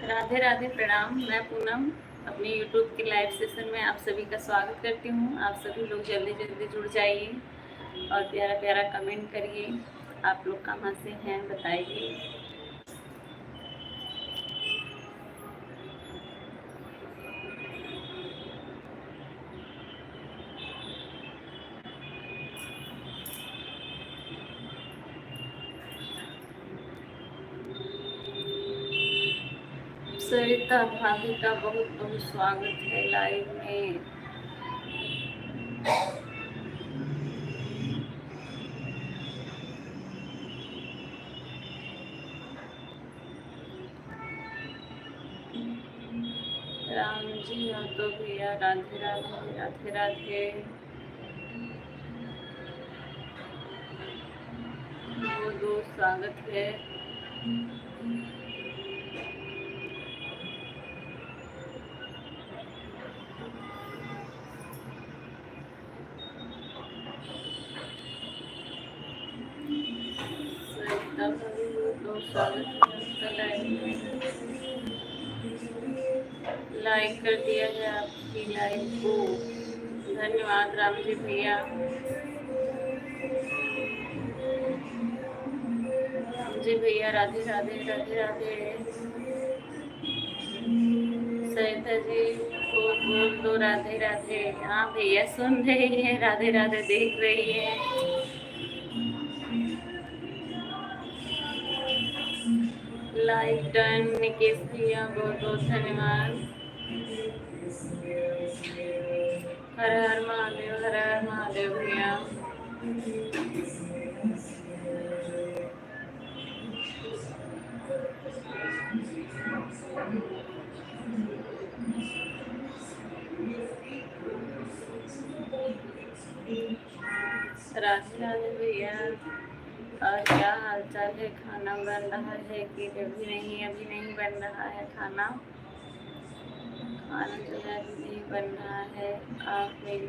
राधे राधे, प्रणाम। मैं पूनम अपनी यूट्यूब के लाइव सेशन में आप सभी का स्वागत करती हूँ। आप सभी लोग जल्दी जल्दी जुड़ जाइए और प्यारा प्यारा कमेंट करिए। आप लोग कहाँ से हैं बताइए। सरिता भाभी का बहुत बहुत स्वागत है लाइव में। राम जी हो तो भैया राधे राधे राधे राधे। बहुत बहुत स्वागत है। सरिता भाभी बहुत बहुत स्वागत है आपका लाइव में। लाइक कर दिया है आपकी लाइव को। धन्यवाद राम जी भैया। राम जी भैया राधे राधे राधे राधे। सरिता जी को बोल दो राधे राधे। हाँ भैया सुन रही है, राधे राधे देख रही है। लाइक डन निकेश भैया, बहुत बहुत धन्यवाद। हर हर महादेव, हर हर महादेव भैया। राधे राधे भैया। और क्या हाल चाल है? खाना बन रहा है कि अभी नहीं? अभी नहीं बन रहा है खाना। खाना जो है अभी नहीं बन रहा है। आप मेरी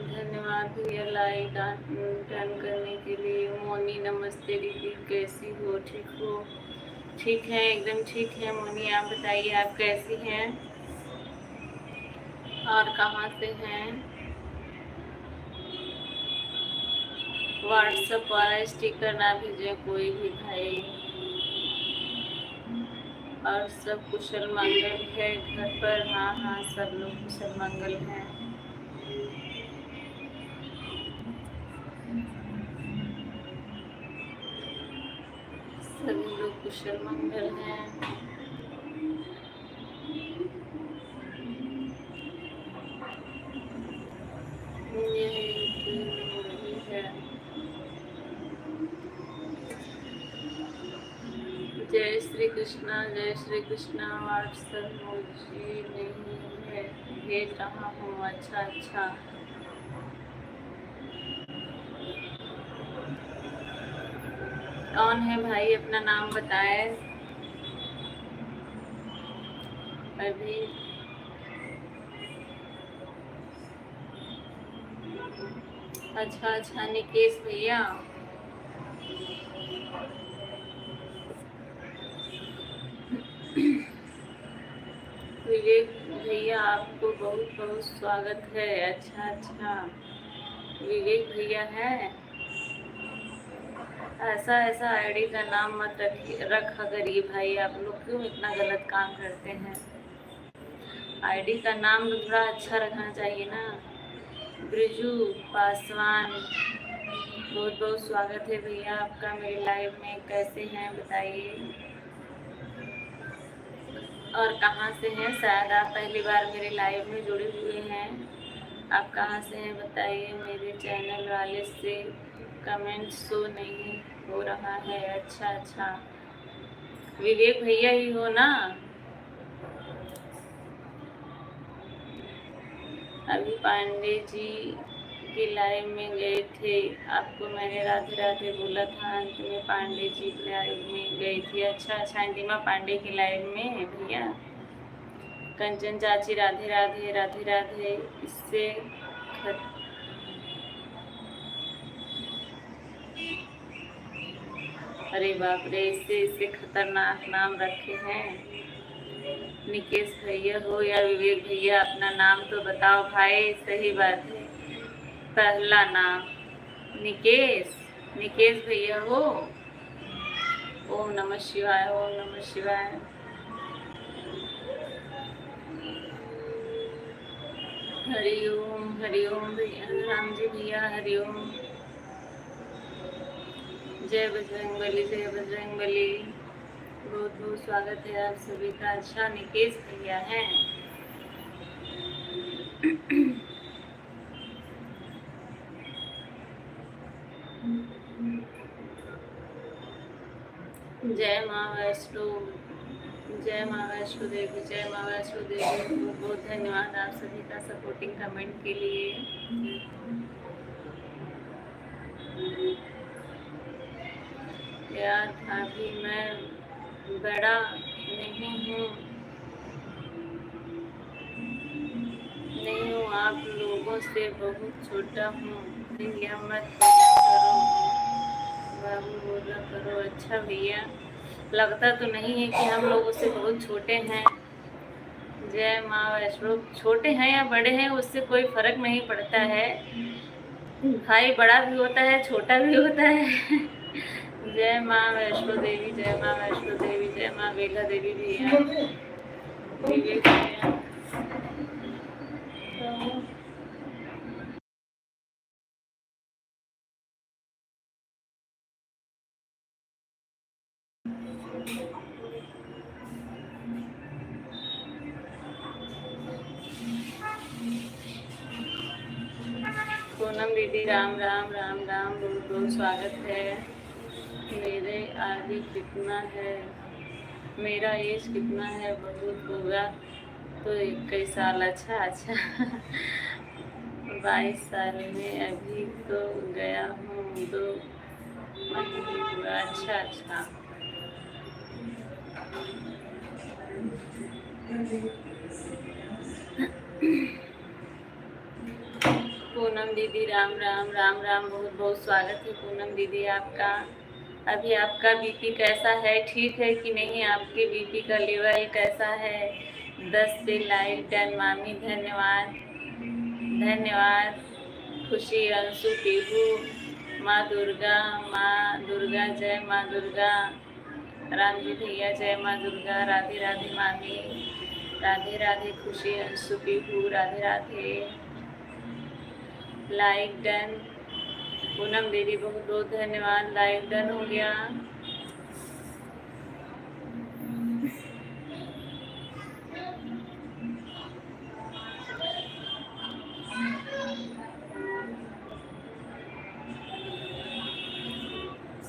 धन्यवाद भैया लाइक डन करने के लिए। मोनी नमस्ते दीदी, कैसी हो? ठीक हो? ठीक है, एकदम ठीक है मोनी। आप बताइए आप कैसी हैं और कहाँ से हैं? व्हाट्सएप वाला स्टिकर ना भेजे कोई भी भाई। और सब कुशल मंगल है घर पर? हाँ हाँ, सब लोग कुशल मंगल हैं। सभी लोग कुशल मंगल हैं। जय श्री कृष्णा, जय श्री कृष्णा। व्हाट्सएप मुझे नहीं है, भेज रहा हूँ। अच्छा अच्छा। कौन है भाई, अपना नाम बताए। अभी अच्छा अच्छा, निकेश भैया। विवेक भैया आपको बहुत बहुत स्वागत है। अच्छा अच्छा, विवेक भैया है। ऐसा ऐसा आईडी का नाम मत रखा करिए भाई। आप लोग क्यों इतना गलत काम करते हैं? आईडी का नाम तो थोड़ा अच्छा रखना चाहिए ना। ब्रिजू पासवान, बहुत बहुत स्वागत है भैया आपका मेरे लाइव में। कैसे हैं बताइए और कहाँ से हैं? शायद आप पहली बार मेरे लाइव में जुड़े हुए हैं। आप कहाँ से हैं बताइए। मेरे चैनल वाले से कमेंट शो नहीं हो रहा है। अच्छा अच्छा, विवेक भैया ही हो ना? अभी पांडे जी के लाइव में गए थे। आपको मैंने राधे राधे बोला था, अंत में पांडे जी के लाइव में गई थी। अच्छा अच्छा, अंतिमा पांडे के लाइव में भैया। कंचन चाची राधे राधे राधे राधे। इससे अरे बाप रे, इससे खतरनाक नाम रखे हैं। निकेश भैया हो या विवेक भैया, अपना नाम तो बताओ भाई। सही बात है, पहला नाम निकेश। निकेश भैया हो। ओम नमः शिवाय, ओम नमः शिवाय। हरिओम भैया, राम जी भैया, हरिओम। जय बजरंगबली, जय बजरंगबली। बहुत बहुत स्वागत है आप सभी का। अच्छा, निकेश भैया हैं। जय माँ वैष्णो, जय माँ वैष्णो देवी, जय माँ वैष्णो देवी। बहुत बहुत धन्यवाद आप सभी का सपोर्टिंग कमेंट के लिए। यार अभी मैं बड़ा नहीं हूँ, आप लोगों से बहुत छोटा हूँ। भैया मत करो बाबू, बोला करो। अच्छा भैया, लगता तो नहीं है कि हम लोगों से बहुत छोटे हैं। जय माँ वैष्णो। छोटे हैं या बड़े हैं उससे कोई फर्क नहीं पड़ता है भाई, बड़ा भी होता है छोटा भी होता है। जय माँ वैष्णो देवी, जय माँ वैष्णो देवी, जय माँ बेला देवी भैया, विवेक भैया। पूनम दीदी, राम राम राम राम, बहुत बहुत स्वागत है। मेरे आगे कितना है, मेरा एज कितना है? बहुत होगा तो 21 साल। अच्छा अच्छा। 22 साल में अभी तो गया हूँ, 2 महीने हुआ। अच्छा अच्छा। पूनम दीदी, राम राम राम राम, बहुत बहुत स्वागत है पूनम दीदी आपका। अभी आपका बीपी कैसा है? ठीक है कि नहीं? आपके बीपी का लेवल कैसा है? 10 पे लाइक डन मामी, धन्यवाद धन्यवाद। खुशी, अंशु, पीहू, माँ दुर्गा, जय माँ दुर्गा। राम जी भैया, जय माँ दुर्गा। राधे राधे मामी, राधे राधे। खुशी, अंशु, पीहू, राधे राधे। Like done. पूनम दीदी, बहुत बहुत धन्यवाद। लाइक डन हो गया।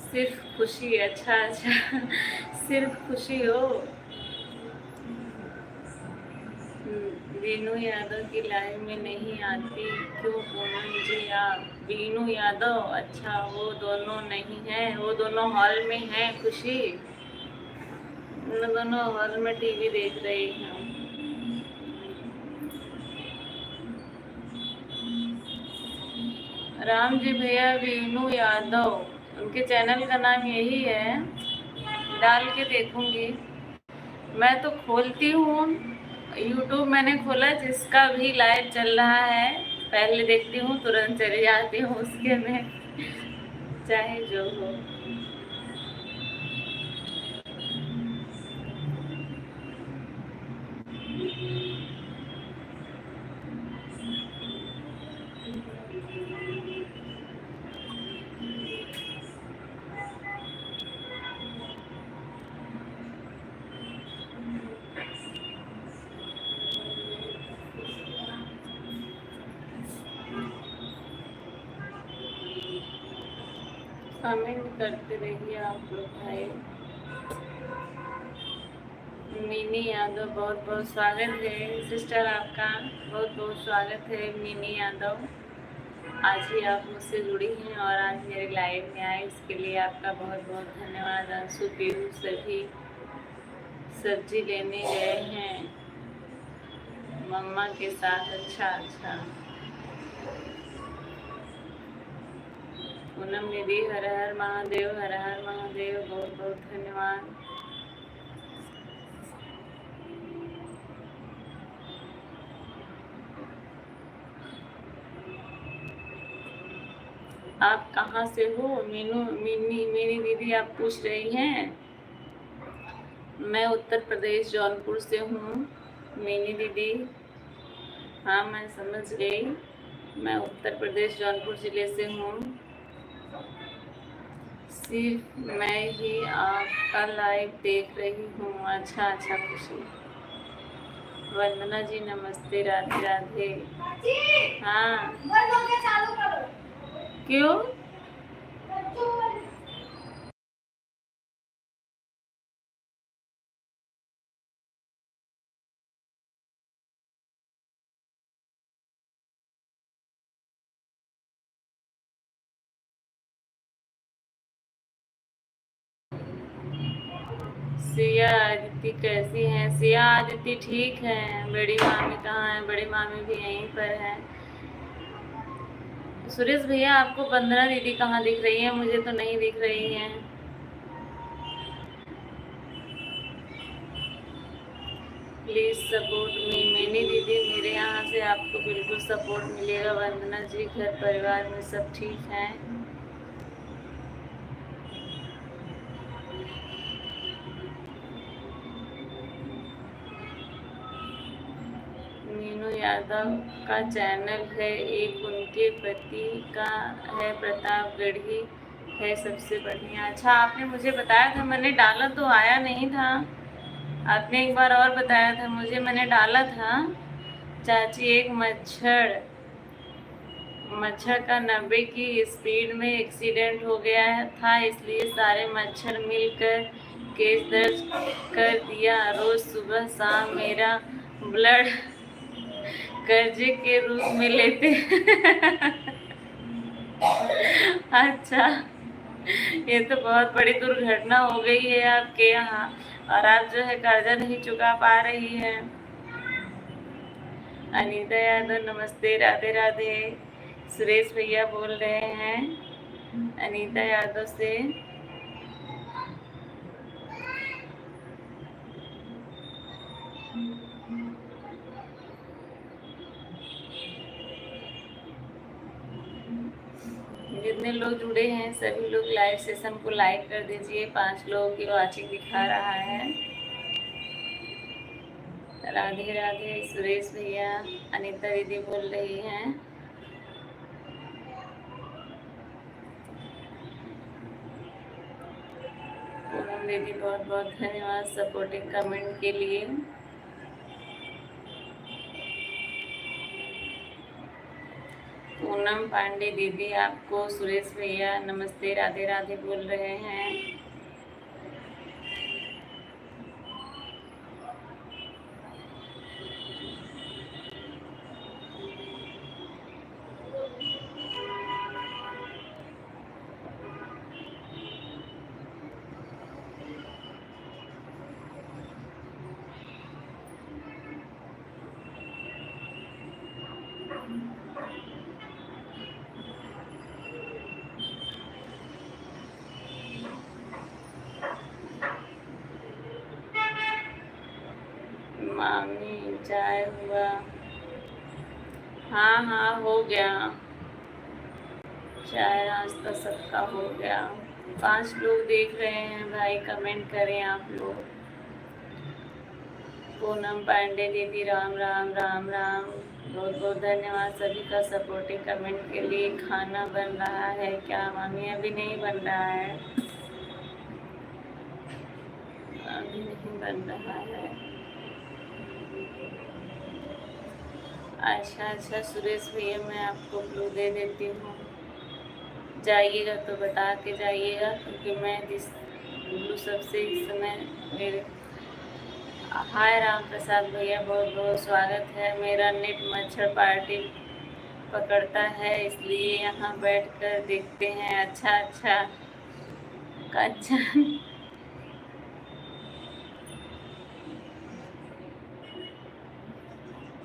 सिर्फ खुशी? अच्छा अच्छा। सिर्फ खुशी हो। बीनू यादव की लाइव में नहीं आती क्यों पूनम जी आप? बीनू यादव, अच्छा वो दोनों नहीं है, वो दोनों हॉल में हैं। खुशी, उन दोनों हॉल में टीवी देख रही हैं। राम जी भैया, बीनू यादव, उनके चैनल का नाम यही है। डाल के देखूंगी। मैं तो खोलती हूँ यूट्यूब, मैंने खोला जिसका भी लाइव चल रहा है पहले देखती हूँ, तुरंत चली जाती हूँ उसके में, चाहे जो हो। कमेंट करते रहिए आप लोग भाई। मिनी यादव, बहुत बहुत स्वागत है सिस्टर आपका, बहुत बहुत स्वागत है मिनी यादव। आज ही आप मुझसे जुड़ी हैं और आज मेरे लाइव में आए, इसके लिए आपका बहुत बहुत धन्यवाद। अंशु, पीहू सभी सब्जी लेने गए हैं मम्मा के साथ। अच्छा अच्छा। पूनम दीदी हर हर महादेव, हर हर महादेव, बहुत बहुत धन्यवाद। आप कहाँ से हो मीनू, मेरी दीदी आप पूछ रही हैं। मैं उत्तर प्रदेश जौनपुर से हूँ मीनी दीदी। हाँ मैं समझ गई, मैं उत्तर प्रदेश जौनपुर ज़िले से हूँ। सिर्फ मैं ही आपका लाइव देख रही हूँ। अच्छा अच्छा खुशी। वंदना जी नमस्ते, राधे राधे। हाँ क्यों? सिया आदित्य कैसी हैं? सिया आदित्य ठीक है। बड़ी मामी कहाँ है? बड़ी मामी भी यहीं पर है। सुरेश भैया आपको वंदना दीदी कहाँ दिख रही है? मुझे तो नहीं दिख रही हैं। Please support me. मैंने दीदी मेरे यहाँ से आपको बिल्कुल सपोर्ट मिलेगा। वंदना जी घर परिवार में सब ठीक हैं? मीनू यादव का चैनल है एक, उनके पति का है प्रतापगढ़ी है सबसे बढ़िया। अच्छा आपने मुझे बताया था, मैंने डाला तो आया नहीं था। आपने एक बार और बताया था मुझे, मैंने डाला था। चाची एक मच्छर का 90 की स्पीड में एक्सीडेंट हो गया था, इसलिए सारे मच्छर मिलकर केस दर्ज कर दिया। रोज सुबह शाम मेरा ब्लड कर्जे के रूप में लेते। अच्छा, ये तो बहुत बड़ी दुर्घटना हो गई है आपके यहाँ, और आप जो है कर्जा नहीं चुका पा रही हैं। अनीता यादव नमस्ते, राधे राधे। सुरेश भैया बोल रहे हैं अनीता यादव से। जितने लोग जुड़े हैं सभी लोग लाइव सेशन को लाइक कर दीजिए। 5 लोगों की वाचिंग दिखा रहा है। राधे राधे। सुरेश भैया, अनीता दीदी बोल रही हैं। पूनम दीदी बहुत बहुत धन्यवाद सपोर्टिव कमेंट के लिए। पूनम पांडे दीदी आपको सुरेश भैया नमस्ते, राधे राधे बोल रहे हैं। मामी चाय हुआ? हाँ हाँ हो गया चाय, नाश्ता सबका हो गया। 5 लोग देख रहे हैं भाई, कमेंट करें आप लोग। पूनम पांडे दीदी राम राम राम राम, बहुत बहुत धन्यवाद सभी का सपोर्टिव कमेंट के लिए। खाना बन रहा है क्या मामी? अभी नहीं बन रहा है, अभी नहीं बन रहा है। अच्छा अच्छा सुरेश भैया मैं आपको ब्लू दे देती हूँ, जाइएगा तो बता के जाइएगा, क्योंकि मैं जिस ब्लू सबसे इस समय मेरे। हाय राम प्रसाद भैया, बहुत बहुत स्वागत है। मेरा नेट मच्छर पार्टी पकड़ता है, इसलिए यहाँ बैठकर देखते हैं। अच्छा अच्छा अच्छा।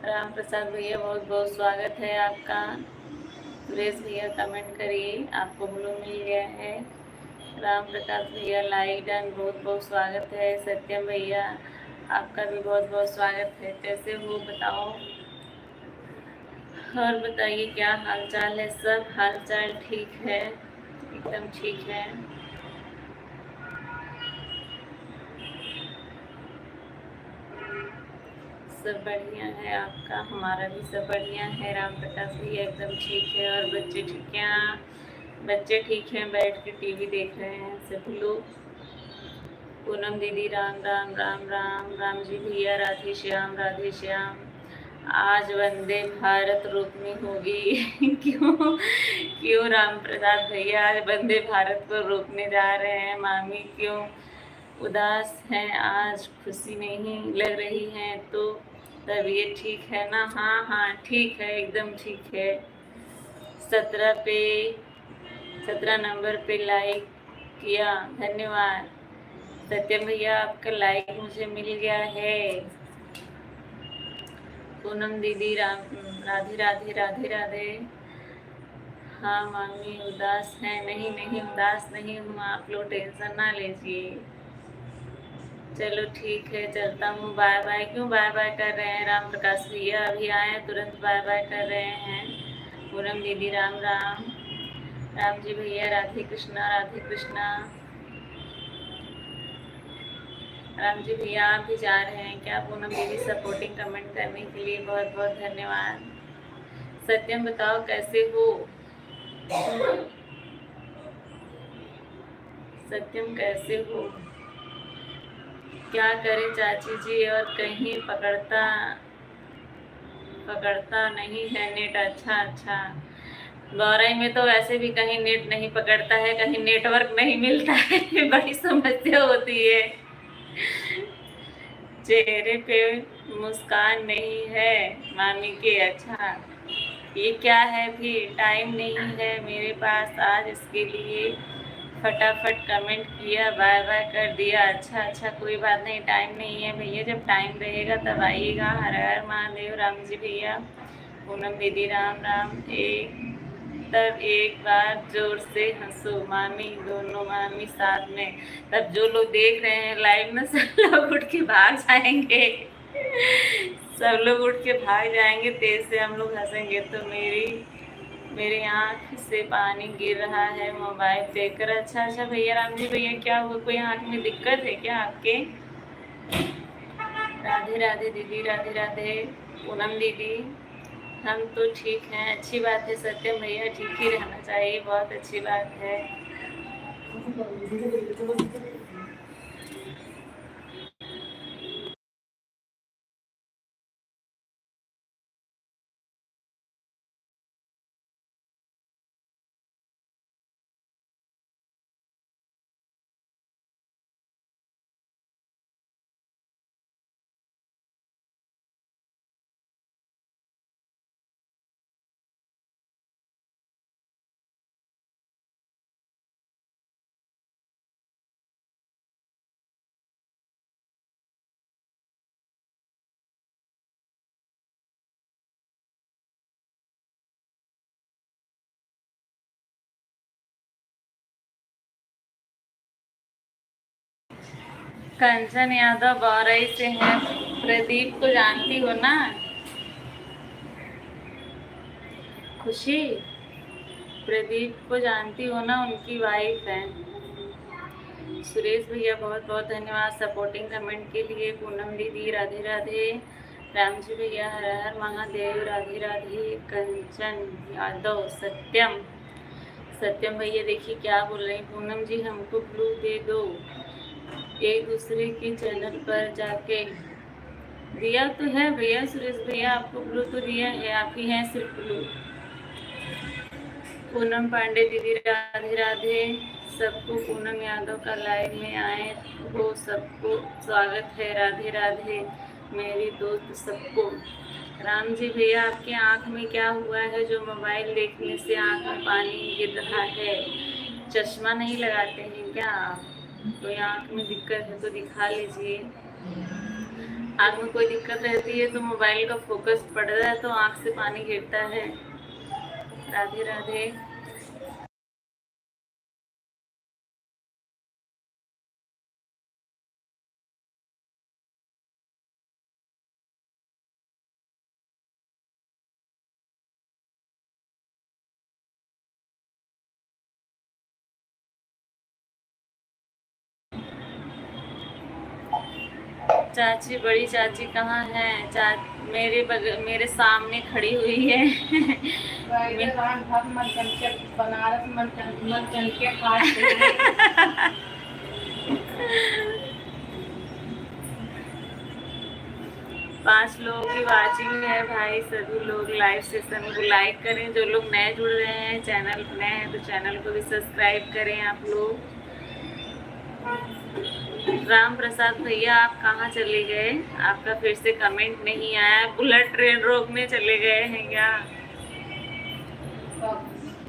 राम प्रसाद भैया बहुत बहुत स्वागत है आपका। सुरेश भैया कमेंट करिए, आपको ब्लू मिल गया है। राम प्रकाश भैया लाइक डन, बहुत बहुत स्वागत है। सत्यम भैया आपका भी बहुत बहुत स्वागत है। कैसे हो बताओ, और बताइए क्या हाल चाल है। सब हाल चाल ठीक है, एकदम ठीक है। सब बढ़िया है आपका, हमारा भी सब बढ़िया है। राम प्रकाश भैया एकदम ठीक है। और बच्चे ठीक हैं? बच्चे ठीक हैं, बैठ के टीवी देख रहे हैं सभी लोग। पूनम दीदी राम राम राम राम। राम जी भैया राधे श्याम राधे श्याम। आज वंदे भारत रोकनी होगी क्यों क्यों राम प्रसाद भैया आज वंदे भारत को रोकने जा रहे हैं? मामी क्यों उदास हैं आज? खुशी नहीं लग रही है तो तबीयत ठीक है ना? हाँ हाँ ठीक है, एकदम ठीक है। 17 नंबर पे लाइक किया, धन्यवाद। सत्यम भैया आपका लाइक मुझे मिल गया है। पूनम दीदी राधे राधे राधे राधे। हाँ मामी उदास है? नहीं नहीं उदास नहीं हूँ, आप लोग टेंशन ना लीजिए। चलो ठीक है, चलता हूँ। Bye bye. क्यों बाय बाय कर रहे हैं? राम प्रकाश भैया अभी आए तुरंत बाय बाय कर रहे हैं। पूनम दीदी राम राम। राम जी भैया राधे कृष्णा राधे कृष्णा। राम जी भैया आप भी जा रहे हैं क्या? पूनम दीदी सपोर्टिंग कमेंट करने के लिए बहुत बहुत धन्यवाद। सत्यम बताओ कैसे हो? सत्यम कैसे हो? क्या करें चाची जी, और कहीं पकड़ता नहीं है नेट। अच्छा अच्छा, गौरई में तो वैसे भी कहीं नेट नहीं पकड़ता है, कहीं नेटवर्क नहीं मिलता है बड़ी समस्या होती है। चेहरे पे मुस्कान नहीं है मामी के। अच्छा ये क्या है फिर? टाइम नहीं है मेरे पास आज, इसके लिए फटाफट कमेंट किया, बाय बाय कर दिया। अच्छा अच्छा कोई बात नहीं, टाइम नहीं है भैया, जब टाइम रहेगा तब आइएगा। हर हर महादेव। राम जी भैया पूनम दीदी राम राम। तब एक बार जोर से हंसो मामी, दोनों मामी साथ में। तब जो लोग देख रहे हैं लाइव में सब लोग उठ के भाग जाएंगे सब लोग उठ के भाग जाएंगे, तेज से हम लोग हंसेंगे तो मेरी आँख से पानी गिर रहा है मोबाइल देखकर। अच्छा अच्छा भैया राम जी भैया क्या हुआ? कोई आँख में दिक्कत है क्या आपके? राधे राधे दीदी राधे राधे। पूनम दीदी हम तो ठीक हैं, अच्छी बात है। सत्यम भैया ठीक ही रहना चाहिए, बहुत अच्छी बात है। कंचन यादव बौरई से है। प्रदीप को जानती हो ना? खुशी प्रदीप को जानती हो ना, उनकी वाइफ है। सुरेश भैया बहुत बहुत धन्यवाद सपोर्टिंग कमेंट के लिए। पूनम दीदी राधे राधे। राम जी भैया हर हर महादेव राधे राधे। कंचन यादव सत्यम भैया देखिए क्या बोल रहे हैं। पूनम जी हमको ब्लू दे दो, एक दूसरे के चैनल पर जाके। दिया तो है भैया, सुरेश भैया आपको ब्लू तो दिया है, आप ही हैं सिर्फ ब्लू। पूनम पांडे दीदी राधे राधे। सबको पूनम यादव का लाइव में आए हो सबको स्वागत है। राधे राधे मेरी दोस्त सबको। राम जी भैया आपके आँख में क्या हुआ है जो मोबाइल देखने से आँख में पानी गिर रहा है? चश्मा नहीं लगाते हैं क्या आप? कोई आँख में दिक्कत है तो दिखा लीजिए। आँख में कोई दिक्कत रहती है तो मोबाइल का फोकस पड़ रहा है तो आँख से पानी गिरता है। राधे राधे। चाची, बड़ी चाची कहाँ है? मेरे सामने खड़ी हुई है। बनारस मर्चेंट के पास 5 लोगों की वाचिंग है भाई। सभी लोग लाइव सेशन को लाइक करें। जो लोग नए जुड़ रहे हैं, चैनल पर नए हैं, तो चैनल को भी सब्सक्राइब करें आप लोग। राम प्रसाद भैया, आप कहाँ चले गए? आपका फिर से कमेंट नहीं आया। बुलेट ट्रेन रोकने चले गए हैं क्या?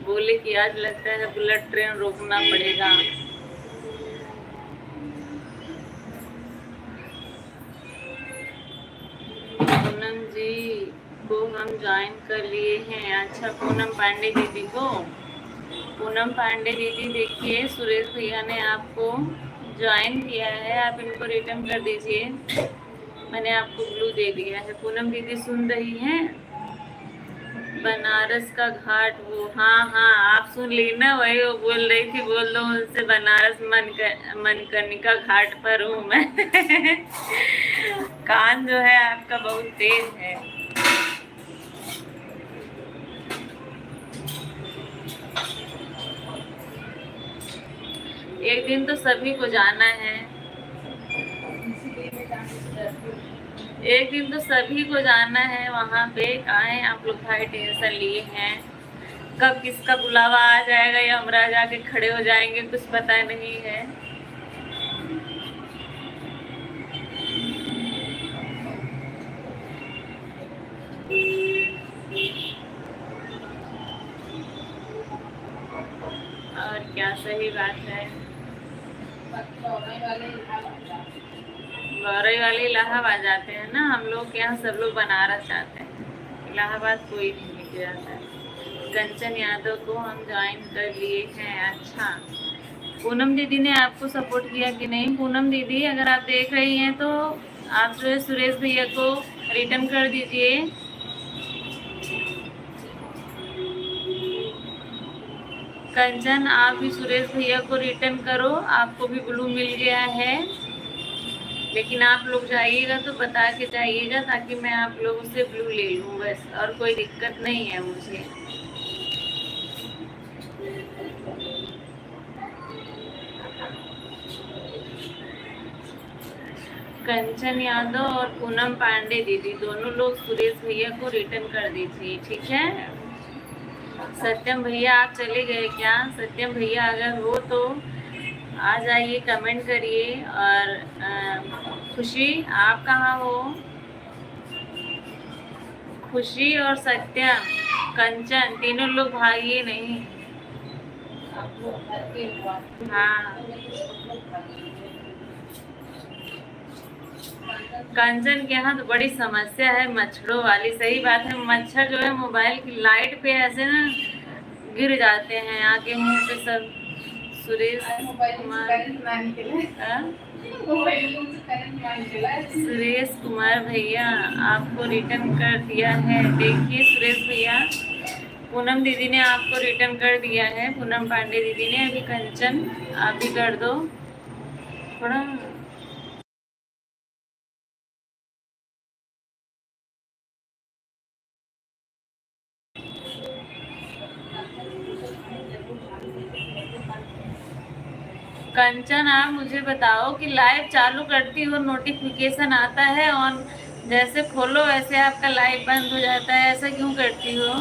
बोले कि आज लगता है बुलेट ट्रेन रोकना पड़ेगा। पूनम जी को हम ज्वाइन कर लिए हैं। अच्छा, पूनम पांडे दीदी को। पूनम पांडे दीदी, देखिए सुरेश भैया ने आपको ज्वाइन किया है, आप इनको रिटर्न कर दीजिए। मैंने आपको ब्लू दे दिया है। पूनम दीदी सुन रही हैं? बनारस का घाट, वो हाँ हाँ आप सुन ली ना, वही वो बोल रही थी। बोल दो उनसे, बनारस मनकनिका घाट पर हूँ मैं। कान जो है आपका बहुत तेज है। एक दिन तो सभी को जाना है। एक दिन तो सभी को जाना है वहाँ पे। काहे आप लोग भाई टेंशन लिए हैं? कब किसका बुलावा आ जाएगा या हम राजा के खड़े हो जाएंगे, कुछ पता नहीं है। और क्या, सही बात है। गौरई वाले इलाहाबाद जाते हैं ना, हम लोग के यहाँ सब लोग बनारस जाते हैं, इलाहाबाद कोई नहीं लेके जाता है। कंचन यादव को हम ज्वाइन कर लिए हैं। अच्छा, पूनम दीदी ने आपको सपोर्ट किया कि नहीं? पूनम दीदी, अगर आप देख रही हैं तो आप जो है सुरेश भैया को रिटर्न कर दीजिए। कंचन, आप भी सुरेश भैया को रिटर्न करो, आपको भी ब्लू मिल गया है। लेकिन आप लोग जाइएगा तो बता के जाइएगा, ताकि मैं आप लोगों से ब्लू ले लूँ बस, और कोई दिक्कत नहीं है मुझे। कंचन यादव और पूनम पांडे दीदी, दोनों लोग सुरेश भैया को रिटर्न कर दीजिए, ठीक है? सत्यम भैया, आप चले गए क्या? सत्यम भैया अगर हो तो आ जाइए, कमेंट करिए। और खुशी, आप कहाँ हो? खुशी और सत्यम, कंचन, तीनों लोग भागिए नहीं। हाँ, कंचन के यहाँ तो बड़ी समस्या है मच्छरों वाली। सही बात है, मच्छर जो है मोबाइल की लाइट पे ऐसे ना गिर जाते हैं आके मुंह पे सब। सुरेश कुमार भैया, आपको रिटर्न कर दिया है। देखिए सुरेश भैया, पूनम दीदी ने आपको रिटर्न कर दिया है। पूनम पांडे दीदी ने। अभी कंचन आप भी कर दो थोड़ा। कंचन, आप मुझे बताओ कि लाइव चालू करती हो नोटिफिकेशन आता है ऑन, जैसे खोलो वैसे आपका लाइव बंद हो जाता है, ऐसा क्यों करती हो?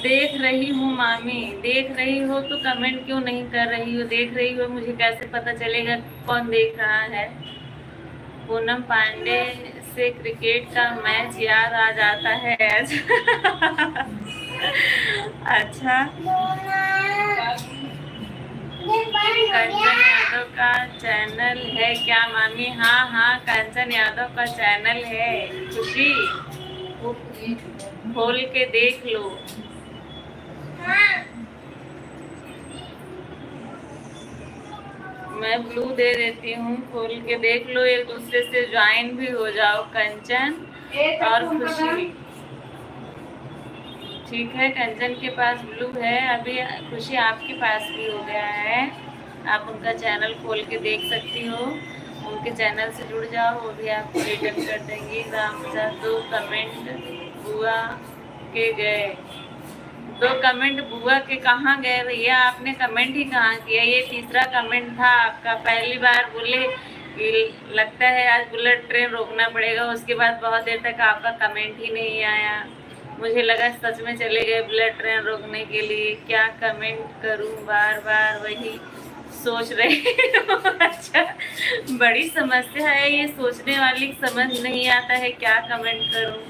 देख रही हूँ मामी। देख रही हो तो कमेंट क्यों नहीं कर रही हो? देख रही हो, मुझे कैसे पता चलेगा कौन देख रहा है? पूनम पांडे से क्रिकेट का मैच याद आ जाता है। अच्छा, कंचन यादव का चैनल है क्या मामी? हाँ हाँ, कंचन यादव का चैनल है। खुशी, खोल के देख लो। मैं ब्लू दे देती हूँ, खोल के देख लो, एक दूसरे से ज्वाइन भी हो जाओ कंचन और खुशी। ठीक है, कंचन के पास ब्लू है, अभी खुशी आपके पास भी हो गया है। आप उनका चैनल खोल के देख सकती हो, उनके चैनल से जुड़ जाओ, वो भी आपको रिटर्न कर देंगे। रामजा 2 कमेंट बुआ के गए। 2 कमेंट बुआ के कहाँ गए भैया? आपने कमेंट ही कहाँ किया? ये तीसरा कमेंट था आपका। पहली बार बोले कि लगता है आज बुलेट ट्रेन रोकना पड़ेगा, उसके बाद बहुत देर तक आपका कमेंट ही नहीं आया। मुझे लगा सच में चले गए बुलेट ट्रेन रोकने के लिए। क्या कमेंट करूं, बार बार वही सोच रही हूं। अच्छा, बड़ी समस्या है ये, सोचने वाली, समझ नहीं आता है क्या कमेंट करूं।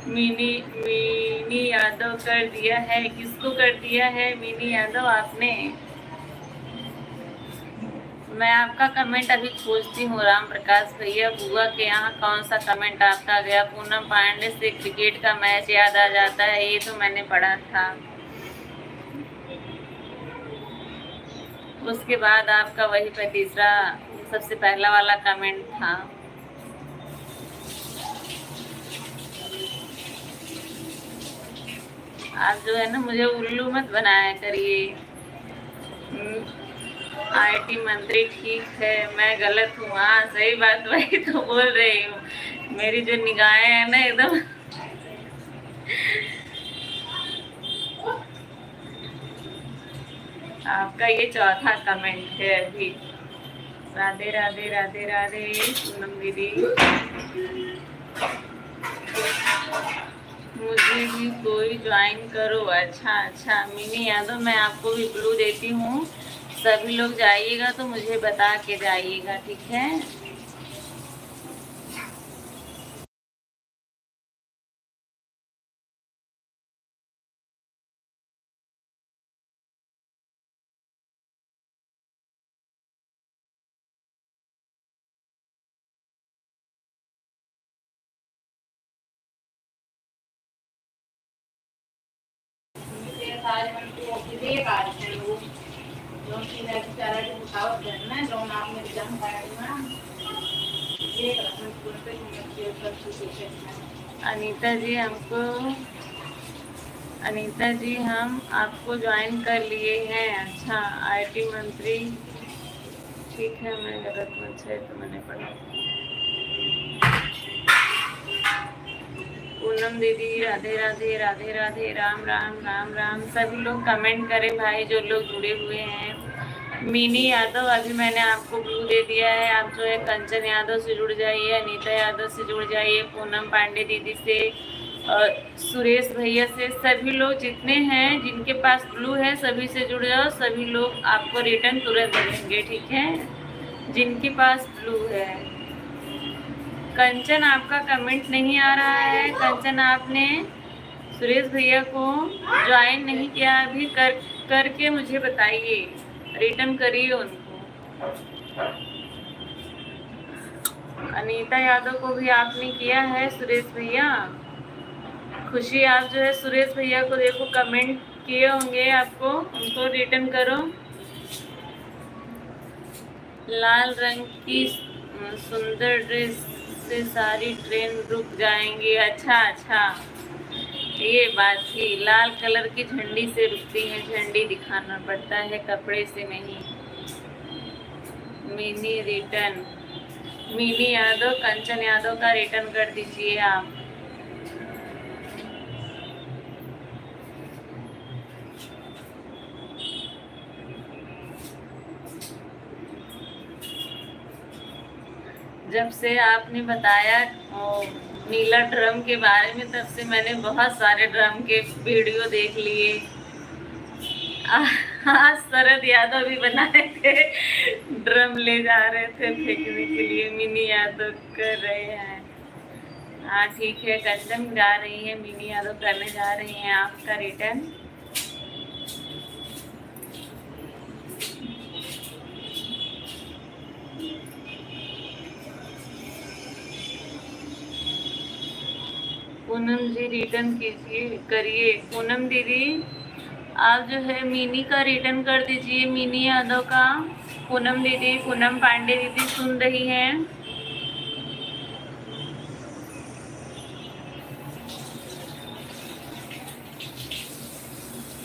मिनी यादव कर दिया है, किसको कर दिया है मिनी यादव आपने? मैं आपका कमेंट अभी खोजती हूँ। राम प्रकाश भैया, बुआ के यहाँ कौन सा कमेंट आपका गया? पूनम पांडे से क्रिकेट का मैच याद आ जाता है, ये तो मैंने पढ़ा था। उसके बाद आपका वही पे तीसरा सबसे पहला वाला कमेंट था। आप जो है ना, मुझे उल्लू मत बनाया करिए। आईटी मंत्री ठीक है, मैं गलत हूँ? हाँ सही बात, वही तो बोल रही हूँ। मेरी जो निगाहें है ना एकदम आपका ये चौथा कमेंट है अभी। राधे राधे राधे राधे पूनम दीदी। मुझे भी कोई ज्वाइन करो। अच्छा अच्छा मिनी यादव, मैं आपको भी ब्लू देती हूँ। सभी लोग जाइएगा तो मुझे बता के जाइएगा, ठीक है? अनीता जी हमको, अनीता जी हम आपको ज्वाइन कर लिए हैं। अच्छा, आईटी मंत्री ठीक है, मैं गलत मत है तो मैंने पढ़ा। पूनम दीदी राधे राधे राधे राधे, राम राम राम राम। सभी लोग कमेंट करें भाई, जो लोग जुड़े हुए हैं। मिनी यादव, अभी मैंने आपको ब्लू दे दिया है। आप जो है कंचन यादव से जुड़ जाइए, अनीता यादव से जुड़ जाइए, पूनम पांडे दीदी से और सुरेश भैया से। सभी लोग जितने हैं जिनके पास ब्लू है सभी से जुड़ जाओ, सभी लोग आपको रिटर्न तुरंत देंगे, ठीक है? जिनके पास ब्लू है। कंचन आपका कमेंट नहीं आ रहा है। कंचन आपने सुरेश भैया को ज्वाइन नहीं किया अभी, करके मुझे बताइए, रिटर्न करिए उनको। अनीता यादव को भी आपने किया है सुरेश भैया। खुशी, आप जो है सुरेश भैया को देखो कमेंट किए होंगे, आपको उनको रिटर्न करो। लाल रंग की सुंदर ड्रेस से सारी ट्रेन रुक जाएंगी। अच्छा अच्छा, ये बात थी। लाल कलर की झंडी से रुकती है, झंडी दिखाना पड़ता है, कपड़े से नहीं। मिनी रिटर्न, मिनी यादव, कंचन यादव का रिटर्न कर दीजिए आप। जब से आपने बताया नीला ड्रम के बारे में, तब से मैंने बहुत सारे ड्रम के वीडियो देख लिए। आज शरद यादव भी बनाए थे, ड्रम ले जा रहे थे फेंकने के लिए। मिनी यादव कर रहे हैं। हाँ ठीक है, कंचन जा रही है, मिनी यादव करने जा रही हैं आपका रिटर्न। पूनम जी रिटर्न कीजिए, करिए। पूनम दीदी आप जो है मिनी का रिटर्न कर दीजिए, मिनी यादव का। पूनम दीदी, पूनम पांडे दीदी सुन रही हैं?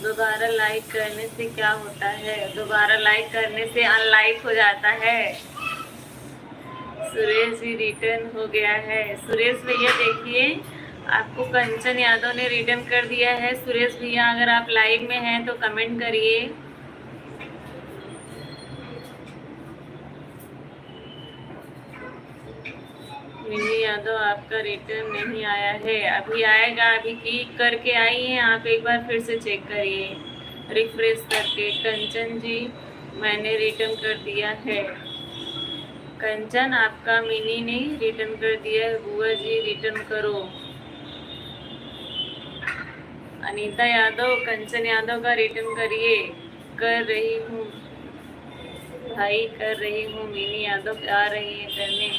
दोबारा लाइक करने से क्या होता है? दोबारा लाइक करने से अनलाइक हो जाता है। सुरेश जी रिटर्न हो गया है। सुरेश भैया देखिए, आपको कंचन यादव ने रिटर्न कर दिया है। सुरेश भैया अगर आप लाइव में हैं तो कमेंट करिए। मिनी यादव आपका रिटर्न नहीं आया है, अभी आएगा। अभी क्लिक करके आई हैं आप, एक बार फिर से चेक करिए रिफ्रेश करके। कंचन जी मैंने रिटर्न कर दिया है। कंचन आपका मिनी ने रिटर्न कर दिया है। बुआ जी रिटर्न करो। अनीता यादव, कंचन यादव का रिटर्न करिए। कर रही हूँ भाई, कर रही हूँ। मिनी यादव आ रही है करने।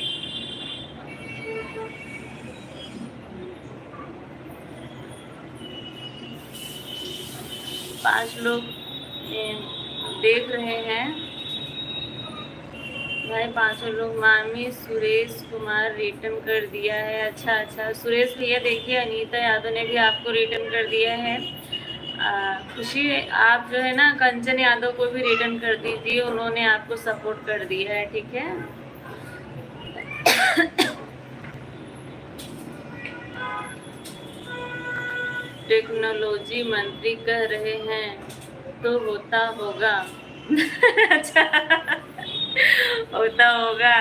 पांच लोग देख रहे हैं भाई, पांचों लोग। मामी सुरेश कुमार रिटर्न कर दिया है। अच्छा अच्छा सुरेश भैया देखिए, अनीता यादव ने भी आपको रिटर्न कर दिया है। खुशी, आप जो है ना कंचन यादव को भी रिटर्न कर दीजिए, उन्होंने आपको सपोर्ट कर दिया है, ठीक है। टेक्नोलॉजी मंत्री कह रहे हैं तो होता होगा। अच्छा होता होगा।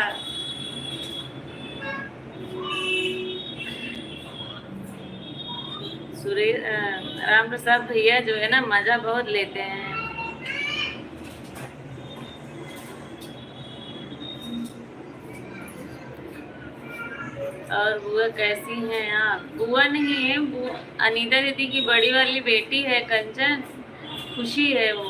सुरेश राम प्रसाद भैया जो है ना मजा बहुत लेते हैं। और बुआ कैसी हैं आप? बुआ नहीं है, अनीता दीदी की बड़ी वाली बेटी है कंचन, खुशी है वो।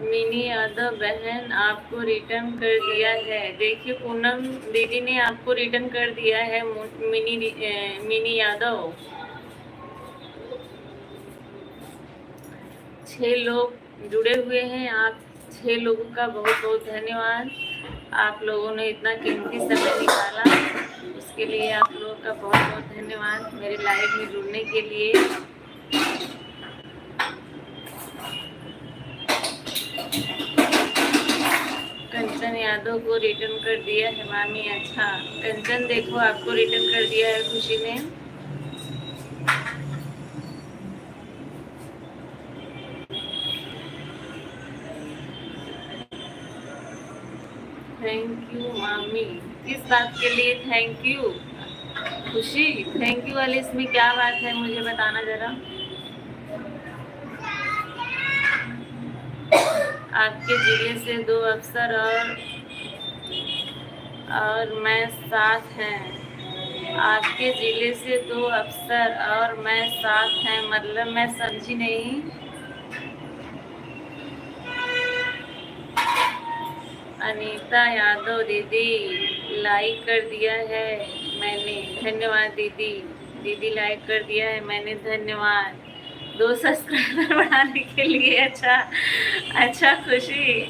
मिनी यादव बहन आपको रिटर्न कर दिया है। देखिए पूनम दीदी ने आपको रिटर्न कर दिया है मिनी यादव। 6 लोग जुड़े हुए हैं। आप 6 लोगों का बहुत बहुत धन्यवाद। आप लोगों ने इतना कीमती समय निकाला, उसके लिए आप लोगों का बहुत बहुत धन्यवाद मेरे लाइव में जुड़ने के लिए। कंचन यादव को रिटर्न कर दिया है मामी। अच्छा कंचन देखो, आपको रिटर्न कर दिया है खुशी ने। थैंक यू मामी। किस बात के लिए थैंक यू खुशी? थैंक यू वाली इसमें क्या बात है, मुझे बताना जरा। आपके जिले से 2 अफसर और मैं साथ हैं। आपके जिले से 2 अफसर और मैं साथ हैं, मतलब मैं समझी नहीं। अनीता यादव दीदी लाइक कर दिया है मैंने, धन्यवाद दीदी। दीदी लाइक कर दिया है मैंने, धन्यवाद। 2 सब्सक्राइबर बढ़ाने के लिए। अच्छा अच्छा खुशी,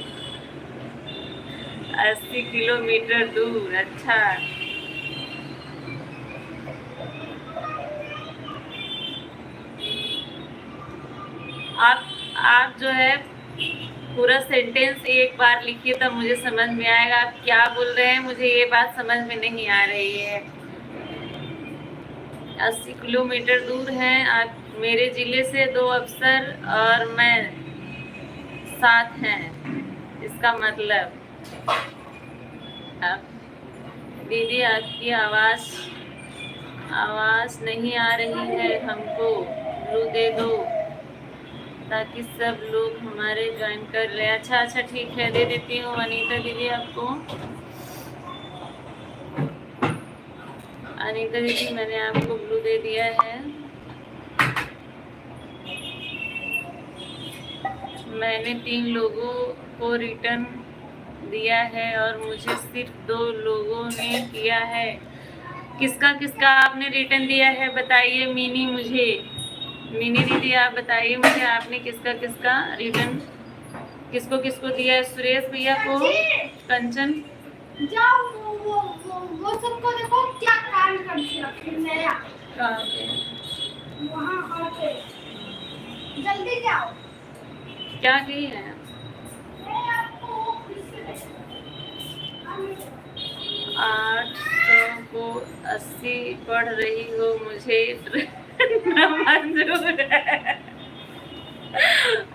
80 किलोमीटर दूर। अच्छा आप जो है पूरा सेंटेंस एक बार लिखिए तब मुझे समझ में आएगा आप क्या बोल रहे हैं। मुझे ये बात समझ में नहीं आ रही है। 80 किलोमीटर दूर हैं आप मेरे जिले से, 2 अफसर और मैं साथ हैं, इसका मतलब। दीदी आपकी आवाज़ नहीं आ रही है, हमको ब्लू दे दो ताकि सब लोग हमारे ज्वाइन कर ले। अच्छा अच्छा ठीक है, दे देती हूँ अनीता दीदी आपको। अनीता दीदी मैंने आपको ब्लू दे दिया है। मैंने 3 लोगों को रिटर्न दिया है और मुझे सिर्फ 2 लोगों ने किया है। किसका किसका आपने रिटर्न दिया है बताइए मिनी मुझे। मिनी दीदी आप बताइए मुझे, आपने किसका किसका रिटर्न, किसको किसको दिया है? सुरेश भैया को, कंचन जाओ वो सबको देखो क्या काम करती है मेरा। कहाँ पे? वहाँ आके जल्दी जाओ। क्या की है? मैं आपको 800 को 80 पढ़ रही हो, मुझे मंजूर है।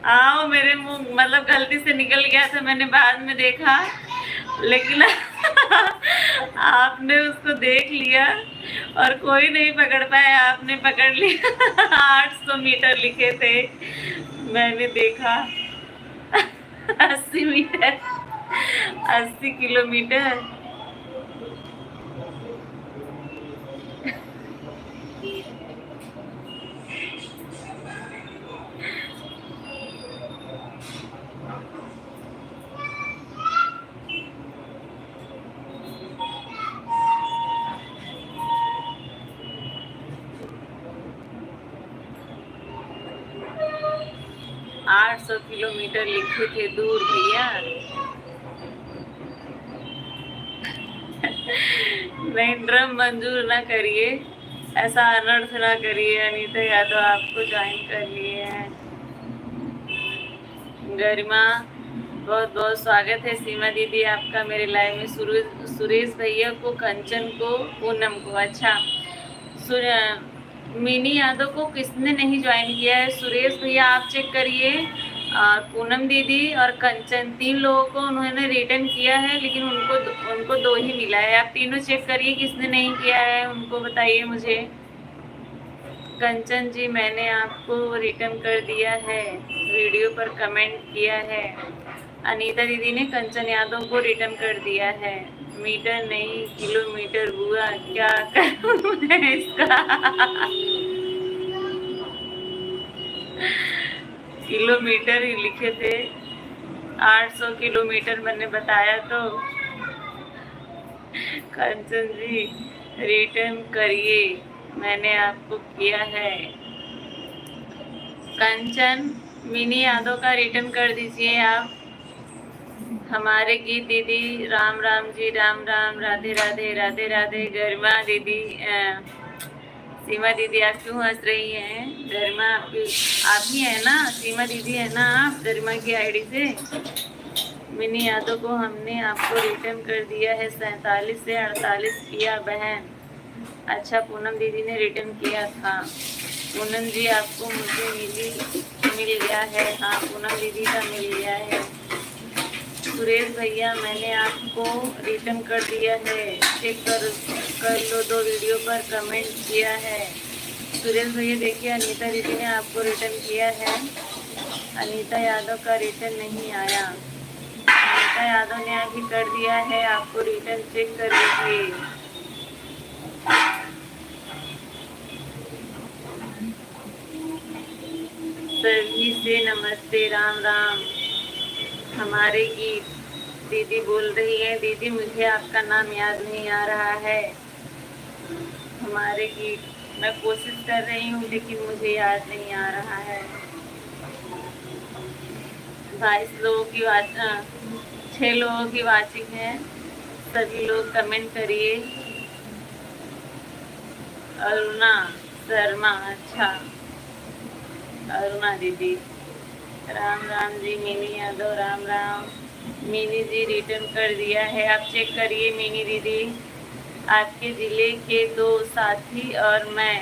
आओ मेरे मुंह, मतलब गलती से निकल गया था, मैंने बाद में देखा, लेकिन आपने उसको देख लिया और कोई नहीं पकड़ पाया, आपने पकड़ लिया। 800 मीटर लिखे थे, मैंने देखा। 80 मीटर, 80 किलोमीटर। 800 किलोमीटर लिखे थे दूर भैया। नहीं, ड्रम मंजूर ना करिए, ऐसा अनर्थ ना करिए। अनीता यादव आपको ज्वाइन कर लिए हैं। गरिमा बहुत बहुत स्वागत है। सीमा दीदी आपका मेरे लाइव में। सुरेश भैया को, कंचन को, पूनम को। अच्छा, मिनी यादव को किसने नहीं ज्वाइन किया है? सुरेश भैया आप चेक करिए, और पूनम दीदी और कंचन, 3 लोगों को उन्होंने रिटर्न किया है, लेकिन उनको 2 ही मिला है। आप तीनों चेक करिए किसने नहीं किया है, उनको बताइए मुझे। कंचन जी मैंने आपको रिटर्न कर दिया है, वीडियो पर कमेंट किया है। अनीता दीदी ने कंचन यादव को रिटर्न कर दिया है। मीटर नहीं किलोमीटर हुआ, क्या करूं मैं इसका? किलोमीटर ही लिखे थे, 800 किलोमीटर मैंने बताया तो। कंचन जी रिटर्न करिए, मैंने आपको किया है। कंचन, मिनी यादव का रिटर्न कर दीजिए आप। हमारे गीत दीदी, राम राम जी, राम राम, राधे राधे, राधे राधे। गरिमा दीदी, सीमा दीदी आप क्यों हंस रही हैं? गरिमा आपकी, आप ही है ना? सीमा दीदी है ना आप, गरिमा की आईडी से? मिनी यादव को हमने आपको रिटर्न कर दिया है, 47 से 48 किया बहन। अच्छा, पूनम दीदी ने रिटर्न किया था। पूनम जी आपको मुझे मिल गया है। हाँ, पूनम दीदी का मिल गया है। सुरेश भैया मैंने आपको रिटर्न कर दिया है, चेक कर लो, 2 वीडियो पर कमेंट किया है। सुरेश भैया देखिए, अनीता दीदी ने आपको रिटर्न किया है। अनीता यादव का रिटर्न नहीं आया। अनीता यादव ने अभी कर दिया है आपको रिटर्न, चेक कर लीजिए। सभी से नमस्ते, राम राम। हमारे गीत दीदी बोल रही है, दीदी मुझे आपका नाम याद नहीं आ रहा है। हमारे गीत, मैं कोशिश कर रही हूँ लेकिन मुझे याद नहीं आ रहा है। 22 लोगों की 6 लोगों की वाचिंग है, सभी लोग कमेंट करिए। अरुणा शर्मा, अच्छा अरुणा दीदी, राम राम जी। मिनी यादव राम राम। मिनी जी रिटर्न कर दिया है, आप चेक करिए। मिनी दीदी, आपके ज़िले के 2 साथी और मैं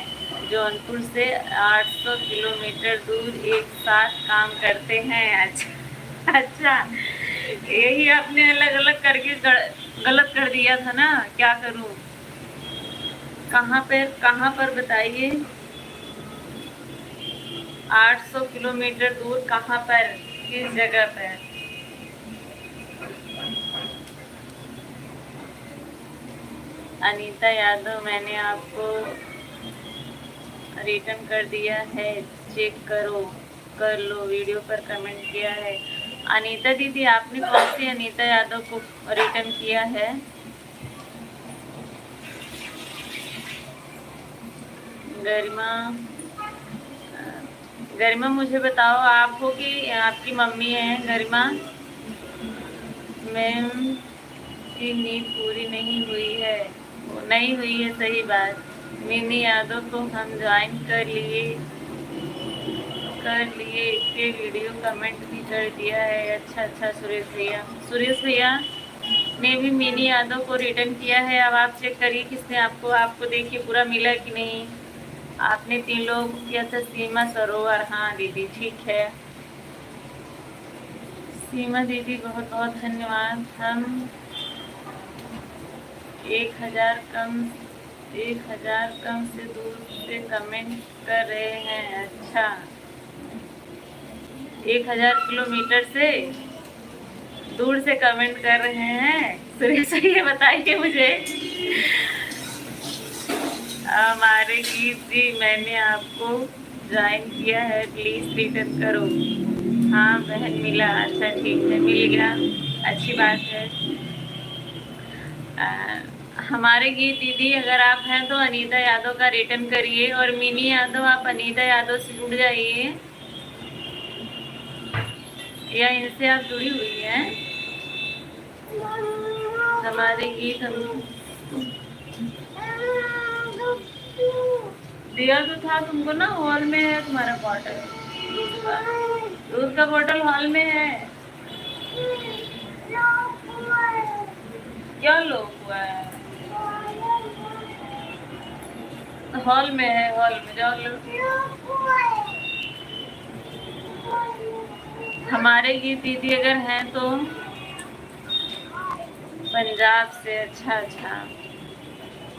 जौनपुर से 800 किलोमीटर दूर एक साथ काम करते हैं। अच्छा अच्छा, यही आपने अलग अलग करके गलत कर दिया था ना, क्या करूं? कहाँ पर बताइए? 800 किलोमीटर दूर कहाँ पर, किस जगह पर? अनीता यादव मैंने आपको रिटर्न कर दिया है, चेक कर लो, वीडियो पर कमेंट किया है। अनीता दीदी आपने कौन सी अनीता यादव को रिटर्न किया है? गरिमा गरिमा मुझे बताओ, आप हो कि आपकी मम्मी है गरिमा? मैम की नींद पूरी नहीं हुई है। नहीं हुई है, सही बात। मिनी यादव को हम ज्वाइन कर लिए के वीडियो कमेंट भी कर दिया है। अच्छा अच्छा, सुरेश भैया ने भी मिनी यादव को रिटर्न किया है। अब आप चेक करिए किसने आपको देखिए पूरा मिला कि नहीं। आपने 3 लोगों को किया था। सीमा सरोवर, हाँ दीदी ठीक है। सीमा दीदी बहुत बहुत धन्यवाद। हम 1000 कम से दूर से कमेंट कर रहे हैं। अच्छा, 1000 किलोमीटर से दूर से कमेंट कर रहे हैं। सुरेश ये बताइए मुझे। हमारे गीत जी, मैंने आपको ज्वाइन किया है, प्लीज रिटर्न करो। हाँ बहन मिला। अच्छा ठीक है, मिल गया, अच्छी बात है। हमारे गीत दीदी अगर आप हैं तो अनीता यादव का रिटर्न करिए, और मिनी यादव आप अनीता यादव से जुड़ जाइए, या इनसे आप जुड़ी हुई हैं। हमारे गीत हम दिया तो था तुमको ना, हॉल में है तुम्हारा बॉटल दूध का बॉटल हॉल में है। क्या लोग हुआ है? हॉल में है, हॉल में जाओ लो। हमारे गीत दीदी अगर हैं तो पंजाब से। अच्छा अच्छा,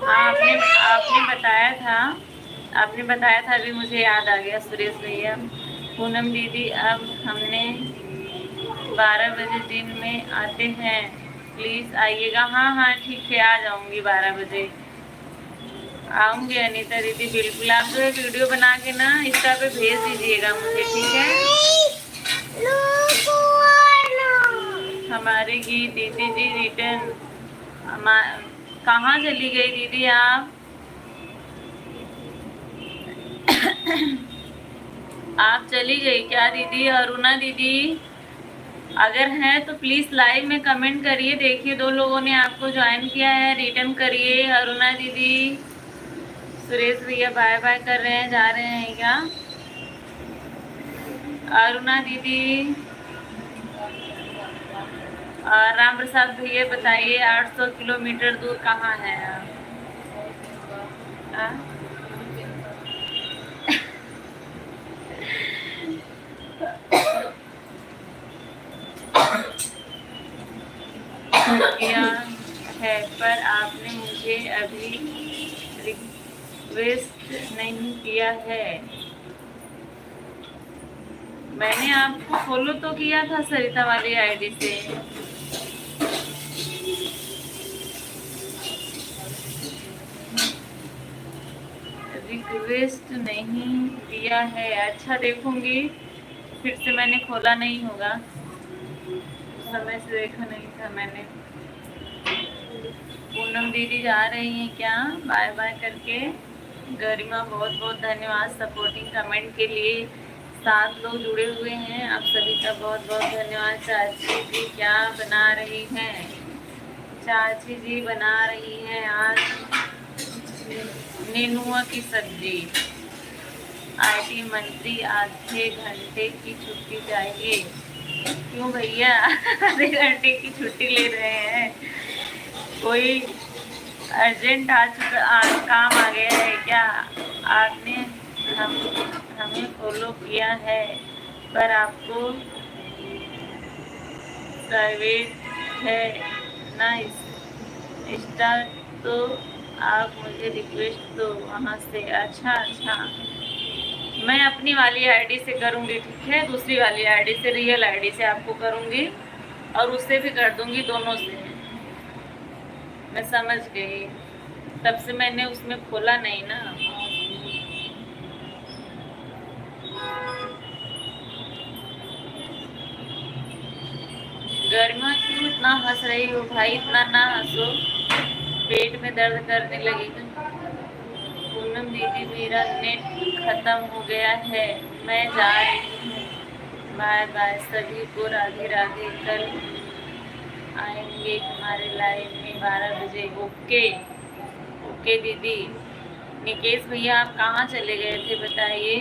हाँ आपने बताया था अभी मुझे याद आ गया सुरेश भैया। पूनम दीदी अब हमने 12 बजे दिन में आते हैं, प्लीज आइएगा। हाँ हाँ ठीक है, आ जाऊंगी 12 बजे आऊंगी अनीता दीदी, बिल्कुल। आप जो है वीडियो बना के ना इंस्टा पे भेज दीजिएगा मुझे, ठीक है। हमारे गीत दीदी जी रिटर्न। कहाँ चली गई दीदी आप? आप चली गई क्या दीदी? अरुणा दीदी अगर हैं तो प्लीज लाइव में कमेंट करिए। देखिए 2 लोगों ने आपको ज्वाइन किया है, रिटर्न करिए। अरुणा दीदी, सुरेश भैया बाय बाय कर रहे हैं, जा रहे हैं क्या? अरुणा दीदी, राम प्रसाद भैया बताइए 800 किलोमीटर दूर कहाँ है आप? किया है पर आपने मुझे अभी रिक्वेस्ट नहीं किया है। मैंने आपको फॉलो तो किया था सरिता वाली आईडी से। रिक्वेस्ट नहीं दिया है। अच्छा देखूंगी, फिर से मैंने खोला नहीं होगा, उस समय से देखा नहीं था मैंने। पूनम दीदी जा रही हैं क्या बाय बाय करके? गरिमा बहुत बहुत धन्यवाद सपोर्टिंग कमेंट के लिए। 7 लोग जुड़े हुए हैं, आप सभी का बहुत बहुत धन्यवाद। चाची जी क्या बना रही हैं? चाची जी बना रही हैं आज नेनुआ की सब्जी। आईटी मंत्री आधे घंटे की छुट्टी चाहिए। क्यों भैया आधे घंटे की छुट्टी ले रहे हैं? कोई अर्जेंट काम आ गया है क्या? आपने हमें फॉलो किया है पर आपको प्राइवेट है ना इंस्टा, तो आप मुझे रिक्वेस्ट दो वहाँ से। अच्छा अच्छा, मैं अपनी वाली आईडी से करूँगी, ठीक है। दूसरी वाली आईडी से, रियल आईडी से आपको करूँगी, और उससे भी कर दूँगी, दोनों से। मैं समझ गई, तब से मैंने उसमें खोला नहीं ना। गर्मा क्यों इतना हंस रही हो भाई? इतना ना हंसो, पेट में दर्द करने लगेगा। पूनम दीदी मेरा नेट खत्म हो गया है, मैं जा रही हूँ, बाय बाय सभी को, राधे राधे। कल आएंगे हमारे लाइव में 12 बजे। ओके ओके दीदी। निकेश भैया आप कहाँ चले गए थे बताइए।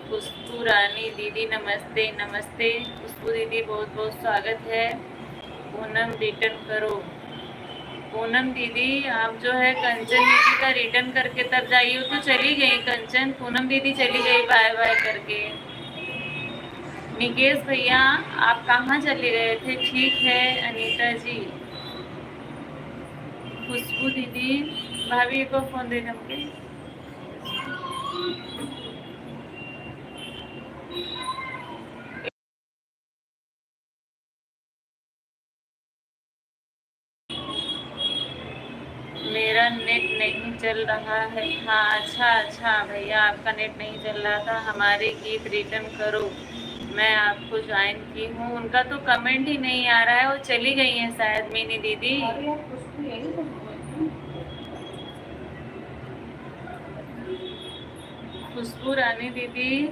खुशबू रानी दीदी नमस्ते नमस्ते। खुशबू दीदी बहुत बहुत स्वागत है। पूनम रिटर्न करो। पूनम दीदी आप जो है कंचन दीदी का रिटर्न करके तब जाइए। तो चली गई कंचन, पूनम दीदी चली गई बाय बाय करके। निकेश भैया आप कहाँ चले गए थे। ठीक है अनीता जी। खुशबू दीदी भाभी को फोन दे दूँगी। मेरा नेट नहीं चल रहा है। हाँ अच्छा भैया आपका नेट नहीं चल रहा था। हमारे गीत रिटर्न करो, मैं आपको ज्वाइन की हूँ। उनका तो कमेंट ही नहीं आ रहा है, वो चली गई हैं शायद मीनी दीदी। खुशबू रानी दीदी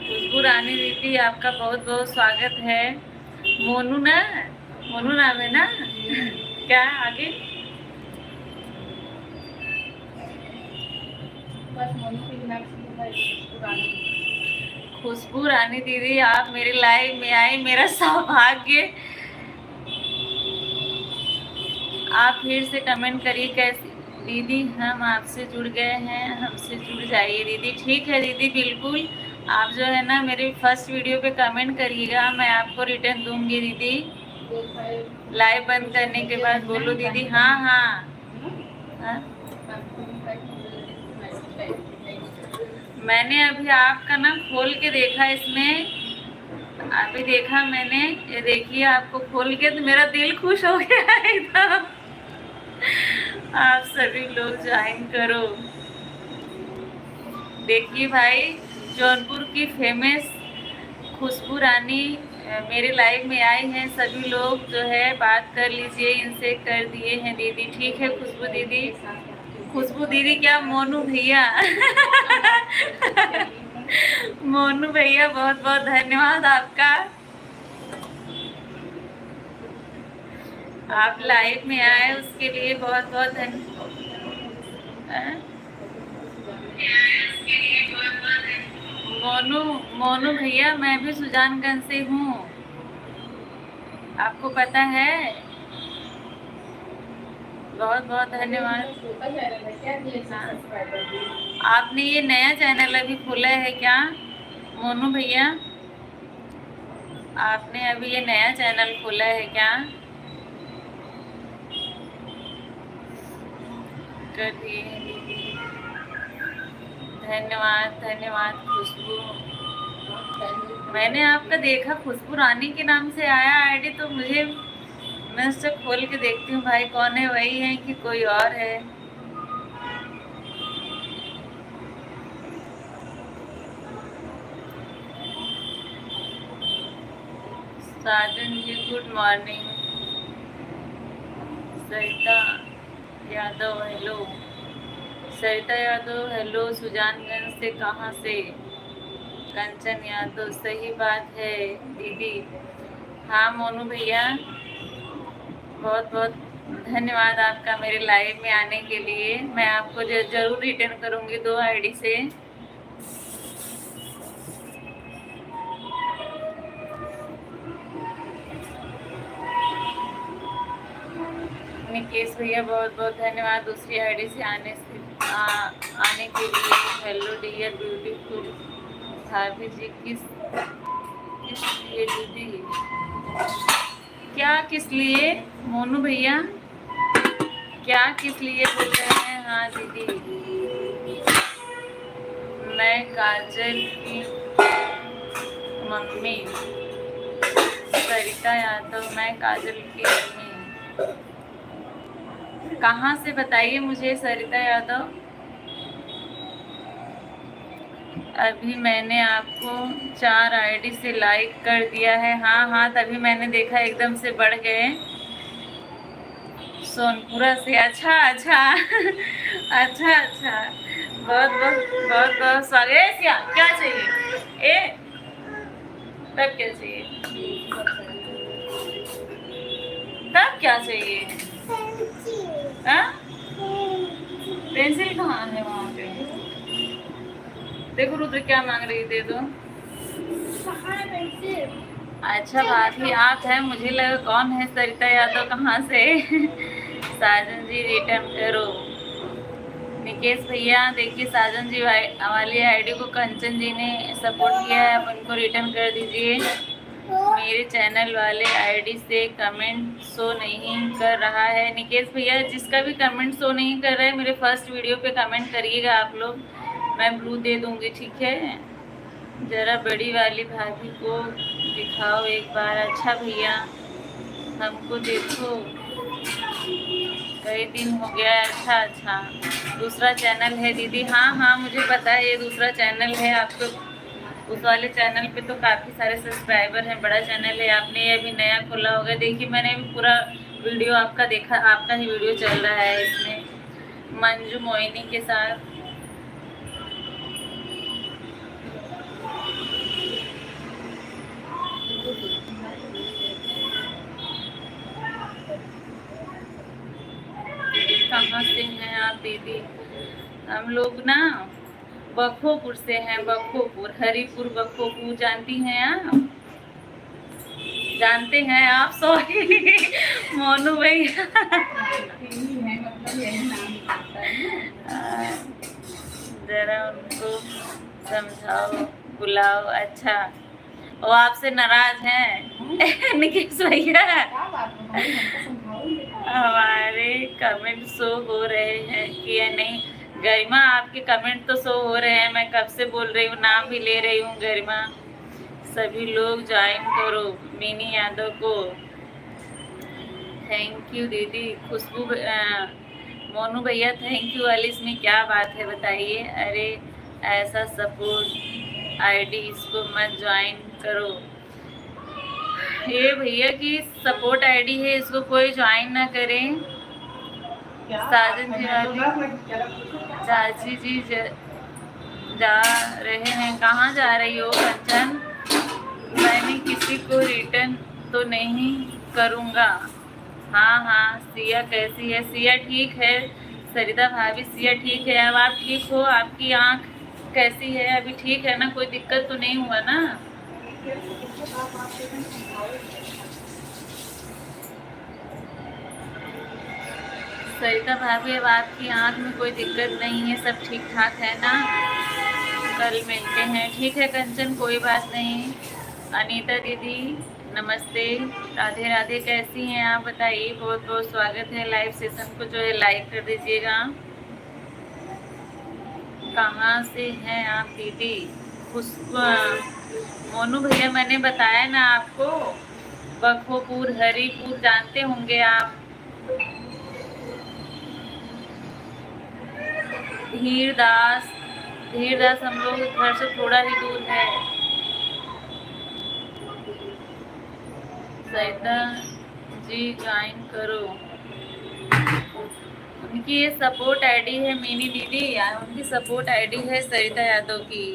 खुशबू रानी दीदी आपका बहुत बहुत स्वागत है। मोनू ना, मोनू नाम है ना क्या आगे। खुशबू रानी दीदी आप मेरे लाइव में आए, मेरा सौभाग्य। आप फिर से कमेंट करिए कैसी दीदी हम आपसे जुड़ गए हैं, हमसे जुड़ जाइए दीदी। ठीक है दीदी बिल्कुल। आप जो है ना मेरे फर्स्ट वीडियो पे कमेंट करिएगा, मैं आपको रिटर्न दूंगी दीदी। लाइव बंद करने के बाद बोलो दीदी। हाँ हाँ हाँ। मैंने अभी आपका ना खोल के देखा इसमें, अभी देखा मैंने, ये देखिए आपको खोल के तो मेरा दिल खुश हो गया एकदम। आप सभी लोग ज्वाइन करो। देखिए भाई जौनपुर की फेमस खुशबू रानी मेरे लाइव में आई हैं। सभी लोग जो है बात कर लीजिए, इनसे कर दिए हैं दीदी। ठीक है खुशबू दीदी। खुशबू दीदी क्या मोनू भैया मोनू भैया बहुत बहुत धन्यवाद आपका। आप लाइव में आए उसके लिए बहुत बहुत धन्यवाद। मोनू मोनू भैया मैं भी सुजानगंज से हूँ, आपको पता है। बहुत बहुत धन्यवाद। आपने ये नया चैनल अभी खोला है क्या मोनू भैया। आपने अभी ये नया चैनल खोला है क्या। कर दिए हैं दीदी। धन्यवाद धन्यवाद खुशबू। मैंने आपका देखा खुशबू रानी के नाम से आया आईडी, तो मुझे मैं उससे खोल के देखती हूँ भाई कौन है, वही है कि कोई और है। साजन जी गुड मॉर्निंग। सरिता यादव हेलो। सरिता यादव हेलो। सुजानगंज से कहाँ से। कंचन यादव सही बात है दीदी। हाँ मोनू भैया बहुत बहुत धन्यवाद आपका मेरे लाइव में आने के लिए। मैं आपको जरूर रिटर्न करूँगी 2 आईडी से। निकेश भैया बहुत बहुत धन्यवाद दूसरी आईडी से आने के लिए। हेलो डियर ब्यूटीफुल भाभी जी। किस लिए दीदी। क्या किस लिए मोनू भैया, क्या किस लिए बोल रहे हैं। हाँ दीदी मैं काजल की मम्मी सरिता यादव। मैं काजल की मम्मी। कहाँ से बताइए मुझे सरिता यादव। अभी मैंने आपको 4 आईडी से लाइक कर दिया है। हाँ हाँ, तभी मैंने देखा एकदम से बढ़ गए। सोनपुरा से, अच्छा अच्छा अच्छा अच्छा, बहुत बहुत बहुत बहुत स्वागत। क्या चाहिए? तब क्या चाहिए? तब क्या चाहिए? पेंसिल कहाँ है वहाँ पे? देखो रुद्र क्या मांग रही, दे दो। अच्छा भाभी आप हैं, मुझे लगा कौन है सरिता यादव, कहाँ से? साजन जी रिटर्न करो। निकेश भैया देखिए, साजन जी वाली आईडी को कंचन जी ने सपोर्ट किया है, आप उनको रिटर्न कर दीजिए। मेरे चैनल वाले आईडी से कमेंट शो नहीं कर रहा है। निकेश भैया जिसका भी कमेंट शो नहीं कर रहा है, मेरे फर्स्ट वीडियो पे कमेंट करिएगा आप लोग, मैं ब्लू दे दूंगी, ठीक है? ज़रा बड़ी वाली भाभी को दिखाओ एक बार। अच्छा भैया हमको देखो, कई दिन हो गया। अच्छा अच्छा, दूसरा चैनल है दीदी? हाँ हाँ मुझे पता है, ये दूसरा चैनल है। आपको उस वाले चैनल पे तो काफ़ी सारे सब्सक्राइबर हैं, बड़ा चैनल है। आपने ये अभी नया खोला होगा। देखिए मैंने भी पूरा वीडियो आपका देखा, आपका ही वीडियो चल रहा है इसमें मंजू मोइनी के साथ। कहाँ से हैं आप दीदी? हम लोग ना बखोपुर से हैं, बखोपुर, हरिपुर बखोपुर, जानती हैं आप? जानते हैं आप? सॉरी मोनू भैया जरा उनको समझाओ, बुलाओ। अच्छा वो आपसे नाराज हैं? निकेश भैया हमारे कमेंट शो हो रहे हैं कि या नहीं? गरिमा आपके कमेंट तो शो हो रहे हैं, मैं कब से बोल रही हूँ, नाम भी ले रही हूँ गरिमा। सभी लोग ज्वाइन करो मिनी यादव को। थैंक यू दीदी। खुशबू मोनू भैया थैंक यू। वालिस में क्या बात है बताइए? अरे ऐसा सपोर्ट आईडी, इसको मत ज्वाइन करो। ये भैया की सपोर्ट आईडी है, इसको कोई ज्वाइन ना करें। साजन जी वाली चाची जी जा रहे हैं। कहाँ जा रही हो कंचन? मैंने किसी को रिटर्न तो नहीं करूँगा। हाँ हाँ, सिया कैसी है? सिया ठीक है सरिता भाभी, सिया ठीक है। अब आप ठीक हो? आपकी आँख कैसी है? अभी ठीक है ना? कोई दिक्कत तो नहीं हुआ ना? सरिता भाभी अब आपकी आँख में कोई दिक्कत नहीं है, सब ठीक ठाक है ना? कल मिलते हैं, ठीक है कंचन, कोई बात नहीं। अनीता दीदी नमस्ते, राधे राधे, कैसी हैं आप बताइए? बहुत बहुत स्वागत है। लाइव सेशन को जो है लाइक कर दीजिएगा। कहाँ से हैं आप दीदी? मोनू भैया मैंने बताया ना आपको, बखोपुर हरिपुर जानते होंगे आप। धीरदास हम लोग घर से थोड़ा ही दूर है। सरिता जी ज्वाइन करो। उनकी ये सपोर्ट आईडी है मिनी दीदी, उनकी सपोर्ट आईडी है सरिता यादव की।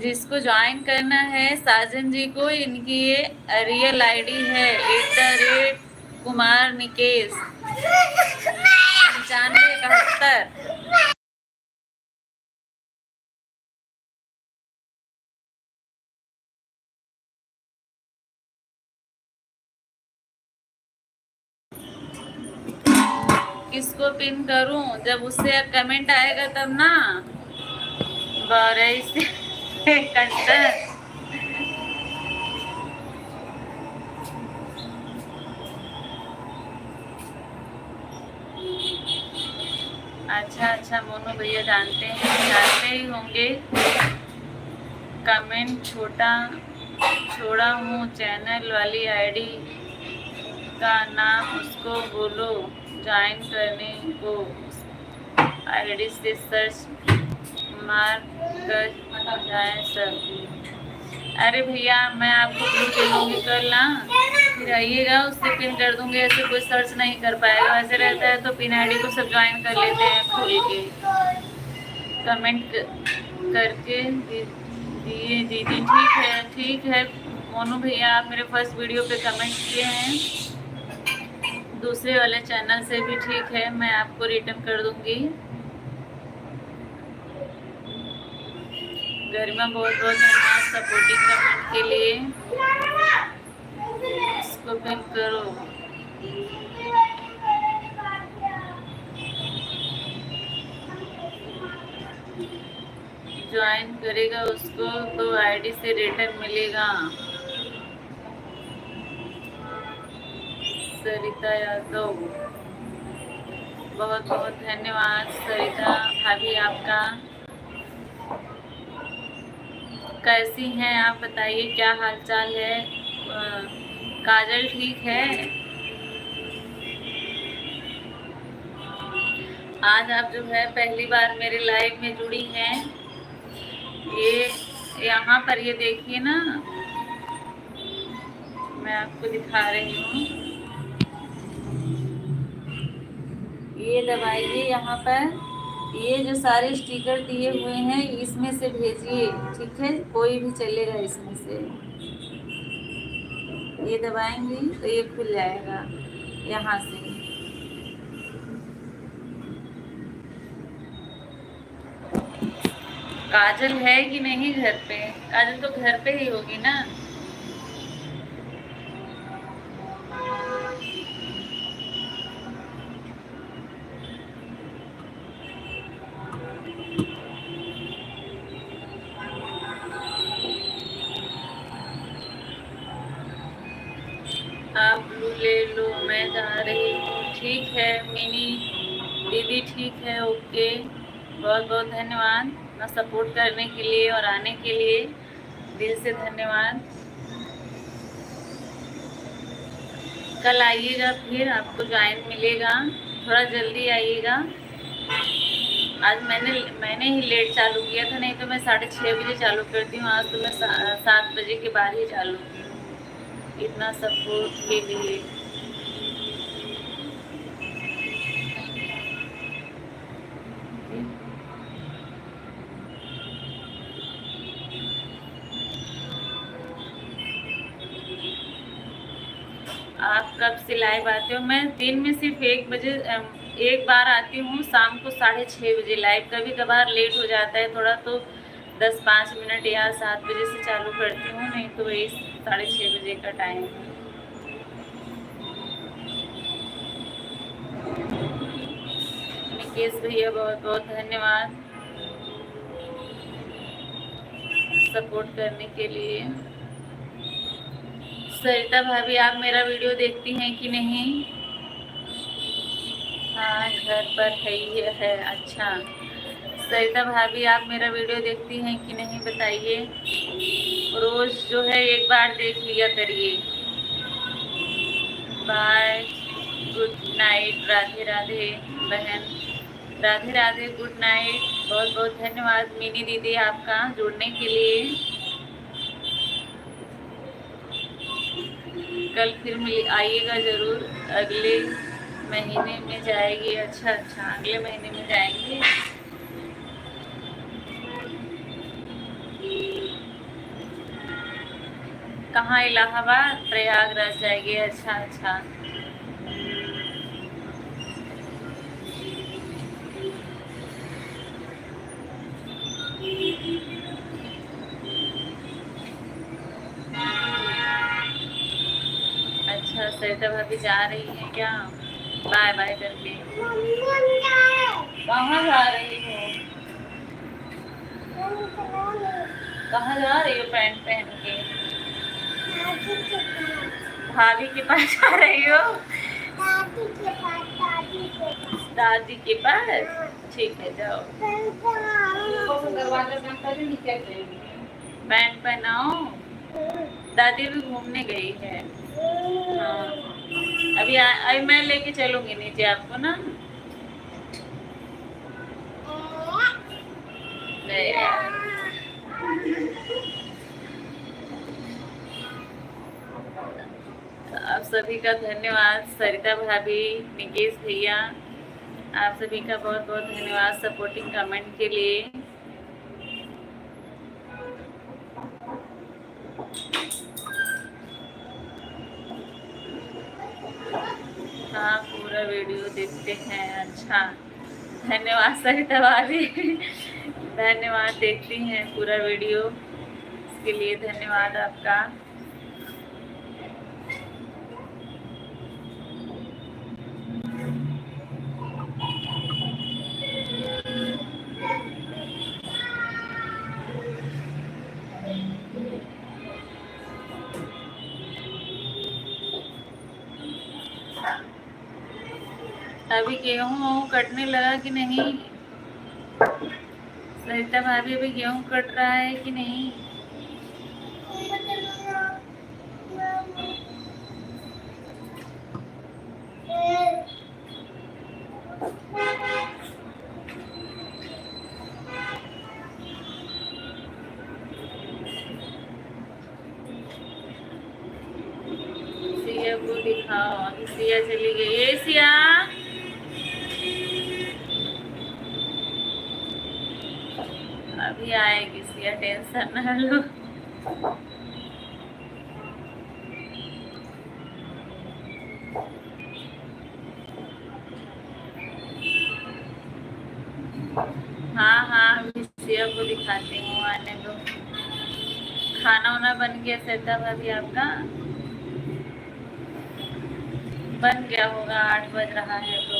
जिसको ज्वाइन करना है साजन जी को, इनकी ये रियल आईडी है @कुमार निकेश 9571। किसको पिन करूं? जब उससे कमेंट आएगा तब ना। बारिश कंचन अच्छा अच्छा, मोनू भैया जानते ही होंगे। कमेंट छोड़ा हूँ, चैनल वाली आईडी का नाम उसको बोलो ज्वाइन करने को। आईडी से सर्च मार कर जाए सब। अरे भैया मैं आपको पिन कर दूंगी कल ना, फिर आइएगा उससे पिन कर दूंगी। ऐसे कोई सर्च नहीं कर पाएगा, ऐसे रहता है तो पिन आईडी को सब ज्वाइन कर लेते हैं खोल के। कमेंट करके दिए दीदी। ठीक है मोनू भैया, आप मेरे फर्स्ट वीडियो पे कमेंट किए हैं, दूसरे वाले चैनल से भी ठीक है, मैं आपको रिटर्न कर दूंगी। गरिमा बहुत बहुत धन्यवाद सपोर्टिंग कमेंट के लिए। इसको पिन करो। ज्वाइन करेगा उसको तो आईडी से रिटर्न मिलेगा। सरिता यादव बहुत बहुत धन्यवाद सरिता भाभी आपका। कैसी हैं आप बताइए, क्या हालचाल है? काजल ठीक है? आज आप जो है पहली बार मेरे लाइव में जुड़ी हैं, ये यहाँ पर ये देखिए ना, मैं आपको दिखा रही हूँ, ये दबाइए यहाँ पर, ये जो सारे स्टिकर दिए हुए हैं इसमें से भेजिए, ठीक है? कोई भी चलेगा इसमें से। ये दबाएंगे तो ये खुल जाएगा यहाँ से। काजल है कि नहीं घर पे? काजल तो घर पे ही होगी ना। आप ले लो, मैं जा रही हूँ। ठीक है मिनी दीदी, ठीक है, ओके। बहुत बहुत धन्यवाद ना सपोर्ट करने के लिए और आने के लिए, दिल से धन्यवाद। कल आइएगा फिर आपको ज्वाइन मिलेगा, थोड़ा जल्दी आइएगा। आज मैंने ही लेट चालू किया था, नहीं तो मैं 6:30 बजे चालू करती हूँ। आज तो मैं 7 बजे के बाद ही चालू की हूँ। इतना सपोर्ट के लिए आप कब से लाइव आते हो? मैं दिन में सिर्फ 1 बजे एक बार आती हूँ, शाम को 6:30 बजे लाइव। कभी कभार लेट हो जाता है थोड़ा, तो 10-5 मिनट या 7 बजे से चालू करती हूँ, नहीं तो वही 6:30 बजे का टाइम है। निकेश भैया बहुत बहुत धन्यवाद सपोर्ट करने के लिए। सरिता भाभी आप मेरा वीडियो देखती हैं कि नहीं? हाँ घर पर है। अच्छा सरिता भाभी आप मेरा वीडियो देखती हैं कि नहीं बताइए। रोज जो है एक बार देख लिया करिए। Bye, good night, Radhe Radhe बहन, राधे राधे, गुड नाइट। बहुत बहुत धन्यवाद मिनी दीदी आपका जुड़ने के लिए। कल फिर आइएगा ज़रूर, अगले महीने में जाएगी। अच्छा अगले महीने में जाएंगे। कहाँ? इलाहाबाद, प्रयागराज जाएगी। अच्छा सरिता भाभी जा रही है क्या? बाय बाय करके। कहाँ जा रही हो? कहाँ जा रही हो पैंट पहन के? भाभी के पास जा रही हो? दादी के पास। ठीक है जाओ। पैंट पहनाओ। दादी भी घूमने गई है। हाँ अभी मैं लेके चलूंगी नीचे आपको ना। गए यार। आप सभी का धन्यवाद, सरिता भाभी, निकेश भैया, आप सभी का बहुत बहुत धन्यवाद सपोर्टिंग कमेंट के लिए। हाँ, पूरा वीडियो देखते हैं। अच्छा, धन्यवाद सरिता भाभी। धन्यवाद, देखती हैं पूरा वीडियो, इसके लिए धन्यवाद आपका। अभी गेहूँ कटने लगा कि नहीं सरिता भाभी? अभी गेहूँ कट रहा है कि नहीं? सिया को दिखाओ। अभी सिया चली गई। ये सिया, अभी आएगी सिया, टेंशन ना लो। हाँ हाँ, अभी सिया को दिखाती हूँ, आने दो। खाना वाना बन गया सरिता भाभी आपका? बन गया होगा, 8 बज रहा है तो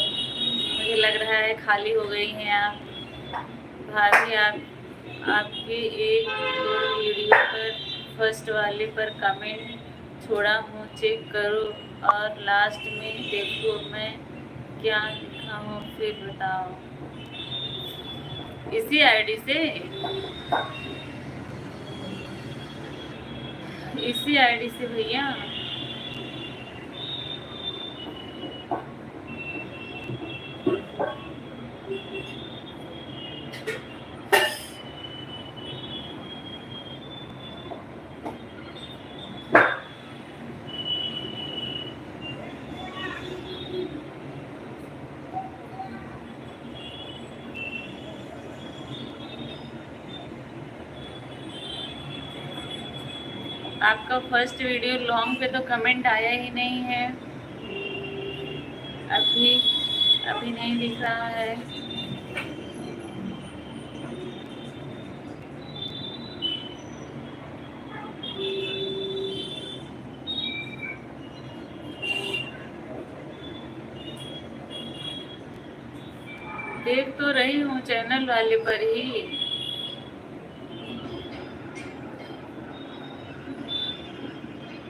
मुझे लग रहा है खाली हो गई हैं आप भाभी। आपके एक दो वीडियो पर फर्स्ट वाले पर कमेंट छोड़ा हूँ, चेक करो और लास्ट में देखो मैं क्या लिखा हूँ, फिर बताओ। इसी आईडी से, इसी आईडी से भैया। आपका फर्स्ट वीडियो लॉन्ग पे तो कमेंट आया ही नहीं है, अभी नहीं दिख रहा है। देख तो रही हूँ चैनल वाले पर ही।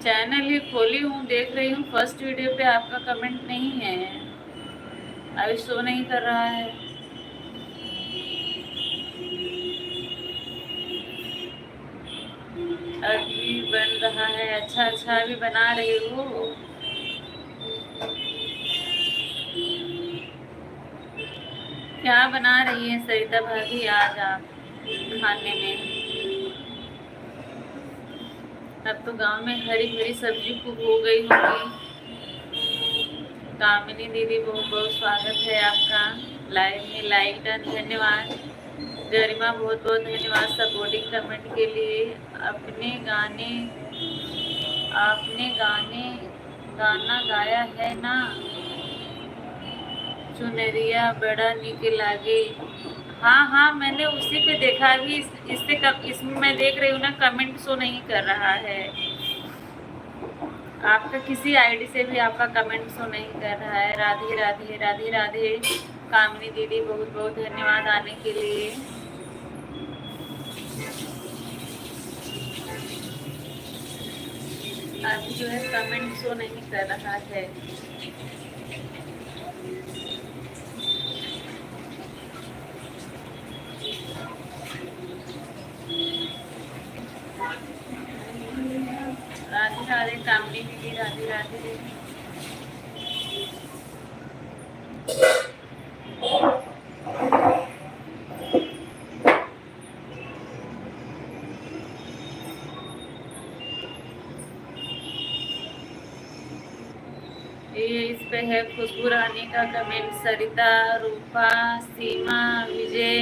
चैनल ही खोली हूँ, देख रही हूँ। फर्स्ट वीडियो पे आपका कमेंट नहीं है, अभी शो नहीं कर रहा है। अभी बन रहा है। अच्छा अच्छा, अभी बना रही हो। क्या बना रही है सरिता भाभी आज आप खाने में? अब तो गांव में हरी भरी सब्जी खूब हो गई होगी। कामिनी दीदी, बहुत बहुत स्वागत है आपका लाइव में, लाइक डन, धन्यवाद। गरिमा, बहुत बहुत धन्यवाद सपोर्टिंग कमेंट के लिए। आपने गाना गाया है ना, चुनरिया बड़ा निक लागे। हाँ हाँ, मैंने उसी पे देखा। अभी इसमें मैं देख रही हूँ ना, कमेंट शो नहीं कर रहा है आपका। किसी आईडी से भी आपका कमेंट शो नहीं कर रहा है। राधे राधे राधे राधे। कामिनी दीदी, बहुत बहुत धन्यवाद आने के लिए। अभी जो है कमेंट शो नहीं कर रहा है। राधे राधे कामिनी दीदी, राधे राधे। ये इस पे है खुशबू रानी का कमेंट, सरिता, रूपा, सीमा, विजय,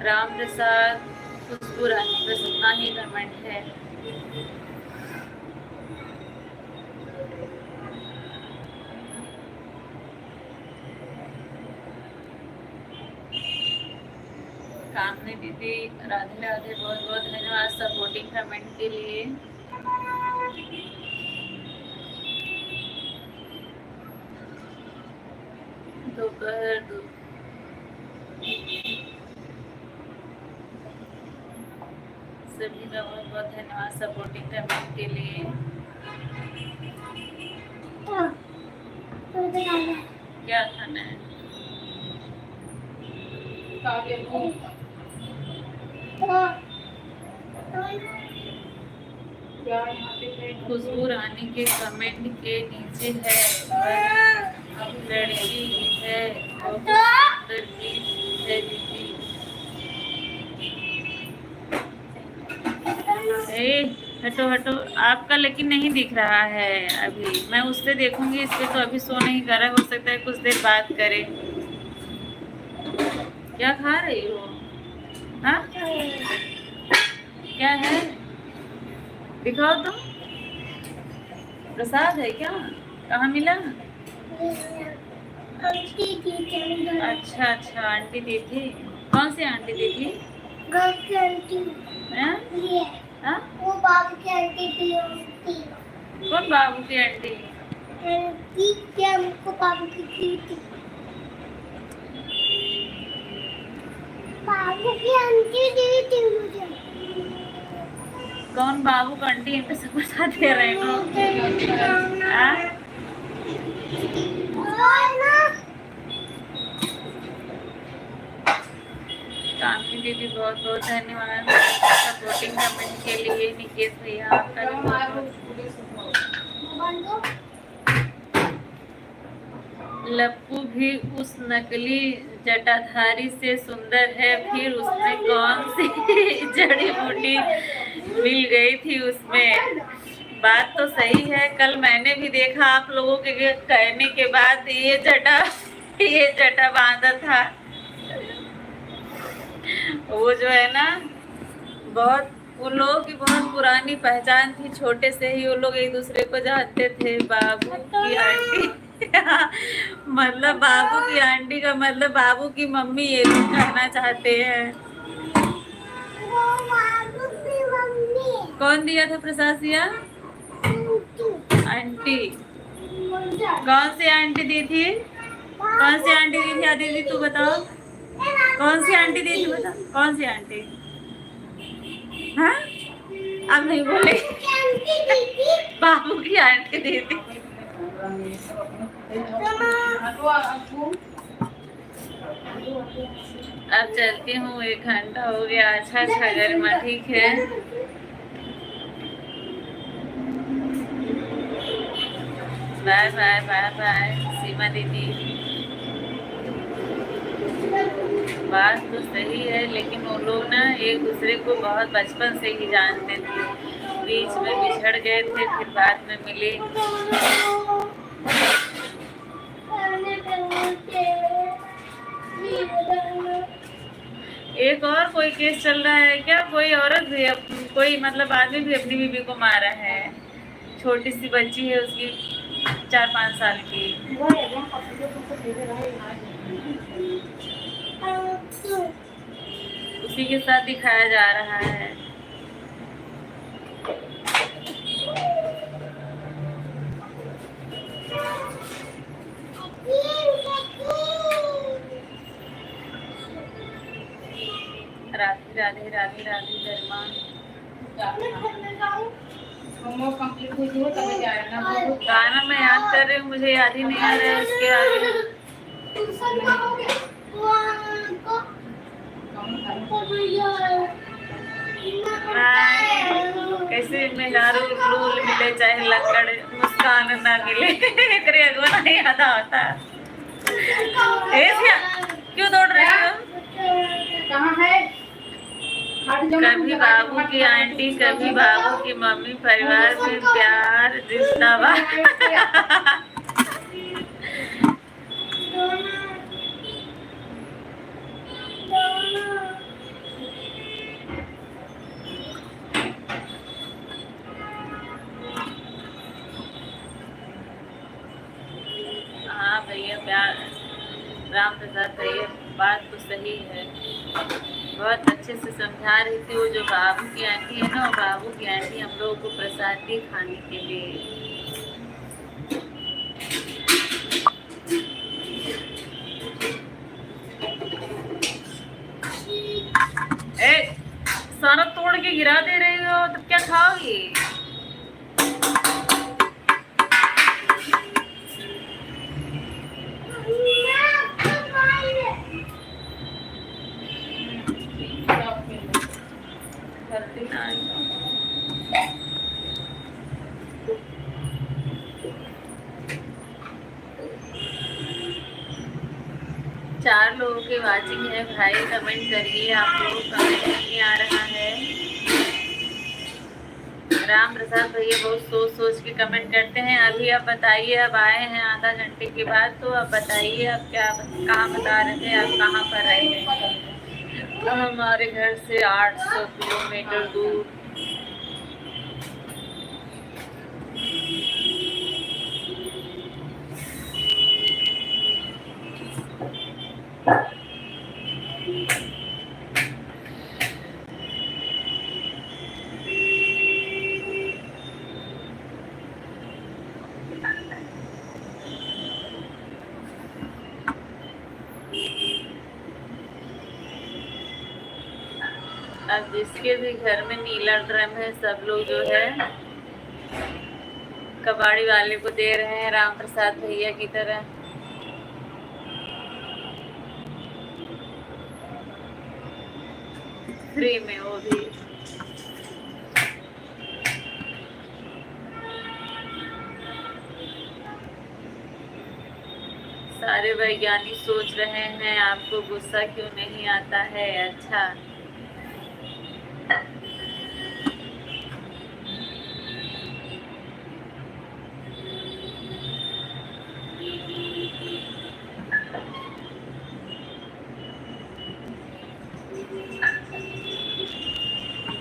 राम प्रसाद, खुशबू रानी, बस इतना ही कमेंट है। कामनी दीदी, राधे राधे, बहुत बहुत धन्यवाद सपोर्टिंग कमेंट के लिए। दोपहर दो सभी का बहुत बहुत धन्यवाद सपोर्टिंग कमेंट के लिए। क्या खाना है? खुशबू रानी के कमेंट के नीचे है लड़की है दीदी। हटो हटो, आपका लेकिन नहीं दिख रहा है अभी। मैं उससे देखूंगी, इस पे तो अभी शो नहीं कर रहा, हो सकता है कुछ देर बाद करे। क्या खा रही हो? हाँ, क्या है दिखाओ तो। प्रसाद है क्या? कहाँ मिला? अच्छा अच्छा, आंटी दी थी। कौन सी आंटी दी थी? घर की आंटी। हाँ? वो बाबू की आंटी थी। कौन बाबू की आंटी? क्या हमको बाबू की थी। बाबू की आंटी दी थी मुझे। कौन बाबू का आंटी? इनमें से बता दे रहे हो। कामनी दीदी, बहुत बहुत धन्यवाद सपोर्टिंग कमेंट के लिए। निकेश भैया, आपका लप्पू भी उस नकली जटाधारी से सुंदर है, फिर उसमें कौन सी जड़ी बूटी मिल गई थी उसमें? बात तो सही है, कल मैंने भी देखा आप लोगों के कहने के बाद ये जटा बांधा था। वो जो है ना, बहुत उन लोगों की बहुत पुरानी पहचान थी, छोटे से ही वो लोग एक दूसरे को जानते थे। बाबू की आंटी मतलब बाबू की आंटी का मतलब बाबू की मम्मी, ये लोग कहना चाहते हैं। कौन दिया था प्रसासिया? आंटी। कौन सी आंटी दी थी? कौन सी आंटी दी थी आदिति, तू बताओ। कौन सी आंटी दी थी, बता कौन सी आंटी? हाँ, अब नहीं बोले। बाबू की आंटी दी थी। अब चलती हूँ, 1 घंटा हो गया। अच्छा अच्छा गरिमा, ठीक है। बाय बाय बाय बाय सीमा दीदी। बात तो सही है, लेकिन वो लोग ना एक दूसरे को बहुत बचपन से ही जानते थे, बीच में बिछड़ गए थे, फिर बाद में मिले। एक और कोई केस चल रहा है क्या? कोई औरत भी, कोई मतलब आदमी भी अपनी बीवी को मारा है। छोटी सी बच्ची है उसकी, 4-5 साल की। उसी के साथ दिखाया जा रहा है। राधे राधे राधे राधे गरिमा। गाना मैं याद कर रही हूँ, मुझे याद ही नहीं आ रहा है उसके आगे। कैसे मेहरारू लूल मिले चाहे लकड़, मुस्कान ना मिले। तेरे अगवा नहीं याद आता। क्यों दौड़ रही हो? कहाँ है? कभी बाबू की आंटी, कभी बाबू की मम्मी, परिवार में प्यार जिंदाबाद। प्रसाद भैया बात तो सही है, बहुत अच्छे से समझा रही थी। वो जो बाबू की आंटी है ना, वो बाबू की आंटी हम लोगों को प्रसाद दी खाने के लिए। ए, सारा तोड़ के गिरा दे रहे हो तो क्या खाओगी? चार लोगों की वाचिंग है भाई, कमेंट करिए। आप लोगों को कमेंट नहीं आ रहा है। राम प्रसाद भैया बहुत सोच सोच के कमेंट करते हैं। अभी आप बताइए, अब आए हैं आधा घंटे के बाद, तो अब बताइए आप क्या कहाँ बता रहे थे, आप कहाँ पर रहे थे? हमारे घर से 800 किलोमीटर दूर। अब जिसके भी घर में नीला ड्रम है, सब लोग जो है कबाड़ी वाले को दे रहे हैं, राम प्रसाद भैया की तरह। फ्री में, वो भी। सारे वैज्ञानिक सोच रहे हैं आपको गुस्सा क्यों नहीं आता है। अच्छा,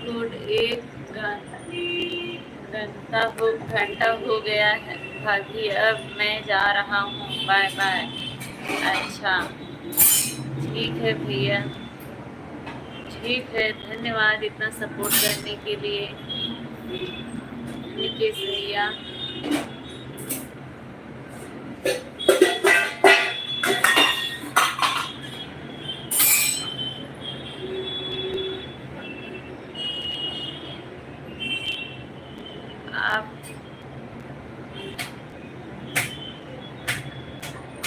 गुड। एक घंटा हो गया है भाभी, अब मैं जा रहा हूँ, बाय बाय। अच्छा, ठीक है भैया, ठीक है, धन्यवाद इतना सपोर्ट करने के लिए निकेश भैया। आप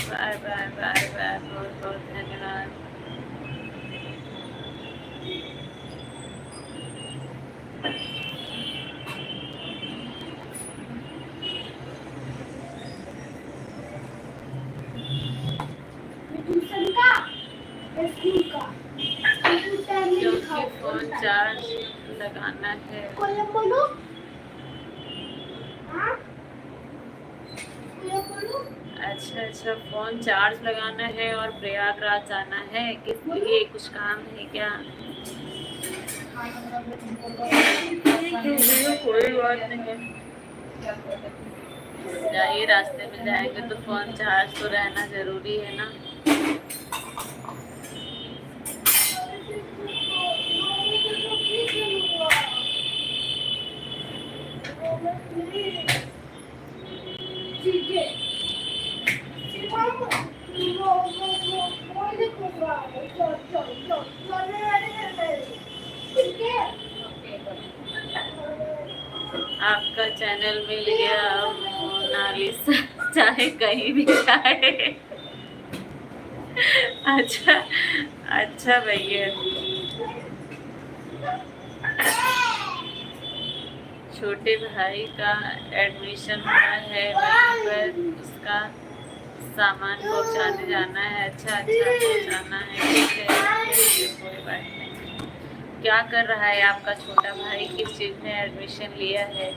बाय बाय बाय बाय, बहुत बहुत धन्यवाद। क्योंकि फोन चार्ज लगाना है। अच्छा, फोन चार्ज लगाना है और प्रयागराज जाना है, किस लिए? कुछ काम है क्या? कोई बात नहीं, जाइए, रास्ते में जाएंगे तो फोन चार्ज तो रहना जरूरी है ना। आपका चैनल मिल गया, मोनालिसा चाहे कहीं भी जाए। अच्छा भैया, छोटे भाई का एडमिशन हुआ है, वहीं पर उसका सामान पहुंचाने जाना है। अच्छा, पहुंचाना है, ठीक है, कोई बात नहीं। क्या कर रहा है आपका छोटा भाई, किस चीज़ में एडमिशन लिया है?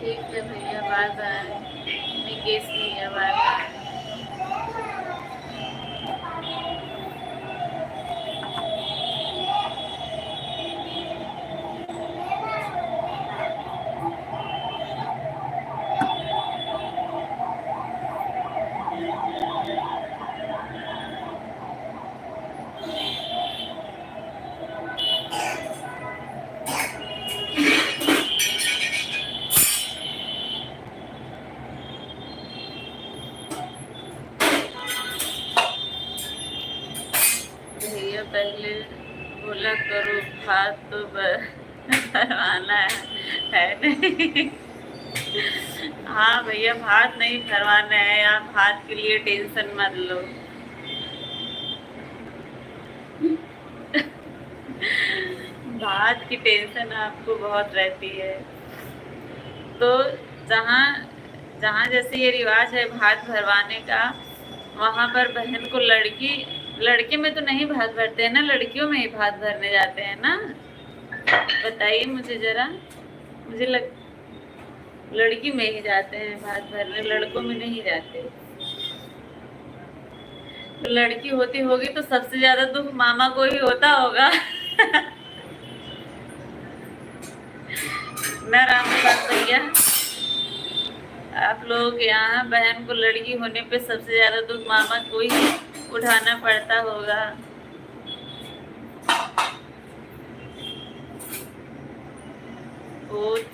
ठीक है भैया, बाय बाय। निकेश भैया बाय बाय। भैया पहले बोला करो, भात तो भरवाना है नहीं। हाँ भैया, भात नहीं भरवाना है, आप भात के लिए टेंशन मत लो। भात की टेंशन आपको बहुत रहती है। तो जहाँ जहाँ जैसे ये रिवाज है भात भरवाने का, वहाँ पर बहन को लड़के में तो नहीं भात भरते हैं ना, लड़कियों में ही भात भरने जाते हैं ना। बताइए मुझे जरा, लड़की में ही जाते हैं भात भरने, लड़कों में नहीं जाते। तो लड़की होती होगी तो सबसे ज्यादा दुख मामा को ही होता होगा। ना रामपाल भैया, आप लोगों के यहाँ बहन को लड़की होने पे सबसे ज्यादा दुख मामा को ही उठाना पड़ता होगा। बहुत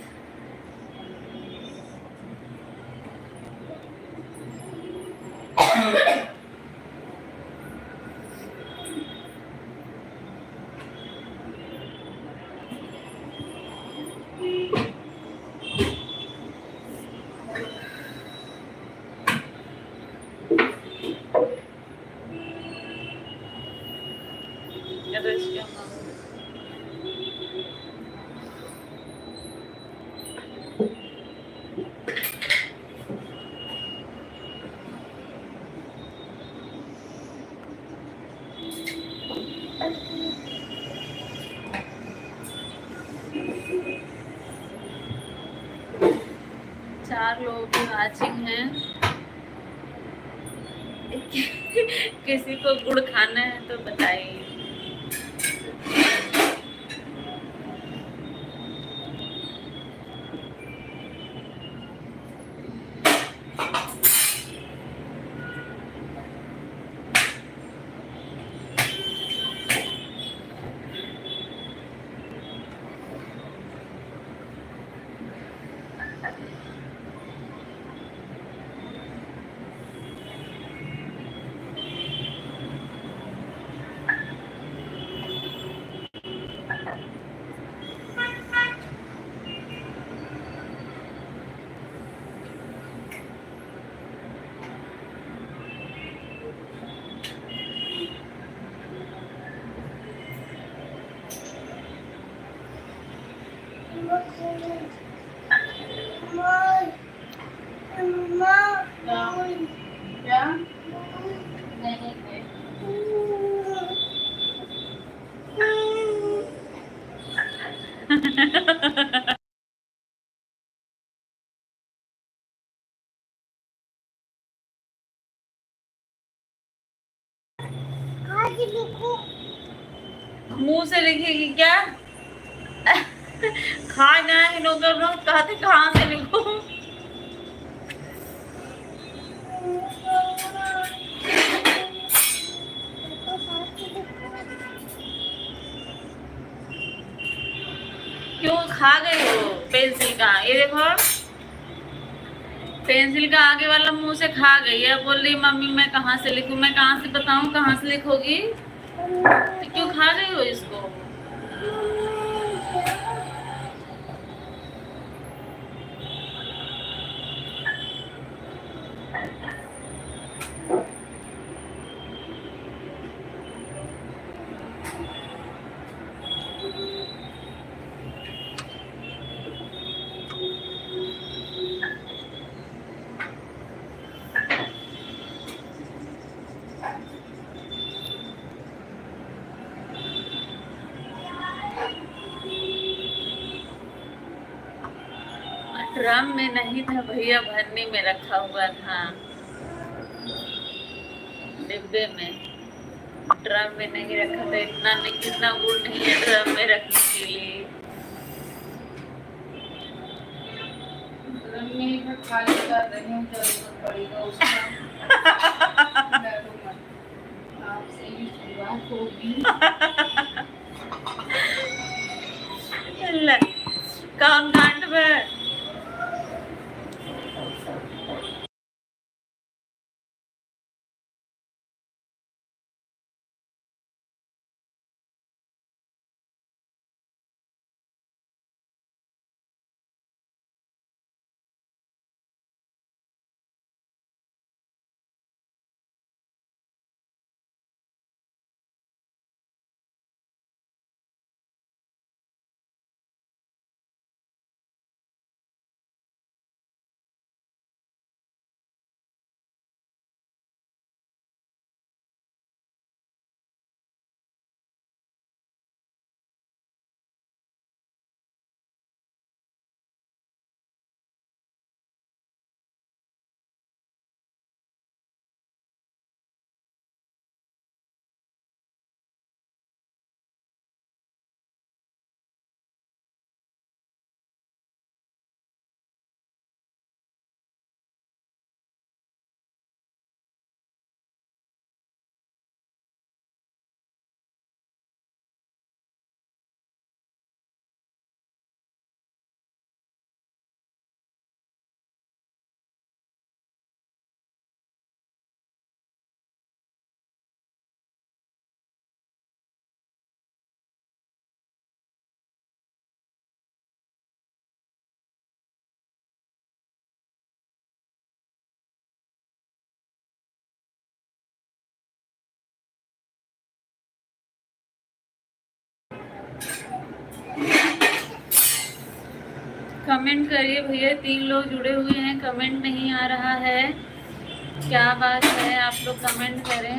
चार लोगों की मैचिंग है। किसी को गुड़ खाना है तो बताइए। क्या? नहीं मुंह से लिखेगी क्या? खा जाए लोग कहते कहाँ से लिखो। क्यों खा गई हो पेंसिल का? ये देखो, पेंसिल का आगे वाला मुंह से खा गई है। बोल रही मम्मी मैं कहाँ से लिखूं, मैं कहाँ से बताऊं कहाँ से लिखोगी? तो क्यों खा गई हो इसको? ड्रम में नहीं था भैया, भरने में रखा हुआ था, डिब्बे में। ड्रम में नहीं रखा था, इतना नहीं, कितना गुड़ नहीं है ड्रम में रखने के लिए। ड्रम में खाली कर रही हूँ, जरूरत पड़ेगा उसका। आपसे ही शुरुआत होगी। कौन कांड में? कमेंट करिए भैया, 3 लोग जुड़े हुए हैं, कमेंट नहीं आ रहा है, क्या बात है? आप लोग कमेंट करें।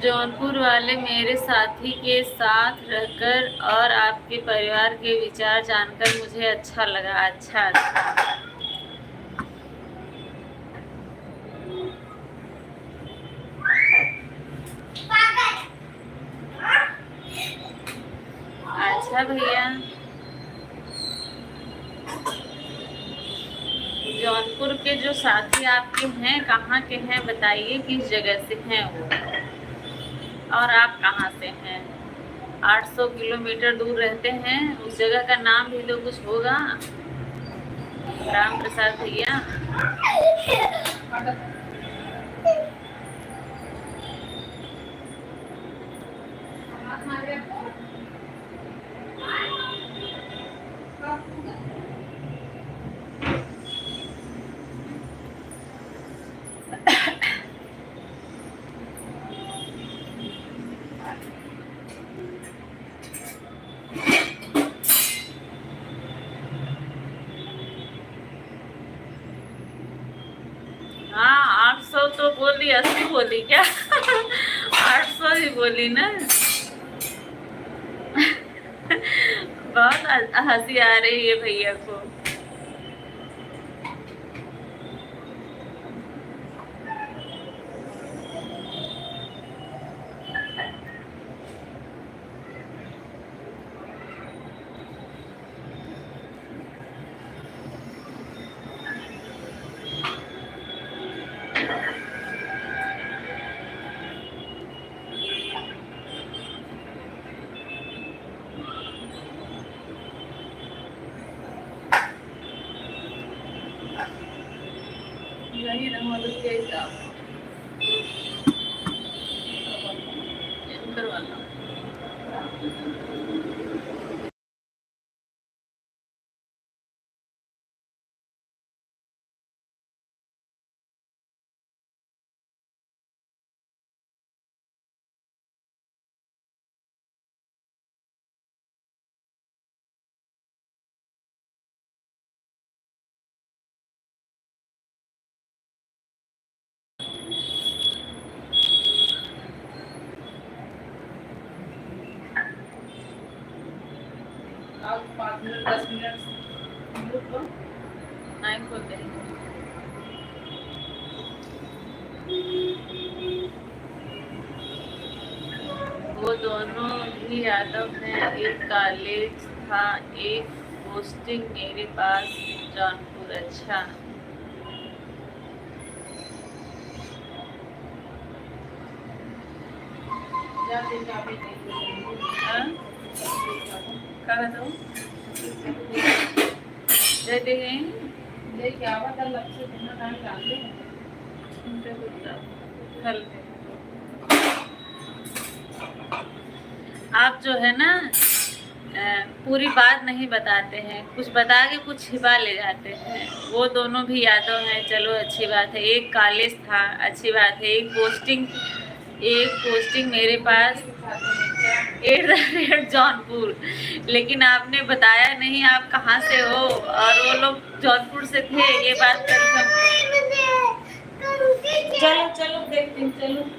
जौनपुर वाले मेरे साथी के साथ रहकर और आपके परिवार के विचार जानकर मुझे अच्छा लगा। अच्छा अच्छा भैया, जौनपुर के जो साथी आपके हैं कहाँ के हैं बताइए, किस जगह से हैं वो, और आप कहाँ से हैं? 800 किलोमीटर दूर रहते हैं, उस जगह का नाम भी तो कुछ होगा। राम प्रसाद भैया, हाँ 800 तो बोली, 80 बोली क्या? 800 ही बोली ना। बहुत हंसी आ रही है भैया को। यही ना मदद के हिसाब करवाना। आप 5 मिनट 10 मिनट रुक लो। नहीं खोलते हैं। वो दोनों भी यादव हैं, एक कॉलेज था, एक पोस्टिंग मेरे पास जौनपुर। अच्छा, जा देख आप ही देख लो। हाँ? क्या कहते हो? जाते गए देख क्या हुआ कल लक्ष्य कितना टाइम डालते हैं। कल आप जो है ना पूरी बात नहीं बताते हैं, कुछ बता के कुछ छिपा ले जाते हैं। वो दोनों भी यादव हैं, चलो अच्छी बात है। एक कॉलेज था, अच्छी बात है। एक पोस्टिंग मेरे पास @ जौनपुर। लेकिन आपने बताया नहीं आप कहाँ से हो, और वो लोग जौनपुर से थे, ये बात कंफर्म। चलो चलो देखते हैं, चलो।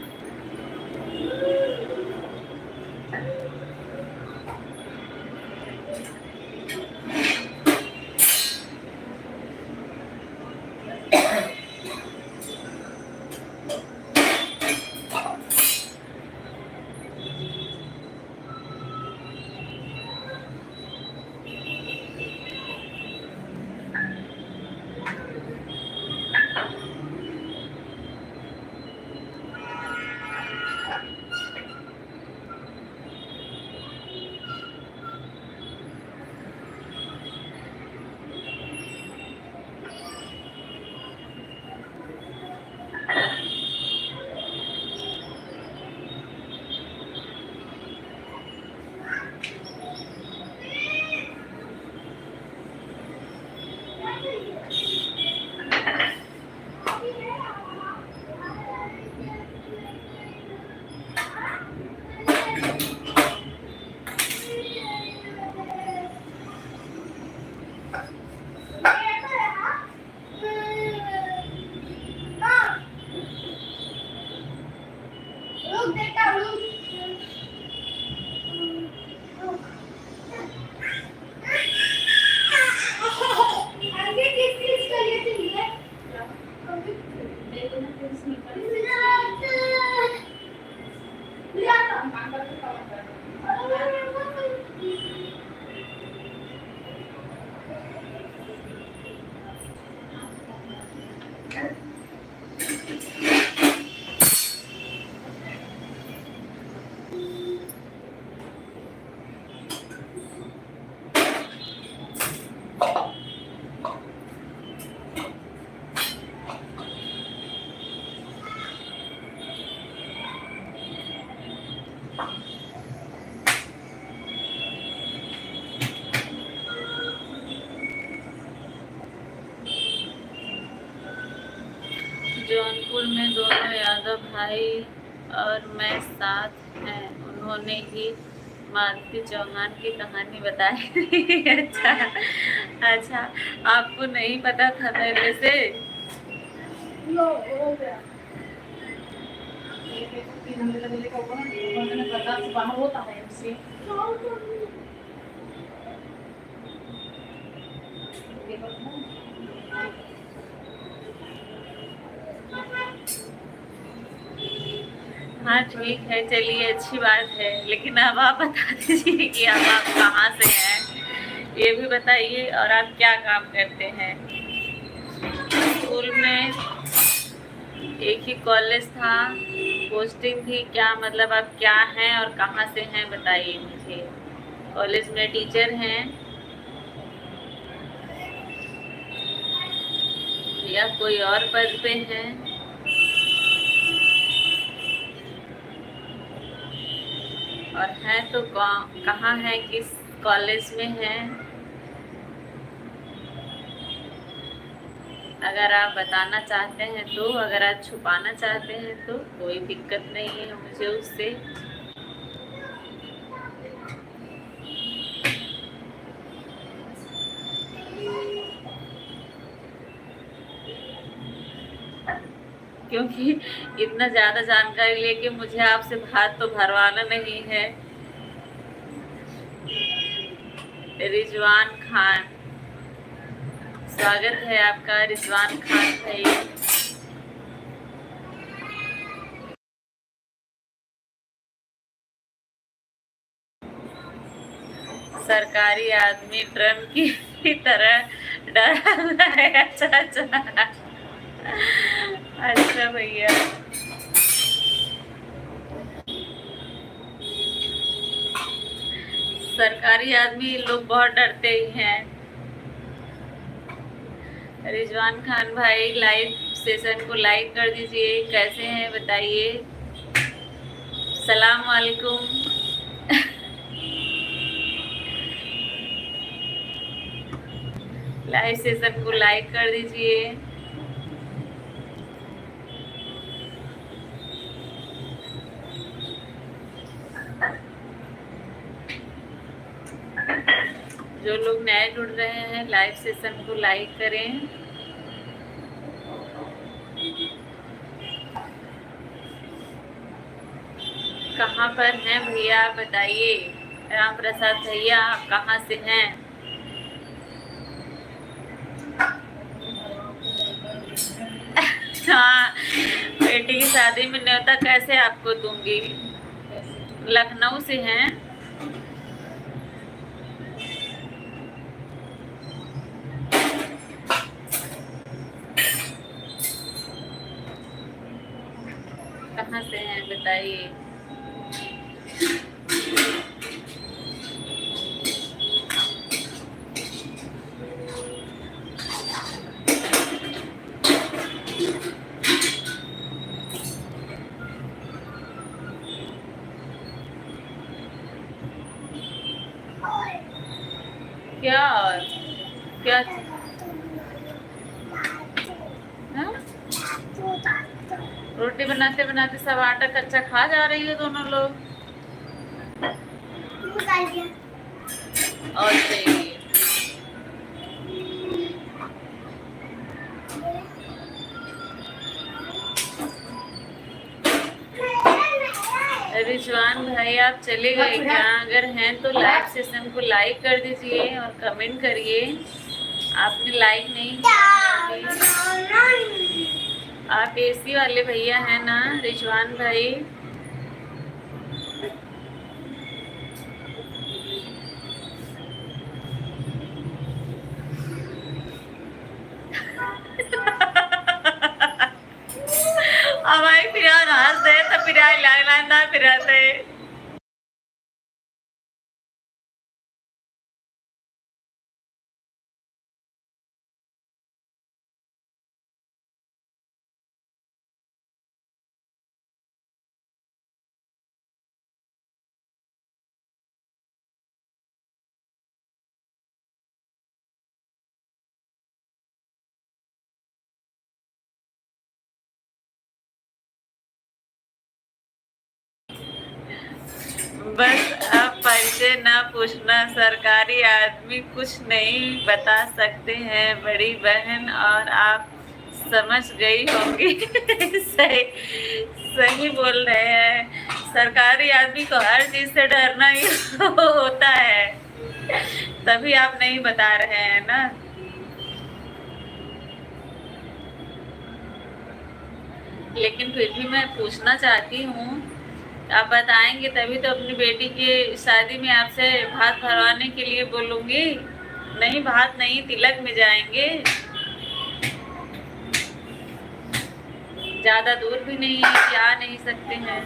जौनपुर में दोनों यादव भाई और मैं साथ हैं। उन्होंने ही मालती चौहान की कहानी बताई। अच्छा अच्छा, आपको नहीं पता था पहले से? बाहर होता है उससे हाँ ठीक है, चलिए अच्छी बात है। लेकिन अब आप बता दीजिए कि अब आप कहाँ से हैं, ये भी बताइए, और आप क्या काम करते हैं। स्कूल में एक ही कॉलेज था, पोस्टिंग थी, क्या मतलब आप क्या हैं और कहाँ से हैं बताइए मुझे। कॉलेज में टीचर हैं या कोई और पद पे हैं? और हैं तो कहाँ हैं, किस कॉलेज में हैं? अगर आप बताना चाहते हैं तो, अगर आप छुपाना चाहते हैं तो कोई दिक्कत नहीं है मुझे उससे। क्योंकि इतना ज़्यादा जानकारी लेके मुझे आपसे बात तो भरवाना नहीं है। रिजवान खान, स्वागत है आपका रिजवान खान भाई। सरकारी आदमी ड्रम की तरह डरा हुआ है। अच्छा अच्छा अच्छा भैया, सरकारी आदमी लोग बहुत डरते ही हैं। रिजवान खान भाई लाइव सेशन को लाइक कर दीजिए। कैसे हैं बताइए। सलाम वालेकुम। लाइव सेशन को लाइक कर दीजिए। जो लोग नए जुड़ रहे हैं लाइव सेशन को लाइक करें। कहाँ पर हैं भैया आप बताइए। राम प्रसाद भैया आप कहाँ से हैं। हाँ, बेटी की शादी में न्योता कैसे आपको दूंगी। लखनऊ से हैं। कहाँ से हैं बताइए। क्या और क्या हाँ? रोटी बनाते बनाते सब आटा कच्चा खा जा रही हो दोनों लोग। और चाहिए रिजवान भाई आप चले गए क्या। अगर हैं तो लाइव सेशन को लाइक कर दीजिए और कमेंट करिए। आपने लाइक नहीं किया। आप एसी वाले भैया हैं ना रिजवान भाई। अब आई फिर हंस दे तो फिर आई लाइन ना फिर बस आप परिचय ना पूछना। सरकारी आदमी कुछ नहीं बता सकते हैं बड़ी बहन, और आप समझ गई होंगी। सही सही बोल रहे हैं। सरकारी आदमी को हर चीज से डरना ही होता है, तभी आप नहीं बता रहे हैं ना। लेकिन फिर भी मैं पूछना चाहती हूँ, आप बताएंगे तभी तो अपनी बेटी की शादी में आपसे भात भरवाने के लिए बोलूँगी। नहीं भात नहीं, तिलक में जाएंगे। ज़्यादा दूर भी नहीं है कि आ नहीं सकते हैं।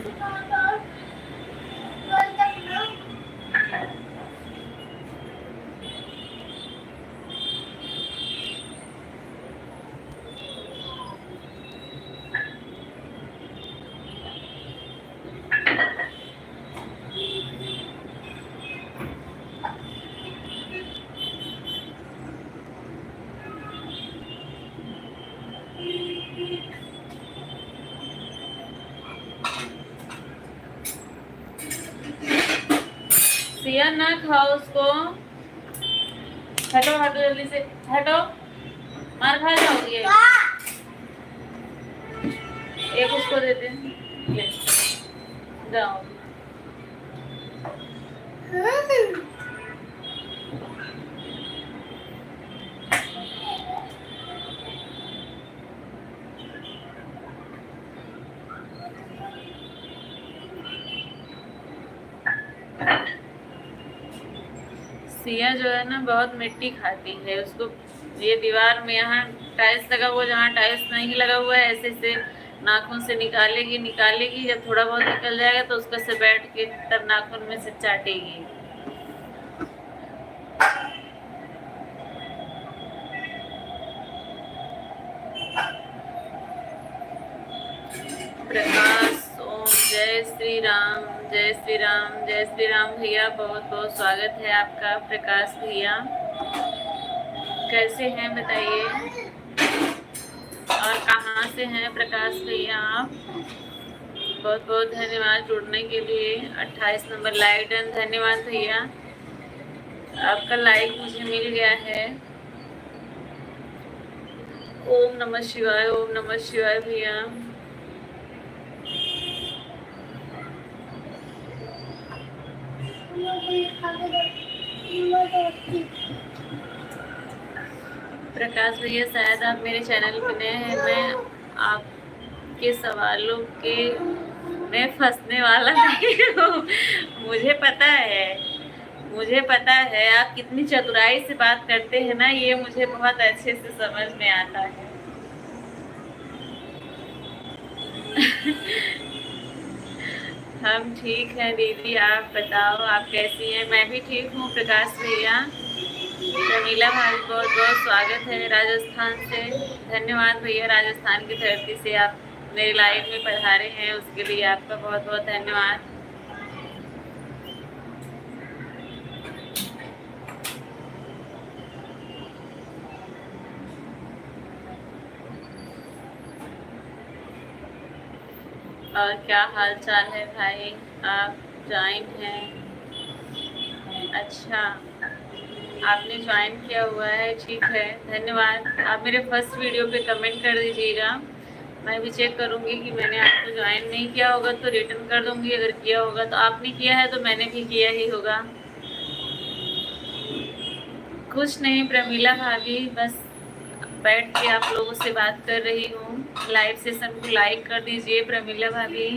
सिया ना खाओ उसको। हटो हटो जल्दी से हटो, मार खा जाओगी। एक उसको दे दे, ले जाओ। सिया जो है ना बहुत मिट्टी खाती है, उसको ये दीवार में यहाँ टाइल्स लगा हुआ, जहाँ टाइल्स नहीं लगा हुआ है ऐसे से नाखून से निकालेगी निकालेगी, जब थोड़ा बहुत निकल जाएगा तो उसका से बैठ के तब नाखून में से चाटेगी। प्रकाश ओम जय श्री राम, जय श्री राम, जय श्री राम भैया, बहुत बहुत स्वागत है आपका प्रकाश भैया। कैसे हैं बताइए, और कहाँ से हैं प्रकाश भैया आप? बहुत बहुत धन्यवाद जुड़ने के लिए। 28 नंबर लाइक डन, धन्यवाद भैया, आपका लाइक मुझे मिल गया है। ओम नमः शिवाय, ओम नमः शिवाय भैया। प्रकाश भैया शायद आप मेरे चैनल पे नए हैं, मैं आपके सवालों के में फंसने वाला नहीं हूँ। मुझे पता है आप कितनी चतुराई से बात करते हैं ना, ये मुझे बहुत अच्छे से समझ में आता है। हम ठीक हैं दीदी, आप बताओ आप कैसी हैं? मैं भी ठीक हूँ प्रकाश भैया। रमीला भाई बहुत बहुत स्वागत है राजस्थान से, धन्यवाद भैया, राजस्थान की धरती से आप मेरे लाइव में पधारे हैं, उसके लिए आपका बहुत बहुत धन्यवाद। और क्या हाल चाल है भाई, आप ज्वाइन हैं? अच्छा, आपने ज्वाइन किया हुआ है, ठीक है, धन्यवाद। आप मेरे फर्स्ट वीडियो पे कमेंट कर दीजिएगा, मैं भी चेक करूँगी कि मैंने आपको ज्वाइन नहीं किया होगा तो रिटर्न कर दूँगी, अगर किया होगा तो आपने किया है तो मैंने भी किया ही होगा। कुछ नहीं प्रमीला भाभी, बस बैठ के आप लोगों से बात कर रही हूँ। लाइव सेशन को लाइक कर दीजिए प्रमीला भाभी।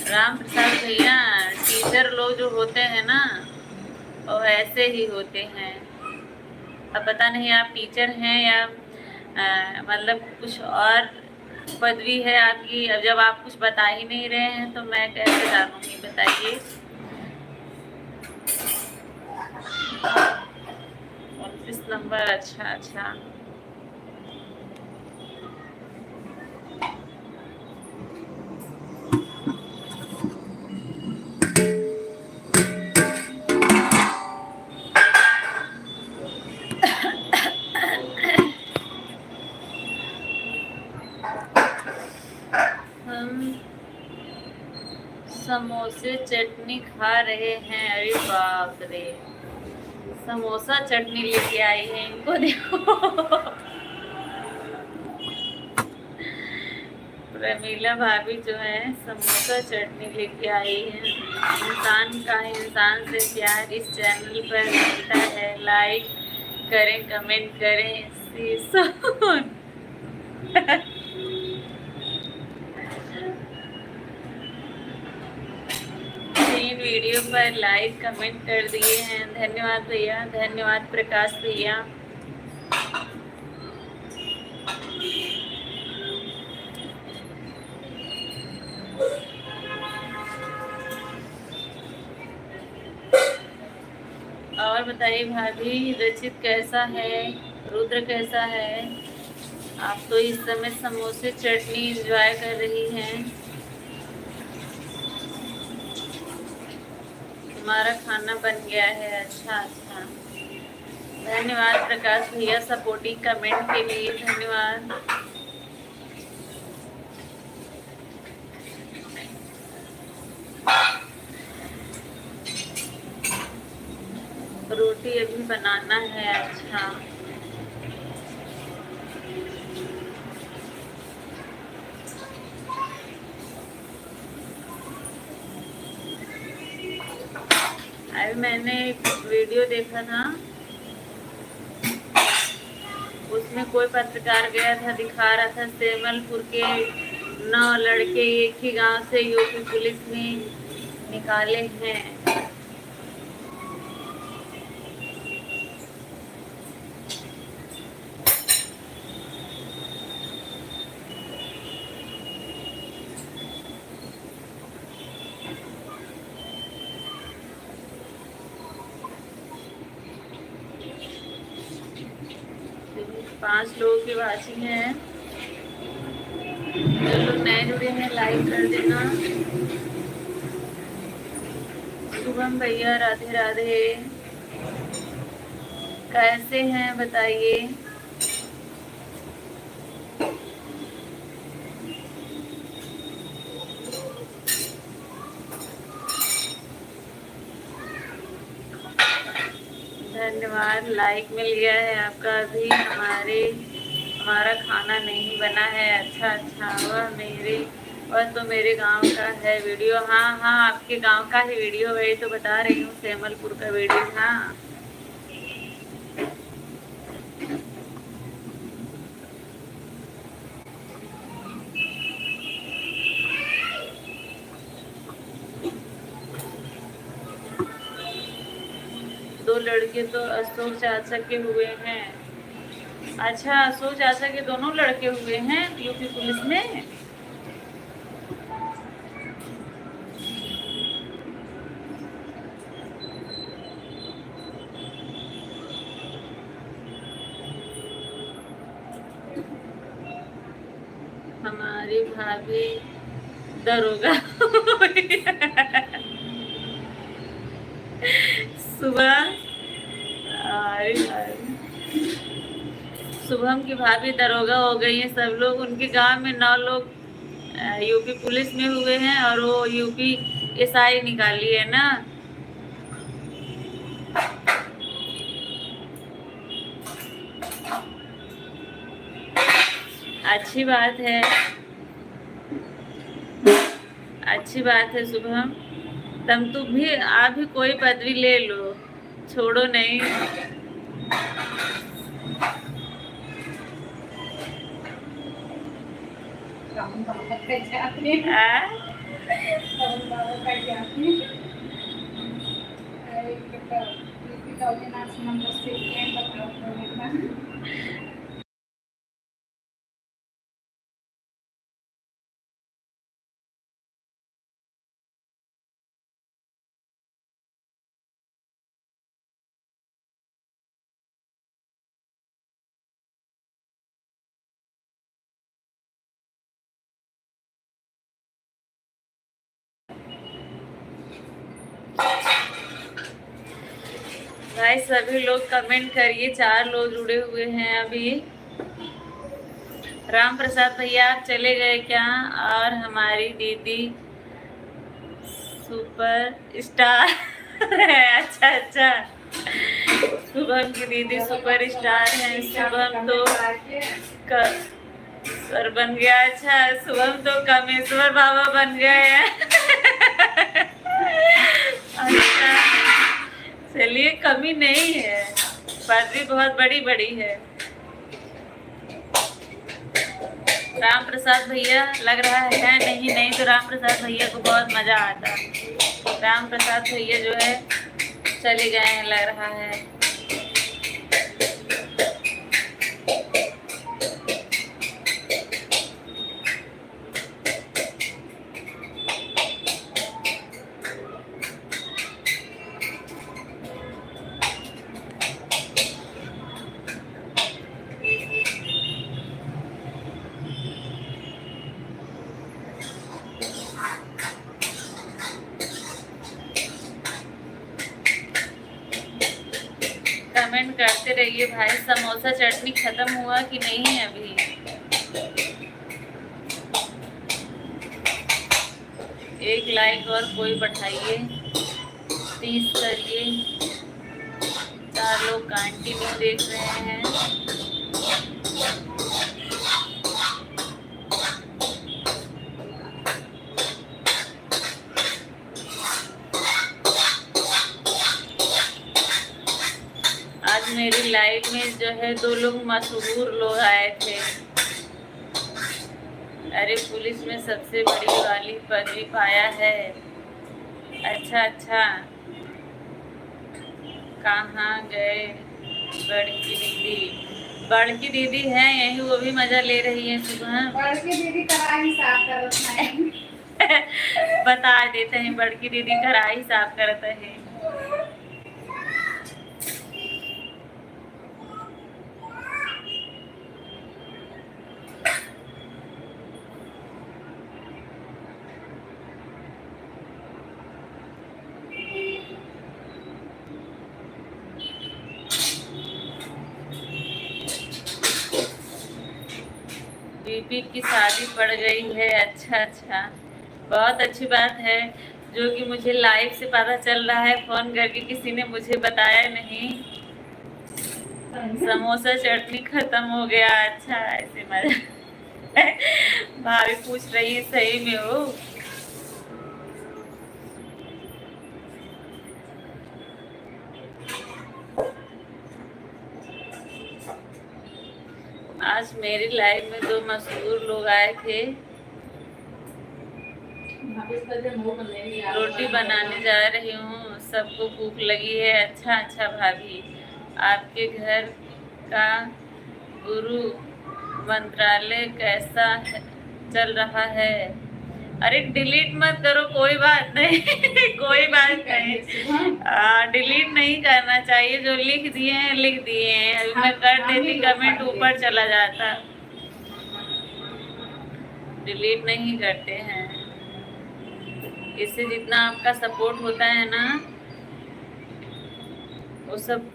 राम प्रसाद भैया, टीचर लोग जो होते हैं ना वो ऐसे ही होते हैं। अब पता नहीं आप टीचर हैं या मतलब कुछ और पदवी है आपकी, अब जब आप कुछ बता ही नहीं रहे हैं तो मैं कैसे जानूंगी, बताइए। 29 नंबर, अच्छा अच्छा। समोसे चटनी खा रहे हैं, अरे बाप रे, समोसा चटनी लेके आई है, इनको देखो। प्रमीला भाभी जो है समोसा चटनी लेके आई है। इंसान का इंसान से प्यार इस चैनल पर मिलता है, लाइक करें, कमेंट करें, सुन। वीडियो पर लाइक कमेंट कर दिए हैं, धन्यवाद भैया, धन्यवाद प्रकाश भैया। और बताइए भाभी, रचित कैसा है, रुद्र कैसा है? आप तो इस समय समोसे चटनी एंजॉय कर रही हैं। हमारा खाना बन गया है, अच्छा अच्छा, धन्यवाद प्रकाश भैया सपोर्टिंग कमेंट के लिए, धन्यवाद। रोटी अभी बनाना है, अच्छा। अभी मैंने एक वीडियो देखा था, उसमें कोई पत्रकार गया था, दिखा रहा था सेमलपुर के 9 लड़के एक ही गांव से यूपी पुलिस में निकाले हैं। पांच लोगों की वाचिंग है। जो लोग नए जुड़े हैं लाइक कर देना। शुभम भैया राधे राधे, कैसे हैं बताइए। धन्यवाद, लाइक मिल गया है आपका। अभी हमारा खाना नहीं बना है। अच्छा, वह तो मेरे गांव का है वीडियो। हाँ, आपके गांव का ही वीडियो है, तो बता रही हूँ, सेमलपुर का वीडियो। हाँ, दो लड़के तो अशोक चाचा के हुए हैं। अच्छा, अशोक चाचा के दोनों लड़के हुए हैं यूपी पुलिस में। हमारी भाभी दरोगा सुबह शुभम की भाभी दरोगा हो गई है। सब लोग उनके गांव में 9 लोग यूपी पुलिस में हुए हैं और वो यूपी एसआई निकाली है ना। अच्छी बात है, अच्छी बात है शुभम। तुम भी आप भी कोई पदवी ले लो, छोड़ो नहीं। भाई सभी लोग कमेंट करिए। 4 लोग जुड़े हुए हैं अभी। राम प्रसाद भैया आप चले गए क्या? और हमारी दीदी सुपर स्टार है। अच्छा, शुभम की दीदी सुपर स्टार है। शुभम तो सर बन गया। अच्छा, शुभम तो कामेश्वर बाबा बन गए हैं। अच्छा, चलिए, कमी नहीं है, पदवी बहुत बड़ी बड़ी है। राम प्रसाद भैया लग रहा है नहीं तो राम प्रसाद भैया को बहुत मजा आता। राम प्रसाद भैया जो है चले गए हैं लग रहा है। कमेंट करते रहिए भाई। समोसा चटनी खत्म हुआ कि नहीं है अभी? एक लाइक और कोई बढ़ाइए, 30 करिए। 4 लोग कंटिन्यू देख रहे हैं। आज मेरी लाइव में जो है 2 लोग मशहूर लोग आए थे। अरे पुलिस में सबसे बड़ी वाली पदवी पाया है। अच्छा अच्छा, कहाँ गए बड़की दीदी? बड़की दीदी है यही, वो भी मजा ले रही है सुबह। बड़की दीदी कढ़ाई साफ करत है। बता देते हैं, बड़की दीदी कढ़ाई साफ करता है। बीबी की शादी पड़ गई है। अच्छा अच्छा, बहुत अच्छी बात है, जो कि मुझे लाइव से पता चल रहा है, फोन करके किसी ने मुझे बताया नहीं। समोसा चटनी खत्म हो गया। अच्छा, ऐसे मजा। भाभी पूछ रही है सही में हो? आज मेरी लाइफ में 2 मशहूर लोग आए थे। रोटी बनाने जा रही हूँ, सबको भूख लगी है। अच्छा अच्छा भाभी, आपके घर का गुरु मंत्रालय कैसा चल रहा है? अरे डिलीट मत करो, कोई बात नहीं। कोई बात नहीं, डिलीट नहीं करना चाहिए। जो लिख दिए हैं लिख दिए हैं। अभी मैं कर देती, कमेंट ऊपर चला जाता। डिलीट नहीं करते हैं। इससे जितना आपका सपोर्ट होता है ना, वो सब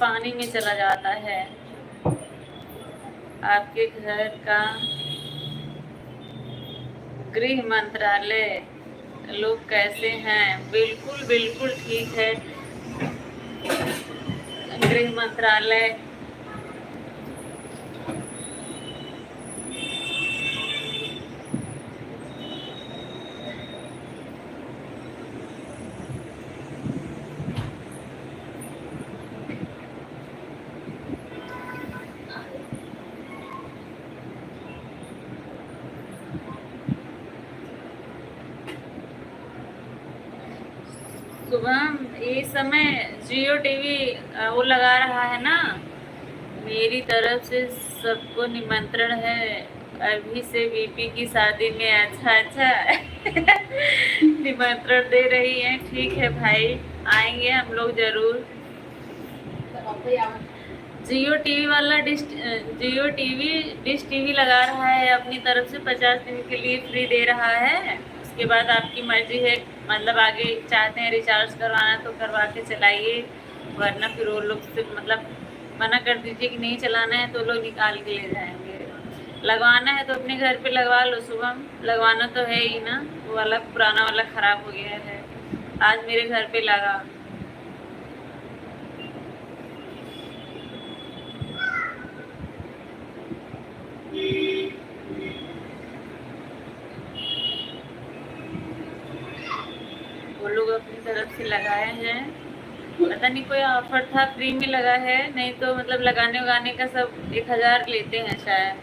पानी में चला जाता है। आपके घर का गृह मंत्रालय लोग कैसे हैं? बिल्कुल बिल्कुल ठीक है। गृह मंत्रालय सुबह ये समय जियो टीवी वो लगा रहा है ना। मेरी तरफ से सबको निमंत्रण है अभी से बीपी की शादी में। अच्छा अच्छा। निमंत्रण दे रही है, ठीक है भाई, आएंगे हम लोग जरूर। जियो टीवी वाला जियो टीवी डिश टीवी लगा रहा है अपनी तरफ से, 50 दिन के लिए फ्री दे रहा है। उसके बाद आपकी मर्जी है, मतलब आगे चाहते हैं रिचार्ज करवाना तो करवा के चलाइए, वरना फिर वो लोग से मतलब मना कर दीजिए कि नहीं चलाना है, तो लोग निकाल के ले जाएंगे। लगवाना है तो अपने घर पे लगवा लो। शुभम, लगवाना तो है ही ना, वो वाला पुराना वाला ख़राब हो गया है। आज मेरे घर पे लगा। वो लोग अपनी तरफ से लगाए हैं, पता नहीं कोई ऑफर था, फ्री में लगा है, नहीं तो मतलब लगाने उगाने का सब 1000 लेते हैं शायद,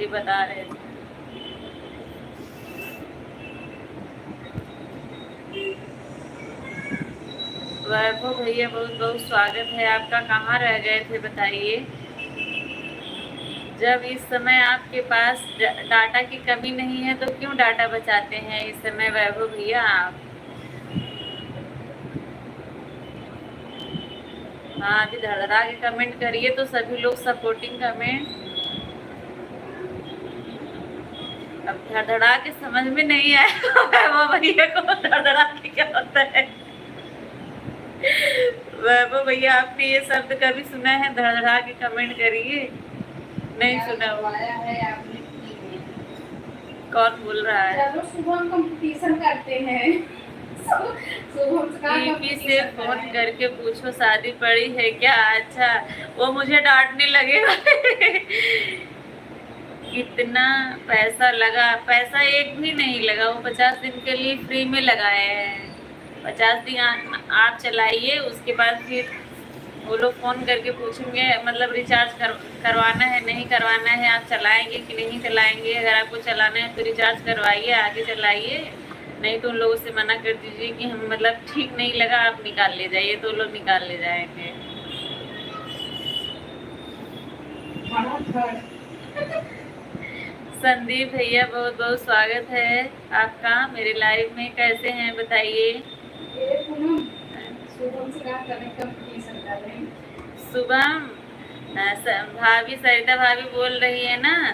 ये बता रहे थे। वैभव भैया बहुत बहुत स्वागत है आपका। कहाँ रह गए थे बताइए? जब इस समय आपके पास डाटा की कमी नहीं है तो क्यों डाटा बचाते हैं इस समय वैभव भैया आप? हाँ, अभी धड़धड़ा के कमेंट करिए तो सभी लोग सपोर्टिंग कमेंट। अब धड़धड़ा के समझ में नहीं आया वैभव भैया को धड़धड़ा के क्या होता है। वैभव भैया, आपने ये शब्द कभी सुना है? धड़धड़ा के कमेंट करिए। नहीं सुना हुआ है आपने? कौन बोल रहा है? चलो सुबह हम कंपटीशन करते हैं। बीपी से फोन करके पूछो शादी पड़ी है क्या? अच्छा, वो मुझे डांटने लगे। कितना पैसा लगा? पैसा एक भी नहीं लगा, वो 50 दिन के लिए फ्री में लगाए हैं। 50 दिन आप चलाइए, उसके बाद फिर वो लोग फ़ोन करके पूछेंगे, मतलब रिचार्ज करवाना है नहीं करवाना है, आप चलाएंगे कि नहीं चलाएंगे। अगर आपको चलाना है तो रिचार्ज करवाइए, आगे चलाइए, नहीं तो उन लोगों से मना कर दीजिए कि हम मतलब ठीक नहीं लगा, आप निकाल ले जाइए, तो लोग निकाल ले जाएंगे। संदीप भैया बहुत बहुत स्वागत है आपका मेरे लाइव में। कैसे हैं बताइए। शुभम, भाभी सरिता भाभी बोल रही है ना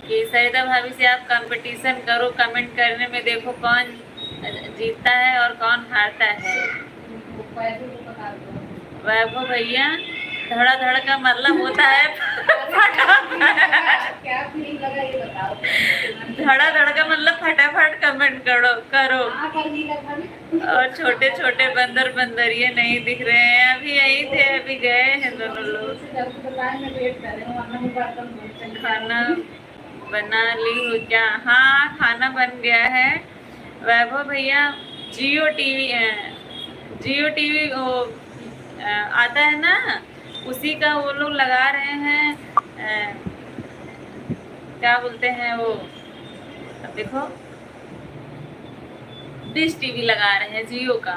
कि सरिता भाभी से आप कंपटीशन करो, कमेंट करने में देखो कौन जीतता है और कौन हारता है। वैभव भैया, धड़ा धड़ का मतलब होता है धड़ा धड़ का मतलब फटाफट कमेंट करो। और छोटे छोटे बंदर बंदरिए नहीं दिख रहे हैं, अभी यही थे, अभी गए हैं दोनों लोग। खाना बना ली हो क्या? हाँ, खाना बन गया है। वैभव भैया, जियो टीवी वो आता है ना, उसी का वो लोग लगा रहे हैं, क्या बोलते हैं वो, अब देखो, डिश टीवी लगा रहे हैं जियो का,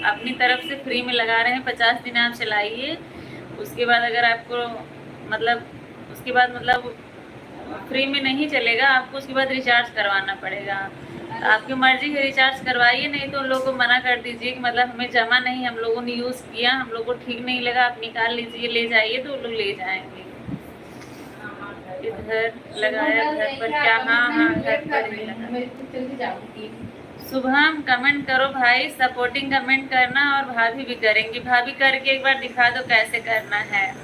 अपनी तरफ से फ्री में लगा रहे हैं। 50 दिन आप चलाइए, उसके बाद अगर आपको मतलब फ्री में नहीं चलेगा, आपको उसके बाद रिचार्ज करवाना पड़ेगा। आपकी मर्जी है, रिचार्ज करवाइए, नहीं तो उन लोगों को मना कर दीजिए कि मतलब हमें जमा नहीं, हम लोगों ने यूज़ किया, हम लोग को ठीक नहीं लगा, आप निकाल लीजिए, ले जाइए, तो वो लोग ले जाएंगे। इधर लगाया घर पर क्या? हाँ, घर पर ही लगा। शुभम, कमेंट करो भाई, सपोर्टिंग कमेंट करना, और भाभी भी करेंगी। भाभी करके एक बार दिखा दो कैसे करना है।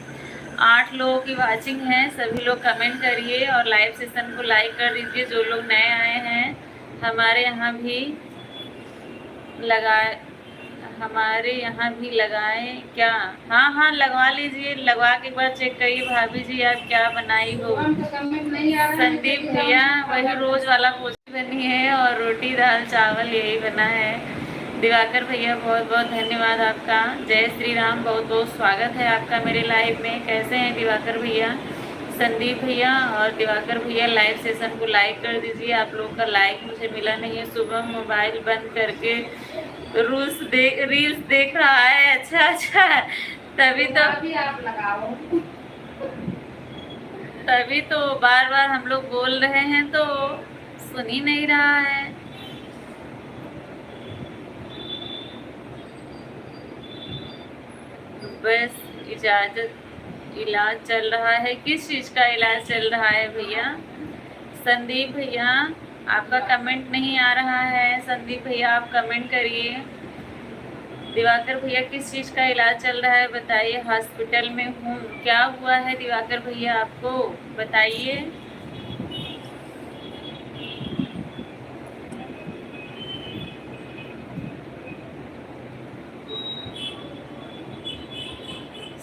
8 लोगों की वाचिंग है, सभी लोग कमेंट करिए और लाइव सेशन को लाइक कर दीजिए। जो लोग नए आए हैं, हमारे यहाँ भी लगाए क्या? हाँ, लगवा लीजिए, लगवा के एक बार चेक करिए भाभी जी आप क्या बनाई हो। संदीप भैया, वही रोज वाला पोजी बनी है और रोटी दाल चावल यही बना है। दिवाकर भैया, बहुत बहुत धन्यवाद आपका। जय श्री राम, बहुत बहुत स्वागत है आपका मेरे लाइव में। कैसे हैं दिवाकर भैया, संदीप भैया और दिवाकर भैया? लाइव सेशन को लाइक कर दीजिए, आप लोगों का लाइक मुझे मिला नहीं है। सुबह मोबाइल बंद करके रील्स देख रहा है। अच्छा, तभी तो आप लगाओ, तभी तो बार बार हम लोग बोल रहे हैं, तो सुन ही नहीं रहा है। बस इलाज चल रहा है। किस चीज़ का इलाज चल रहा है भैया? संदीप भैया, आपका कमेंट नहीं आ रहा है। संदीप भैया, आप कमेंट करिए। दिवाकर भैया, किस चीज़ का इलाज चल रहा है बताइए। हॉस्पिटल में हूँ। क्या हुआ है दिवाकर भैया आपको, बताइए।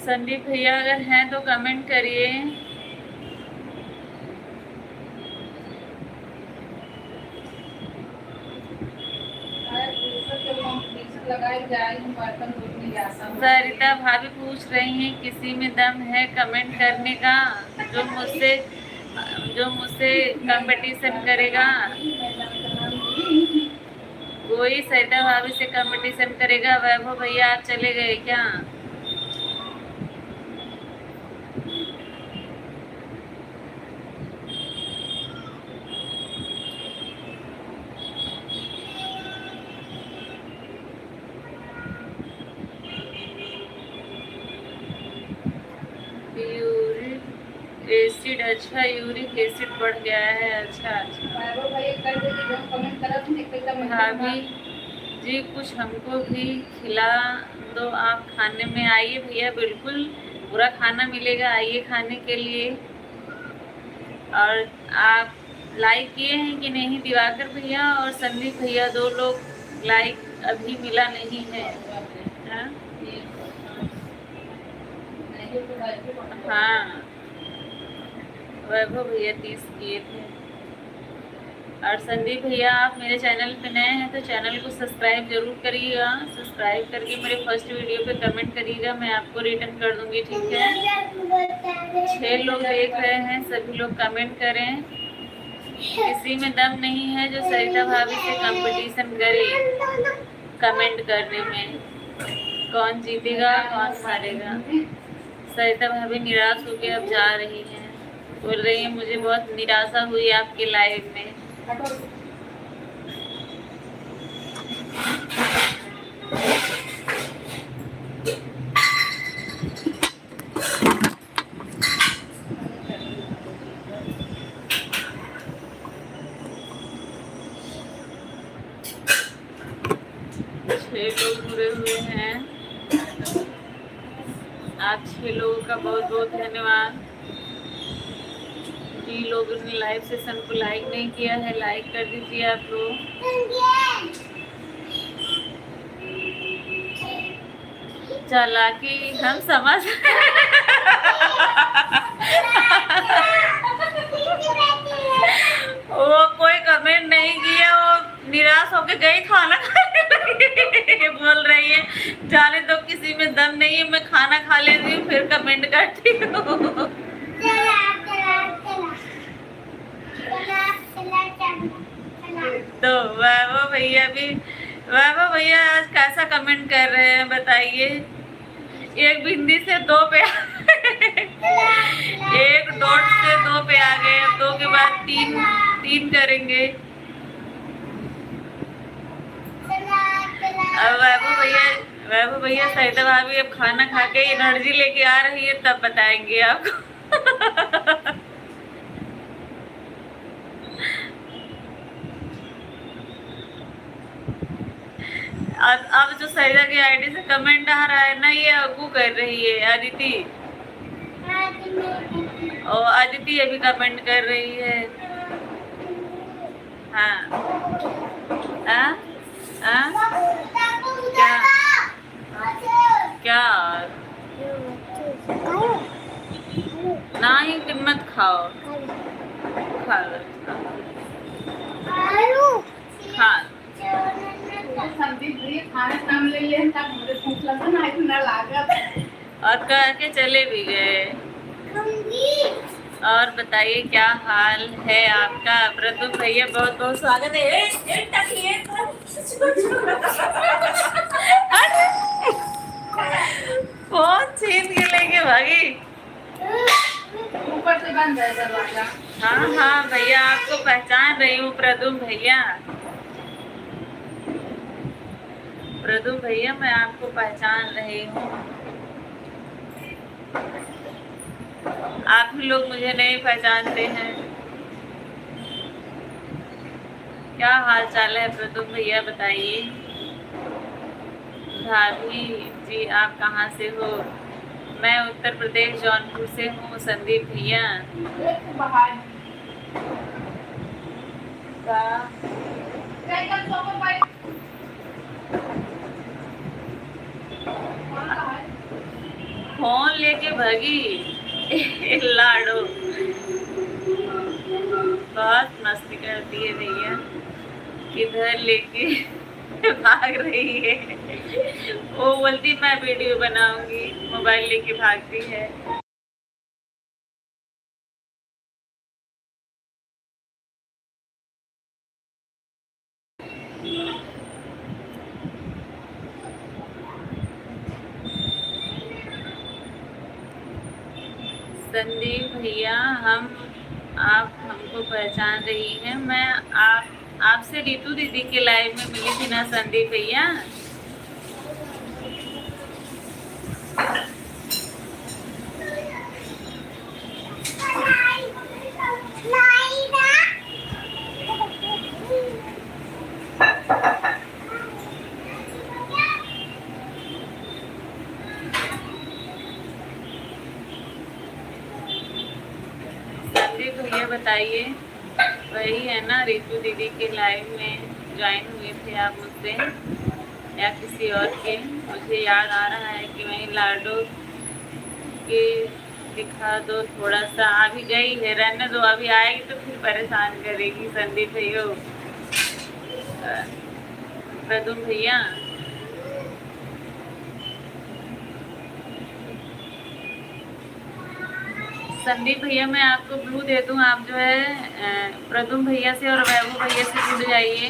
संदीप भैया अगर हैं तो कमेंट करिए। सरिता भाभी पूछ रही हैं किसी में दम है कमेंट करने का, जो मुझसे कंपटीशन करेगा। कोई सरिता भाभी से कंपटीशन करेगा? वैभव भैया, आप चले गए क्या? एसिड, अच्छा, यूरिक एसिड बढ़ गया है। अच्छा, भाभी जी कुछ हमको भी खिला दो, आप खाने में आइए भैया, बिल्कुल पूरा खाना मिलेगा, आइए खाने के लिए। और आप लाइक किए हैं कि नहीं दिवाकर भैया और संदीप भैया? 2 लोग लाइक अभी मिला नहीं है। हाँ, वैभव भैया 30 किए थे। और संदीप भैया आप मेरे चैनल पे नए हैं तो चैनल को सब्सक्राइब जरूर करिएगा। सब्सक्राइब करके मेरे फर्स्ट वीडियो पे कमेंट करिएगा, मैं आपको रिटर्न कर दूंगी, ठीक है। 6 लोग देख रहे हैं, सभी लोग कमेंट करें। किसी में दम नहीं है जो सरिता भाभी से कंपटीशन करे कमेंट करने में। कौन जीतेगा कौन हारेगा। सरिता भाभी निराश होकर अब जा रही हैं, बोल रही है मुझे बहुत निराशा हुई आपके लाइव में। लोग जुड़े हुए हैं, आप 6 लोगों का बहुत बहुत धन्यवाद। जी लोगों ने लाइव सेशन को लाइक नहीं किया है, लाइक कर दीजिए आप लोग। चालाकी हम समझ वो कोई कमेंट नहीं किया, वो निराश होके गई खाना खाने बोल रही है जाने दो किसी में दम नहीं है, मैं खाना खा लेती हूँ फिर कमेंट करती हूँ। तो वैभव भैया आज कैसा कमेंट कर रहे हैं बताइए। एक बिंदी से 2 पे एक डॉट से 2 पे आ गए, अब 2 के बाद 3 करेंगे। अब वैभव भैया सरिता भाभी अब खाना खा के एनर्जी लेके आ रही है तब बताएंगे आपको। अब जो सरिता की आईडी से कमेंट आ रहा है ना, ये अगू कर रही है अदिति। और अदिति अभी कमेंट कर रही है। हाँ क्या क्या ना ही कीमत खाओ खा खा संदीप जी खाना नाम ले ले तब मुझे भूख लगा ना इतना लागत और कह के चले भी गए। और बताइए क्या हाल है आपका। प्रदुम भैया बहुत बहुत स्वागत है। फोन छीन के लेके भागी। ऊपर से बंद है दरवाजा। हाँ भैया आपको पहचान रही हूँ प्रदुम भैया। प्रदुम भैया मैं आपको पहचान रही हूँ, आप ही लोग मुझे नहीं पहचानते हैं। क्या हाल चाल है प्रदुम भैया बताइए। भाभी जी आप कहाँ से हो। मैं उत्तर प्रदेश जौनपुर से हूँ संदीप भैया। फोन लेके भागी लाडो बहुत मस्ती करती है भैया, किधर लेके भाग रही है। वो बोलती मैं वीडियो बनाऊंगी, मोबाइल लेके भागती है। संदीप भैया आप हमको पहचान रही हैं। मैं आपसे रीतू दीदी के लाइव में मिली थी ना संदीप भैया। भैया बताइए वही है ना रीतू दीदी के लाइव में ज्वाइन हुए थे आप मुझसे या किसी और के। मुझे याद आ रहा है कि वही लाडो के दिखा दो थोड़ा सा। अभी गई है, रहने दो, अभी आएगी तो फिर परेशान करेगी संदीप भैया। प्रदुम भैया संदीप भैया मैं आपको ब्लू दे दूं, आप जो है प्रदुम भैया से और वैभव भैया से जुड़ जाइए,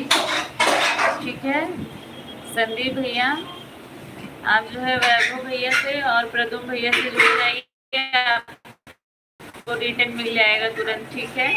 ठीक है। संदीप भैया आप जो है वैभव भैया से और प्रदुम भैया से जुड़ जाइए, आपको रिटर्न मिल जाएगा तुरंत, ठीक है।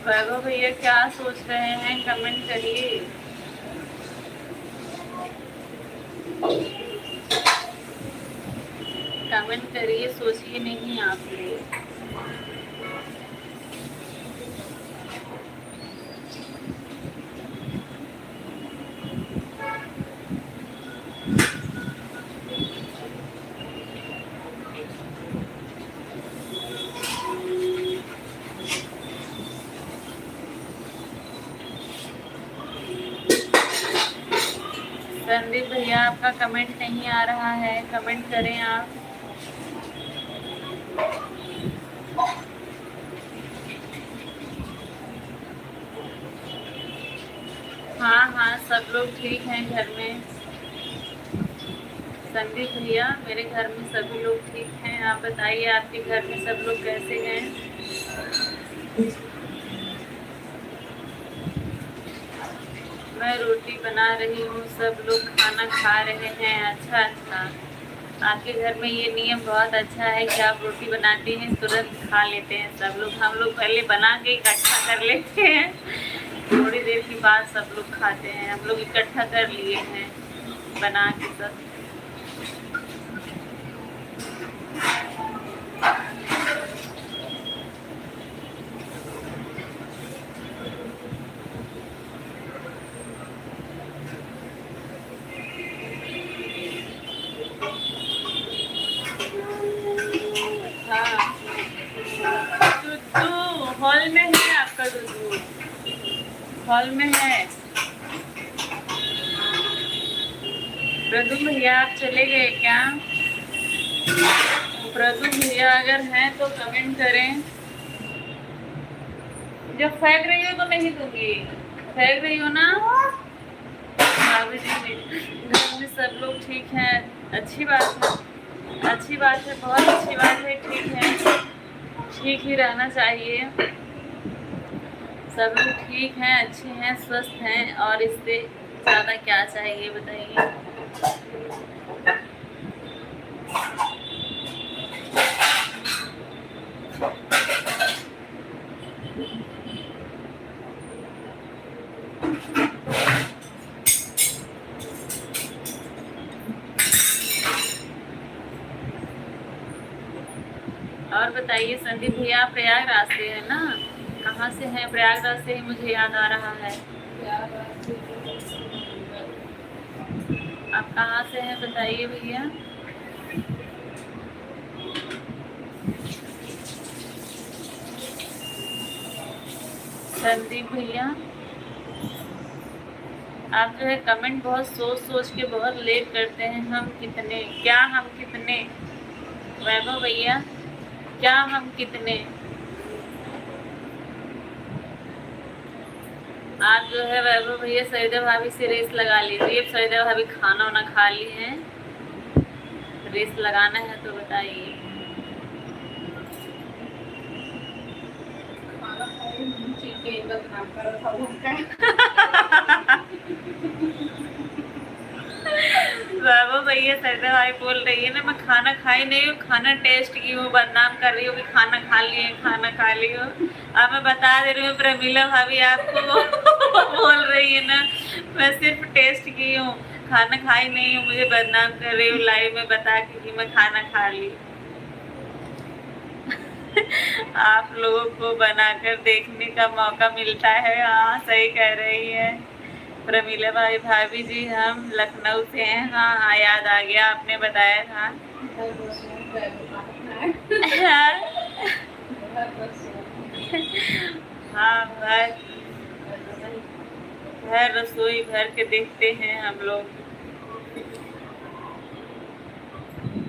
वैभव भैया क्या सोच रहे हैं कमेंट करिए। कमेंट करिए, सोचिए नहीं आप लोग। संदीप भैया आपका कमेंट नहीं आ रहा है, कमेंट करें आप। हाँ हाँ सब लोग ठीक हैं घर में। संदीप भैया मेरे घर में सभी लोग ठीक हैं, आप बताइए आपके घर में सब लोग कैसे हैं। मैं रोटी बना रही हूँ, सब लोग खाना खा रहे हैं। अच्छा अच्छा, आपके घर में ये नियम बहुत अच्छा है कि आप रोटी बनाती हैं तुरंत खा लेते हैं सब लोग। हम लोग पहले बना के इकट्ठा कर लेते हैं, थोड़ी देर के बाद सब लोग खाते हैं। हम लोग इकट्ठा कर लिए हैं बना के सब। हॉल में है आपका दूध, हॉल में है। प्रदुम भैया आप चले गए क्या? प्रदुम भैया अगर हैं तो कमेंट करें। जब फेंक रही हो तो नहीं दूंगी, फेंक रही हो ना। भाभी जी घर में सब लोग ठीक हैं, अच्छी बात है, अच्छी बात है, बहुत अच्छी बात है, ठीक है, ठीक ही रहना चाहिए। सब लोग ठीक हैं, अच्छे हैं, स्वस्थ हैं, और इससे ज़्यादा क्या चाहिए बताइए। और बताइए संदीप भैया प्रयागराज से है ना? कहाँ से हैं? प्रयागराज से ही मुझे याद आ रहा है। आप कहाँ से हैं बताइए भैया। संदीप भैया आप जो है कमेंट बहुत सोच सोच के बहुत लेट करते हैं। हम कितने, क्या हम कितने? वैभव भैया क्या हम कितने? आप जो है वैभव भैया सरिता भाभी से रेस लगा लीजिए। अब सरिता भाभी खाना वाना खा ली है, रेस लगाना है तो बताइए। वैभव भैया सरिता भाई बोल रही है ना मैं खाना खाई नहीं हूँ, खाना टेस्ट की हूँ, बदनाम कर रही हूँ कि खाना खा लिए, खाना खा ली हो। अब मैं बता दे रही हूँ प्रमीला भाभी आपको बोल रही है ना मैं सिर्फ टेस्ट की हूँ, खाना खाई नहीं हूँ, मुझे बदनाम कर रही हूँ लाइव में बता के कि मैं खाना खा ली। आप लोगों को बनाकर देखने का मौका मिलता है। हाँ सही कह रही है प्रमीला भाई। भाभी जी हम लखनऊ से हैं। हाँ हाँ याद आ गया, आपने बताया था। हाँ घर रसोई घर के देखते हैं हम लोग।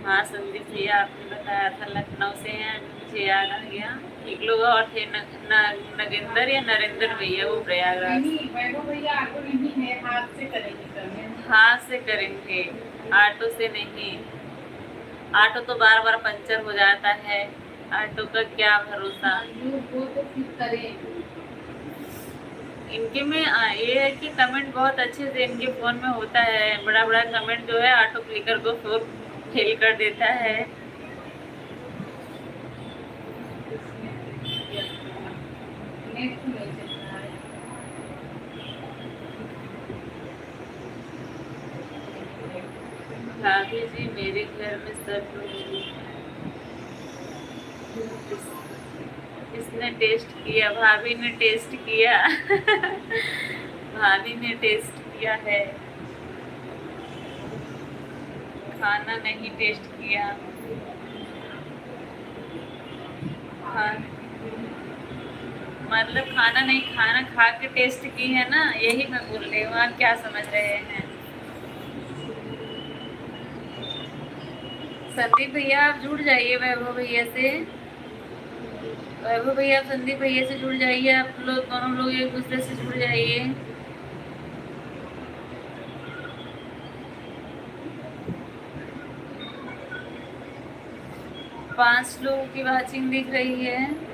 हाँ संदीप भैया आपने बताया था लखनऊ से हैं, मुझे याद आ गया। एक लोग और थे नगेंद्र या नरेंद्र भैया, वो प्रयागराज। भैया ऑटो नहीं है, हाथ से करेंगे। हाथ से करेंगे, ऑटो से नहीं। ऑटो तो बार बार पंचर हो जाता है, ऑटो का क्या भरोसा। वो तो फिर करें। इनके में ये है कि कमेंट बहुत अच्छे से इनके फोन में होता है। बड़ा बड़ा कमेंट जो है ऑटो क्लिकर को फेल कर देता है। भाभी जी मेरे घर में सब लोग इसने टेस्ट किया, भाभी ने टेस्ट किया। भाभी ने टेस्ट किया है, खाना नहीं टेस्ट किया। हाँ मतलब खाना नहीं, खाना खा के टेस्ट की है ना, यही मैं बोल रही हूँ। आप क्या समझ रहे हैं? संदीप भैया आप जुड़ जाइए वैभव भैया से। वैभव भैया संदीप भैया से जुड़ जाइए, आप लोग दोनों लोग एक दूसरे से जुड़ जाइए। पांच लोगों की वाचिंग दिख रही है।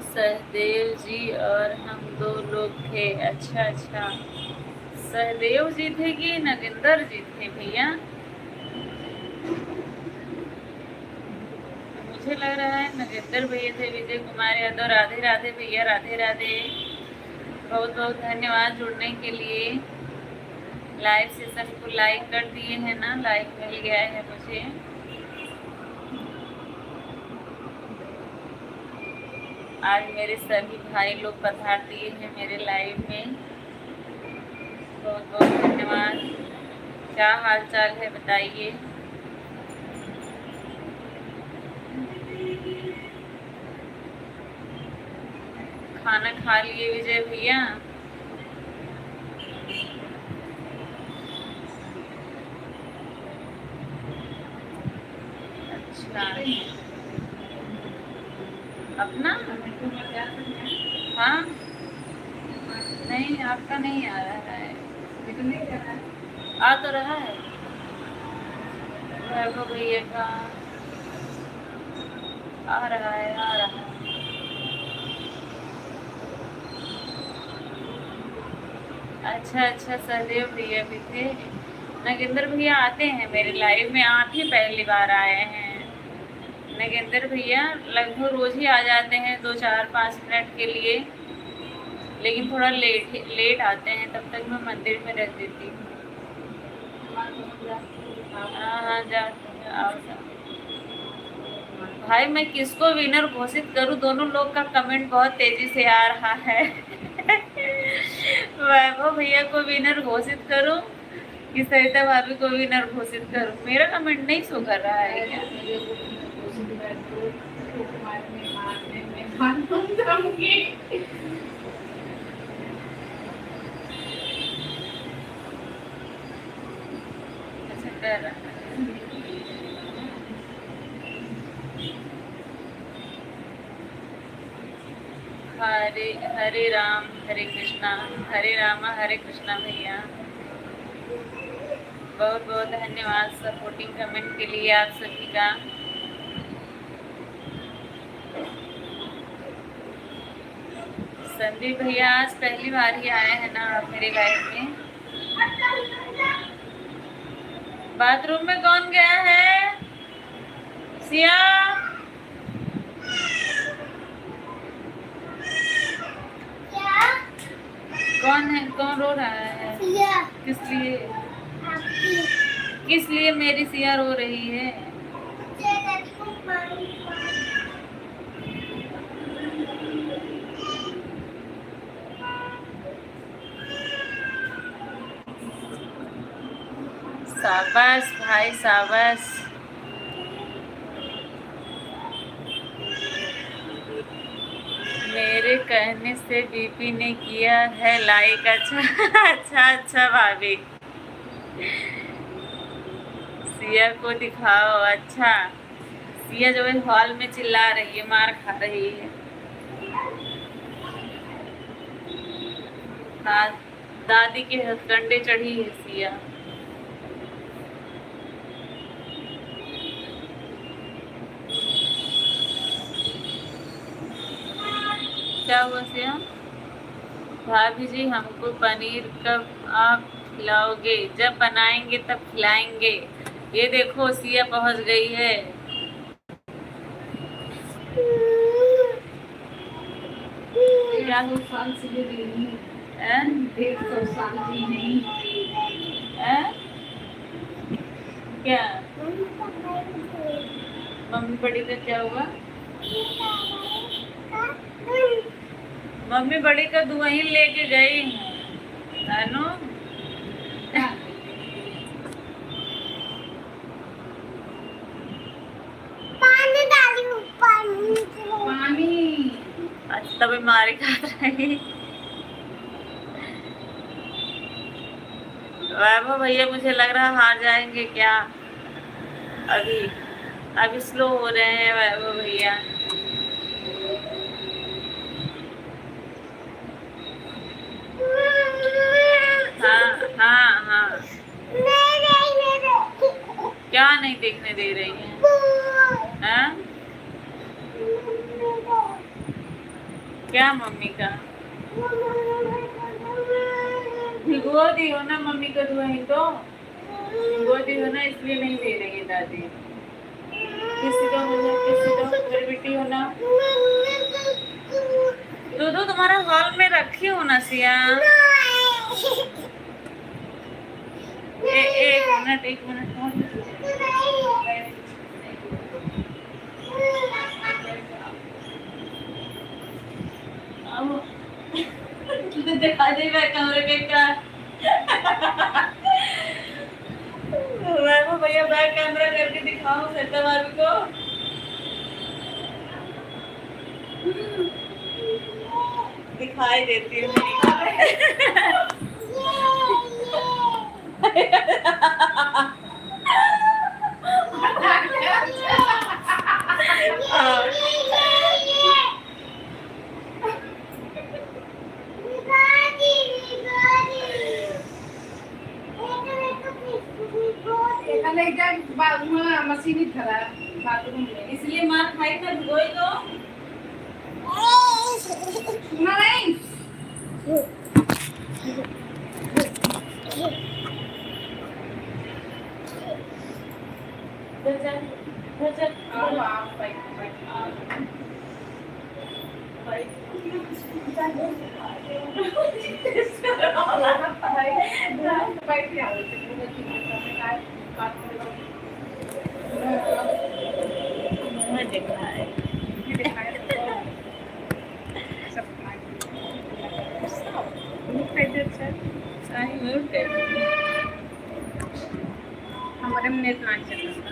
सहदेव जी और हम दो लोग थे। अच्छा अच्छा, सहदेव जी थे कि नगेंद्र जी थे भैया? मुझे लग रहा है नगेंद्र भैया थे। विजय कुमार यादव, राधे राधे भैया, राधे राधे। बहुत बहुत धन्यवाद जुड़ने के लिए। लाइव सेशन को लाइक कर दिए हैं ना, लाइक मिल गया है मुझे। आज मेरे सभी भाई लोग पधार दिए हैं मेरे लाइव में, बहुत बहुत धन्यवाद। क्या हाल चाल है बताइए? खाना खा लिए विजय भैया? अच्छा अपना? हाँ नहीं आपका नहीं आ रहा है। आ तो रहा है वैभव भैया का, आ रहा है आ रहा है। अच्छा अच्छा सहदेव भैया भी थे। नगेंद्र भैया आते हैं मेरे लाइव में, आप ही पहली बार आए हैं। नगेंद्र भैया लगभग रोज ही आ जाते हैं 2-4-5 मिनट के लिए, लेकिन थोड़ा लेट आते हैं, तब तक मैं मंदिर में रख देती हूँ। हाँ जाओ। भाई मैं किसको विनर घोषित करूँ? दोनों लोग का कमेंट बहुत तेजी से आ रहा है। वैभव भैया को विनर घोषित करूँ कि सरिता भाभी को विनर घोषित करूँ? मेरा कमेंट नहीं शो कर रहा है क्या? अच्छा कर रहा है। हरे हरे राम हरे कृष्णा, हरे रामा हरे कृष्णा भैया। बहुत बहुत धन्यवाद सपोर्टिंग कमेंट के लिए आप सभी का। संदीप भैया आज पहली बार ही आए हैं ना आप मेरे लाइफ में। बाथरूम में कौन गया है? सिया क्या? कौन है? कौन रो रहा है? सिया। किस लिए? आपकी। किस लिए मेरी सिया रो रही है? शाबाश भाई शाबाश। मेरे कहने से बीपी ने किया है लाइक। अच्छा अच्छा अच्छा भाभी, सिया को दिखाओ। अच्छा, सिया जो है हॉल में चिल्ला रही है, मार खा रही है। दादी के हथकंडे चढ़ी है सिया। क्या हुआ सिया? भाभी जी हमको पनीर कब आप खिलाओगे? जब बनाएंगे तब खिलाएंगे। ये देखो सिया पहुंच गई है। 100 साल से ले रही है। 150 साल की नहीं। क्या मम्मी बड़ी का क्या हुआ? मम्मी बड़ी का दुआही लेके गई नानू। पानी डाली पानी। अच्छा तभी मारी खा रही। वैभव भैया मुझे लग रहा हार जाएंगे क्या? अभी स्लो हो रहे हैं वैभव भैया। हाँ हाँ हाँ। क्या नहीं देखने दे रही है? हाँ? क्या मम्मी का? भिगो दी हो ना मम्मी का दुआही तो। भिगो दी हो ना, इसलिए नहीं दे रही है दादी। किसी को मेरी बेटी हो ना। दूधू तुम्हारा हॉल में रखी हो ना सिया। एक मिनट दिखा देगा कमरे में क्या? भैया बैक कैमरा करके दिखाओ सत्ता भाभी को। दिखाई देती हूँ। मशीन खड़ा बाथरूम में, इसलिए मार खाई कर धोई दो। नहीं हमारे में नेट ना चलता।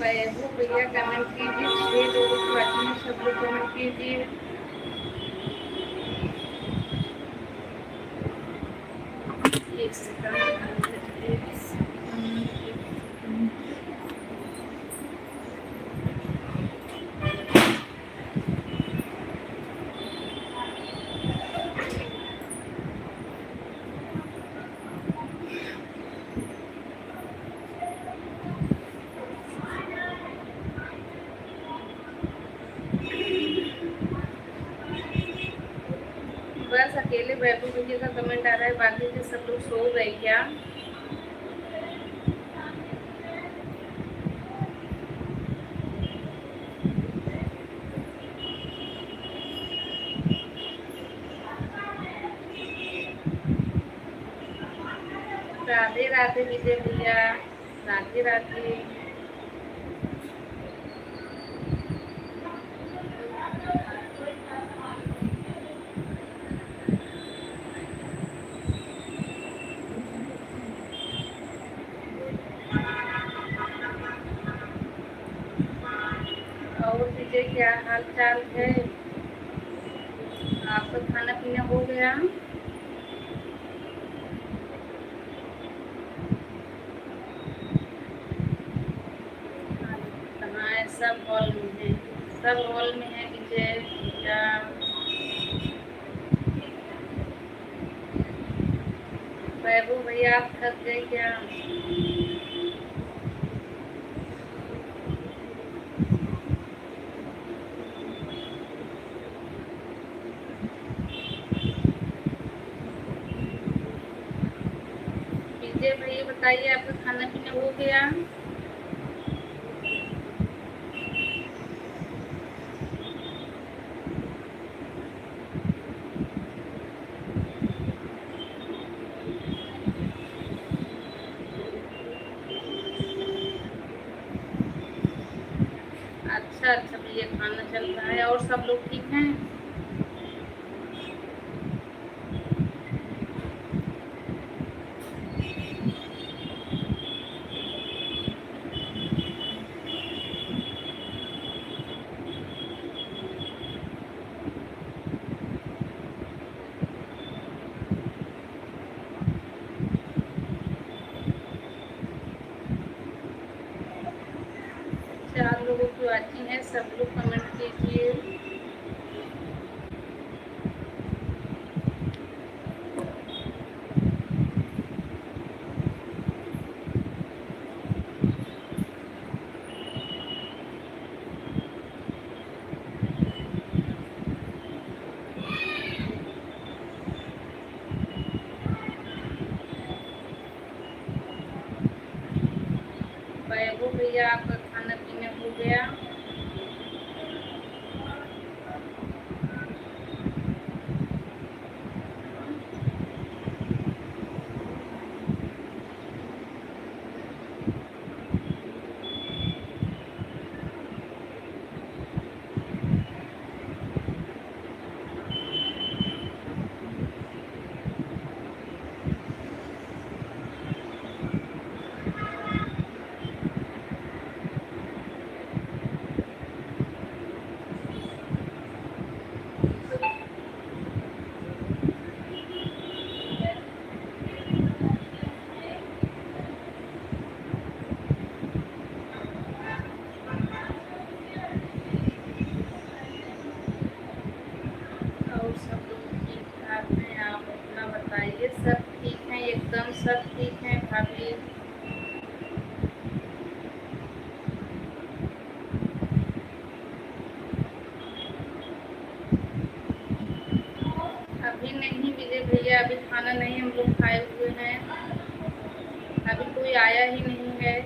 भैया कमेंट कीजिए, सब लोग कमेंट कीजिए। एक सेकंड। बस अकेले वैभव भैया का कमेंट आ रहा है, बाकी के सब लोग सो गए क्या? राधे राधे विजय भैया, राधे राधे। और विजय क्या हाल चाल है? आपका खाना पीना हो गया? कहाँ है? सब हॉल में है, सब हॉल में है विजय भैया। वैभव भैया आप थक गए क्या? विजय भैया बताइए आपका खाना पीना हो गया? अच्छा अच्छा भैया, खाना चल रहा है। और सब लोग ठीक हैं? चार लोगों की वाचिंग है, सब लोग कमेंट कीजिए। वैभव भैया आपका खाना पीना हो गया? और सब लोग ठीक ठाक हैं, आप अपना बताइए। सब ठीक हैं, एकदम सब ठीक हैं भाभी। अभी नहीं विजय भैया, अभी खाना नहीं हम लोग खाए हुए हैं, अभी कोई आया ही नहीं है।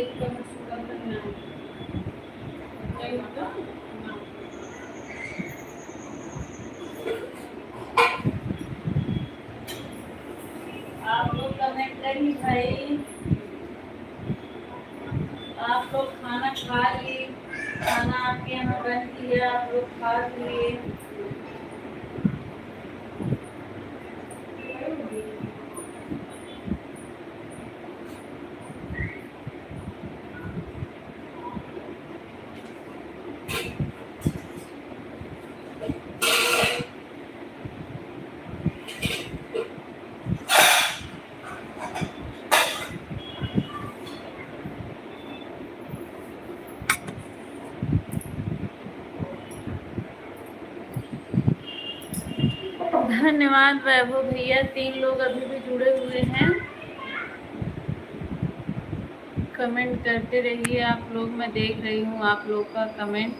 एक कम करना है सही होता आप लोग कमेंट करिए भाई। आप लोग खाना खा लिए, खाना आपके यहाँ बन गया, आप लोग खा लिए। धन्यवाद वैभव भैया, 3 लोग अभी भी जुड़े हुए हैं। कमेंट करते रहिए आप लोग, मैं देख रही हूँ आप लोग का कमेंट।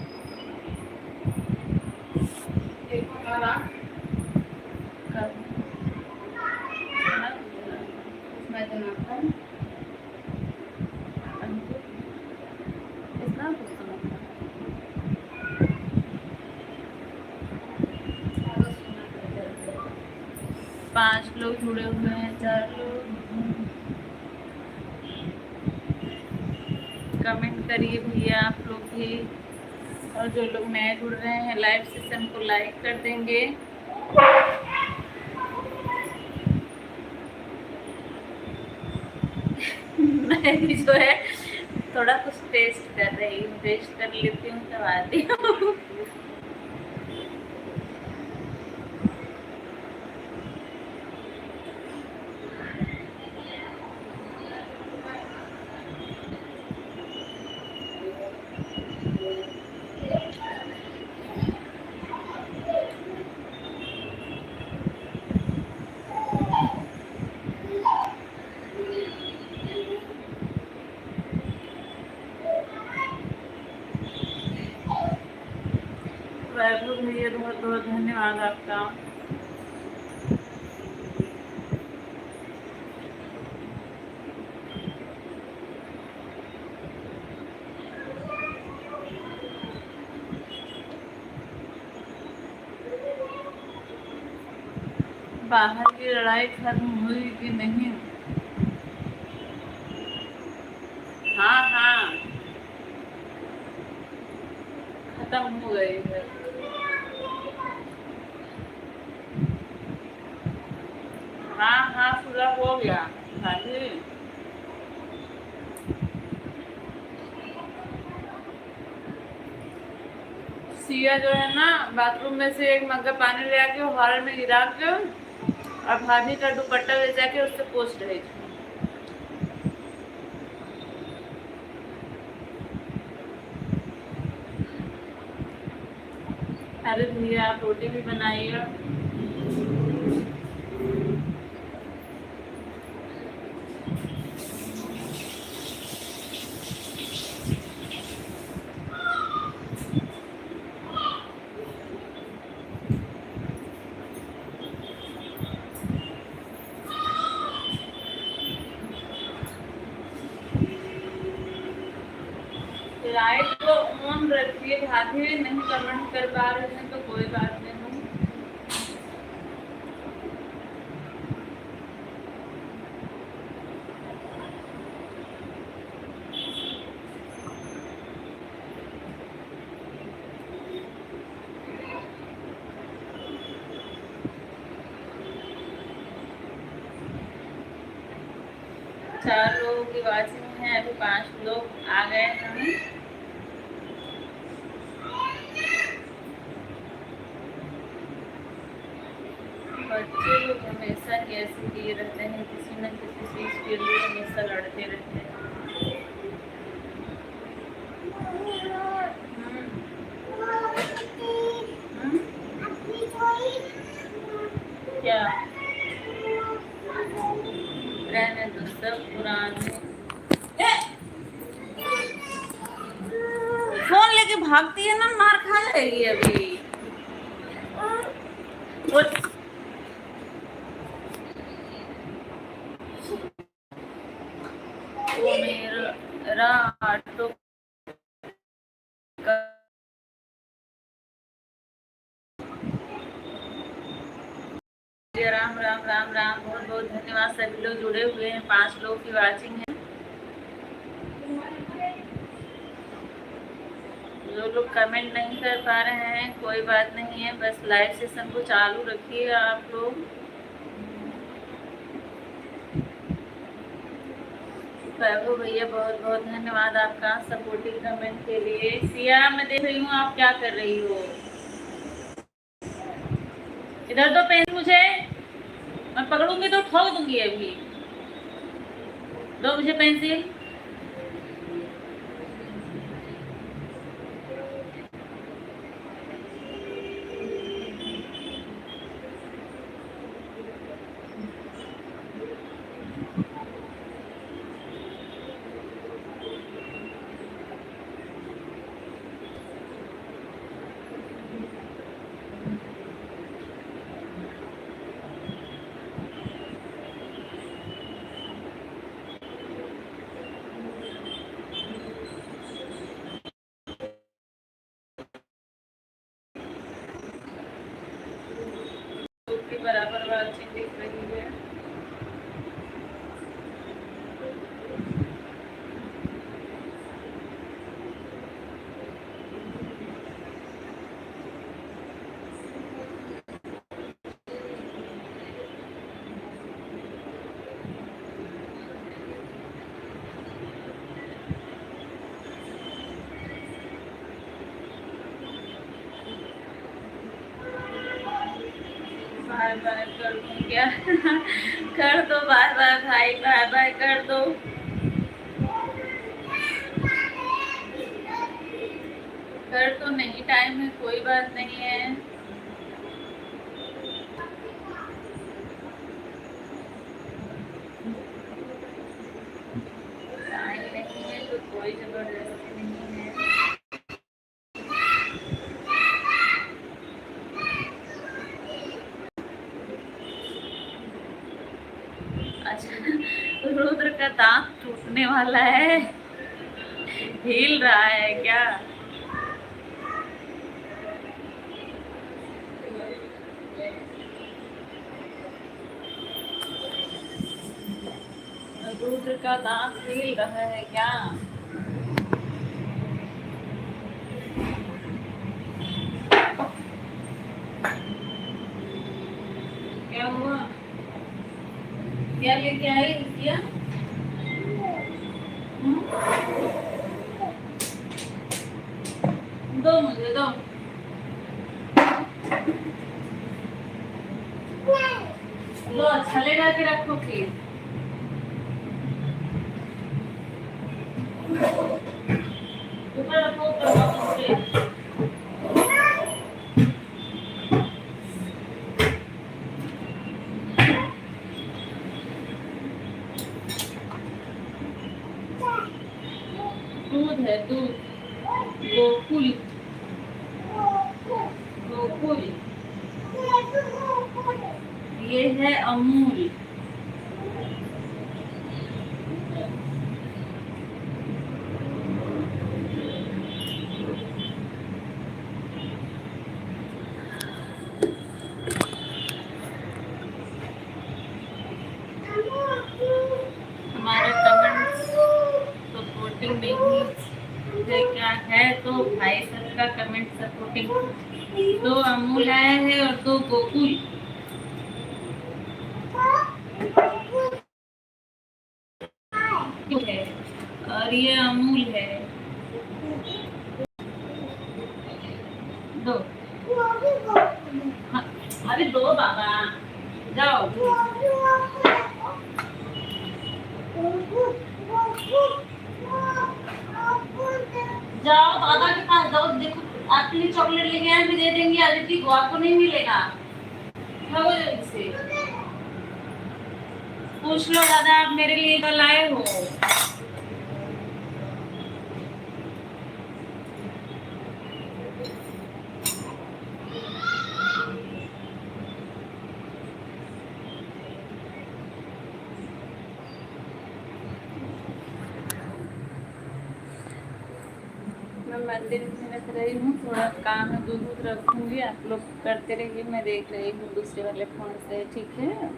मैं तो ना इतना कुछ समझ 5 लोग जुड़े हुए हैं, 4 लोग। कमेंट करिए भैया आप लोग भी, और जो लोग नए जुड़ रहे हैं लाइव सेशन को लाइक कर देंगे। मैं भी जो है थोड़ा कुछ टेस्ट कर रही हूँ, टेस्ट कर लेती हूँ तब आती हूँ। वैभव भैया बहुत बहुत धन्यवाद आपका। बाहर की लड़ाई खत्म हुई कि नहीं? हाँ हाँ, खत्म हो गई है। हाँ हाँ, पूरा हो गया भाभी। सिया जो है ना, बाथरूम में से एक मग्गा पानी ले आके हॉल में गिरा के और भाभी का दुपट्टा ले जाके उससे पोस्ट रही थी। अरे भैया आप रोटी भी बनाइए। लाइट को ऑन रखिए भाभी, नहीं कमेंट कर पा रहे हैं तो कोई बात नहीं। चार लोगों की वाचिंग है, अभी 5 लोग आ गए हैं। बच्चे लोग हमेशा ही ऐसे किए रहते हैं, किसी न किसी चीज के लिए हमेशा लड़ते रहते हैं। क्या रहने दो, सब पुराने। फोन लेके भागती है ना, मार खा जाएगी अभी। वो मेरा मेरा ऑटो का राम राम राम राम, बहुत बहुत धन्यवाद। सभी लोग जुड़े हुए हैं, 5 लोग की वाचिंग है। जो लोग कमेंट नहीं कर पा रहे हैं कोई बात नहीं है, बस लाइव सेशन को चालू रखिए आप लोग। वैभव भैया बहुत बहुत धन्यवाद आपका सपोर्टिंग कमेंट के लिए। सिया मैं देख रही हूँ आप क्या कर रही हो। इधर तो पेन मुझे, मैं पकड़ूंगी तो ठोक दूंगी अभी। दो मुझे पेंसिल। बराबर वाचिंग दिख रही है। बाय बाय कर दूं क्या? कर दो बाय बाय भाई, बाय बाय कर दो। कर तो नहीं, टाइम है, कोई बात नहीं है। टाइम नहीं है तो कोई जबरदस्ती नहीं है। अच्छा, रुद्र का दांत टूटने वाला है, हिल रहा है क्या? रुद्र का दांत हिल रहा है क्या? क्या हुआ? क्या लेके आई क्या? दो मुझे दो। लो अच्छा लगा के रखो फिर। ऊपर रखो, ऊपर रखो। दूध है, दूध। गोकुल, गोकुल। ये है अमूल। हमारा कमेंट सपोर्टिंग नहीं है क्या? है तो भाई सबका कमेंट सपोर्टिंग। 2 अमूल आया है और 2 गोकुल। है और ये अमूल है। दो। हाँ, अरे दो बाबा, जाओ। जाओ दादा के पास जाओ, देखो आपके लिए चॉकलेट लेके आए, भी दे देंगे आदित्य को, आपको नहीं मिलेगा। खाओ जल्दी से। पूछ लो दादा आप मेरे लिए कल आए हो? मैं मंदिर में रही हूँ, थोड़ा काम है, दूध दूध रखूँगी, आप लोग करते रहिए, मैं देख रही हूँ दूसरे वाले फ़ोन से, ठीक है।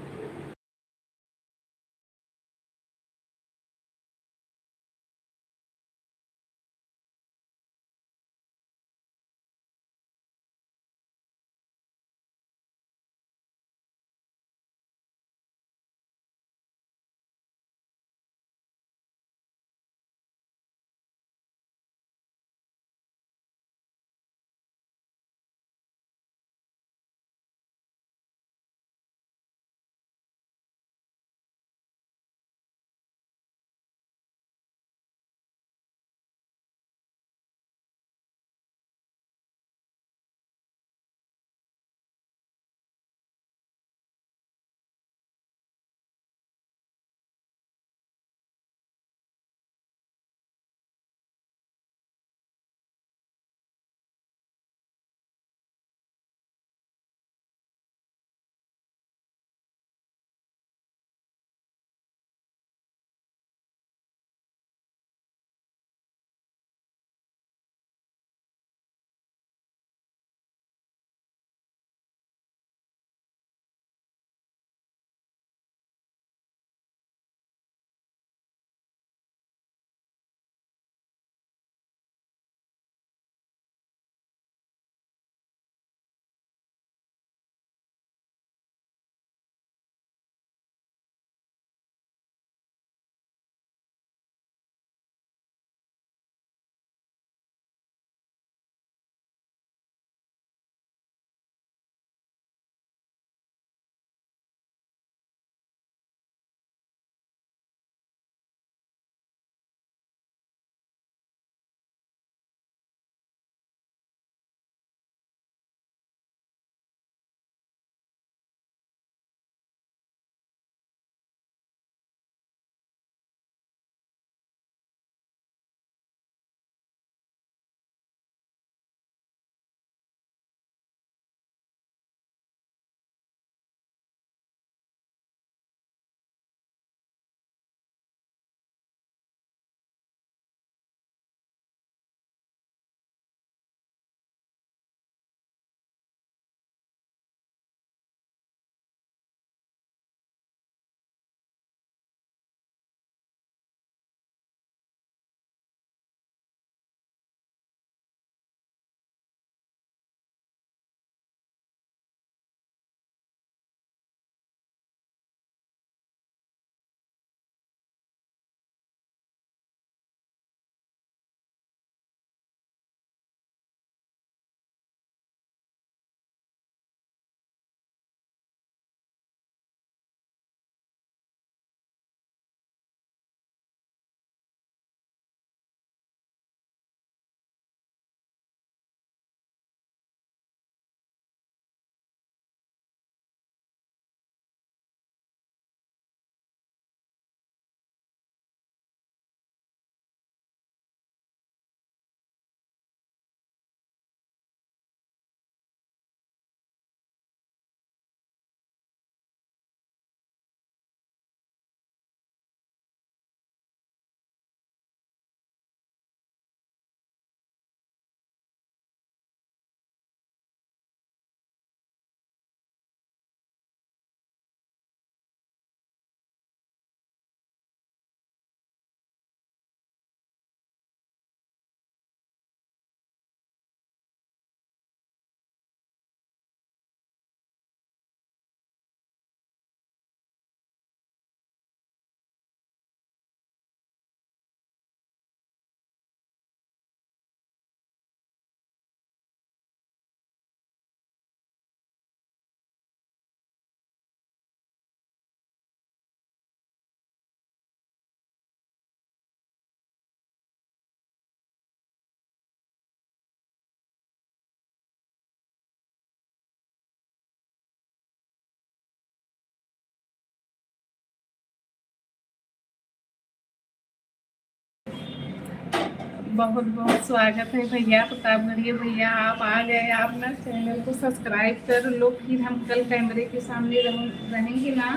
बहुत बहुत स्वागत है भैया। प्रताप करिए भैया, आप आ गए। आप ना चैनल को सब्सक्राइब कर लो, फिर हम कल कैमरे के सामने रहेंगे ना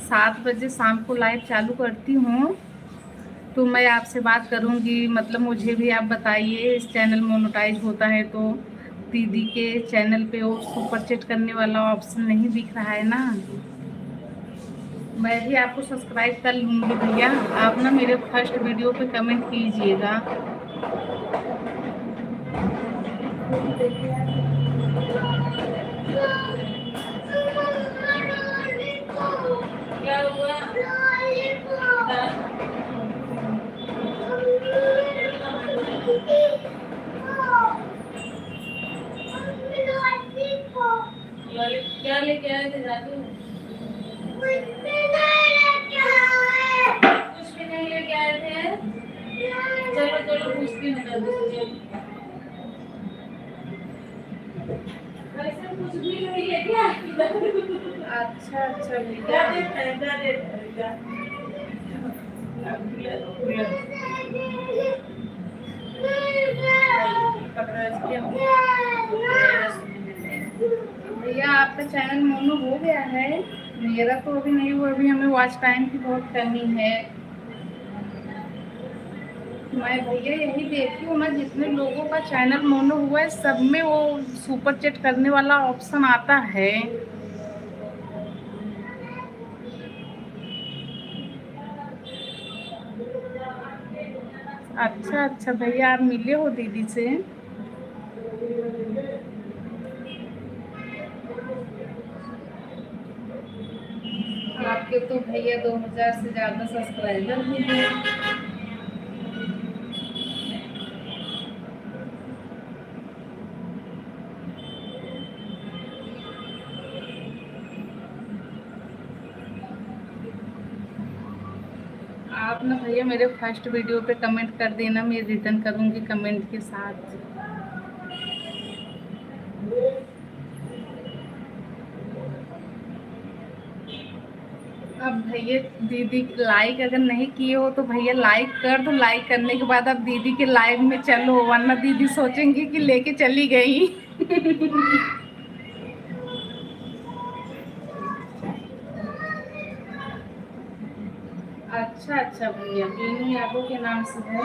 7 बजे शाम को लाइव चालू करती हूँ। तो मैं आपसे बात करूंगी, मतलब मुझे भी आप बताइए, इस चैनल मोनेटाइज होता है तो दीदी के चैनल पे वो सुपर चैट करने वाला ऑप्शन नहीं दिख रहा है ना। मैं भी आपको सब्सक्राइब कर लूँगी भैया, आप ना मेरे फर्स्ट वीडियो पे कमेंट कीजिएगा। क्या हुआ? क्या लेके आए थे जादू? कुछ भी नहीं लेके आए थे। चलो चलो पूछती हूँ दादी से। वैसे कुछ भी नहीं लेके आए। अच्छा अच्छा क्या भैया। देता है? क्या देता है? क्या? पकड़ो इसके। भैया आपका चैनल मोनो हो गया है, मेरा तो अभी नहीं हुआ, अभी हमें वॉच टाइम की बहुत कमी है। मैं भैया यही देखी हूँ ना, जितने लोगों का चैनल मोनो हुआ है सब में वो सुपर चैट करने वाला ऑप्शन आता है। अच्छा अच्छा भैया, आप मिले हो दीदी से? आपके तो भैया 2000 से ज़्यादा सब्सक्राइबर भी हैं। आप ना भैया मेरे फर्स्ट वीडियो पे कमेंट कर देना, मैं रिटर्न करूँगी कमेंट के साथ। अब भैया दीदी लाइक अगर नहीं किए हो तो भैया लाइक कर दो, लाइक करने के बाद अब दीदी के लाइव में चलो, वरना दीदी सोचेंगी कि लेके चली गई। अच्छा अच्छा भैया, बीनू यादव के नाम से है।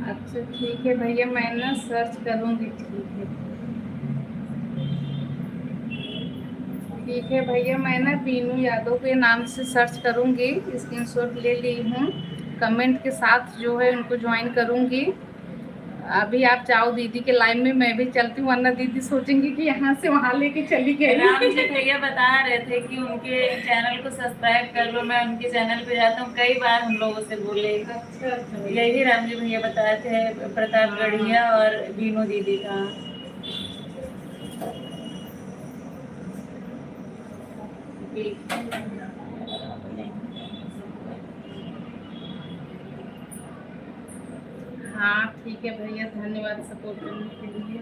अच्छा ठीक है भैया, मैं ना सर्च करूँगी। ठीक है भैया, मैं ना बीनू यादव के नाम से सर्च करूँगी, स्क्रीनशॉट ले ली हूँ, कमेंट के साथ जो है उनको ज्वाइन करूँगी। अभी आप जाओ दीदी के लाइन में, मैं भी चलती हूँ, वरना दीदी सोचेंगी कि यहाँ से वहाँ लेके चली गई। राम जी भैया बता रहे थे कि उनके चैनल को सब्सक्राइब कर लो, मैं उनके चैनल पे जाता हूँ, कई बार हम लोगों से बोले। अच्छा अच्छा यही राम जी भैया बताए थे, प्रतापगढ़िया और बीनू दीदी का। हाँ ठीक है भैया, धन्यवाद सपोर्ट करने के लिए।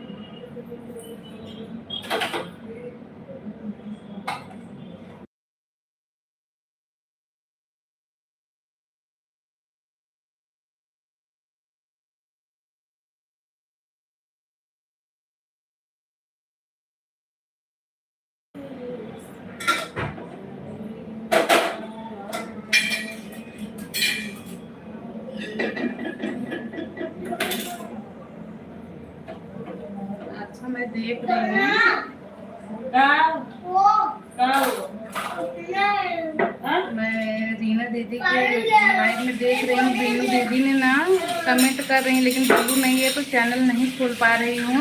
अच्छा मैं देख रही हूँ, मैं रीना दीदी के लाइव में देख रही हूँ, बीनू दीदी ने ना कमेंट कर रही हैं, लेकिन ब्लू नहीं है तो चैनल नहीं खोल पा रही हूँ।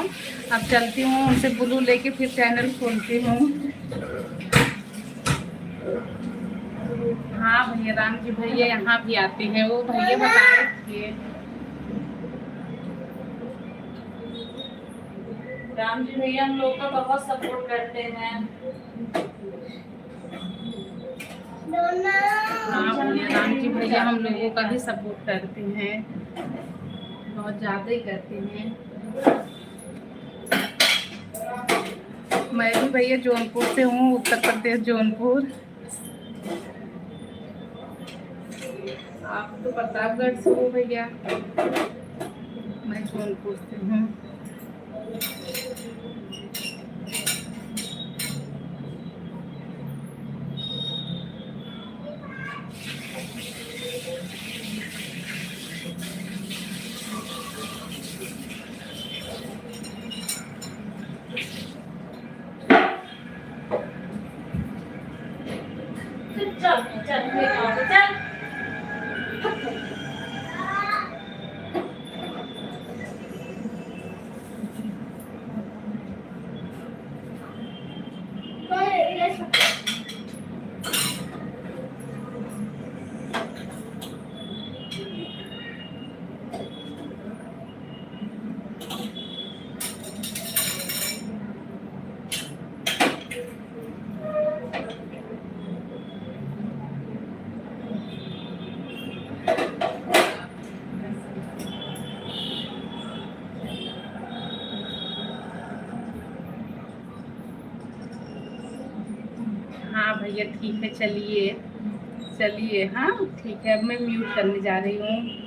अब चलती हूँ उनसे ब्लू लेके फिर चैनल खोलती हूँ। हाँ भैया, राम जी भैया यहाँ भी आते हैं, वो भैया बता रहे थे। राम जी भैया हम लोग का बहुत सपोर्ट करते हैं। हाँ भैया, राम जी भैया हम लोगों का भी सपोर्ट करते हैं, बहुत ज़्यादा ही करते हैं। मैं भी भैया जौनपुर से हूँ, उत्तर प्रदेश जौनपुर। आप तो प्रतापगढ़ से हो भैया, मैं जौनपुर से हूँ। चल चल चल। हाँ भैया ठीक है, चलिए चलिए, हाँ ठीक है, अब मैं म्यूट करने जा रही हूँ।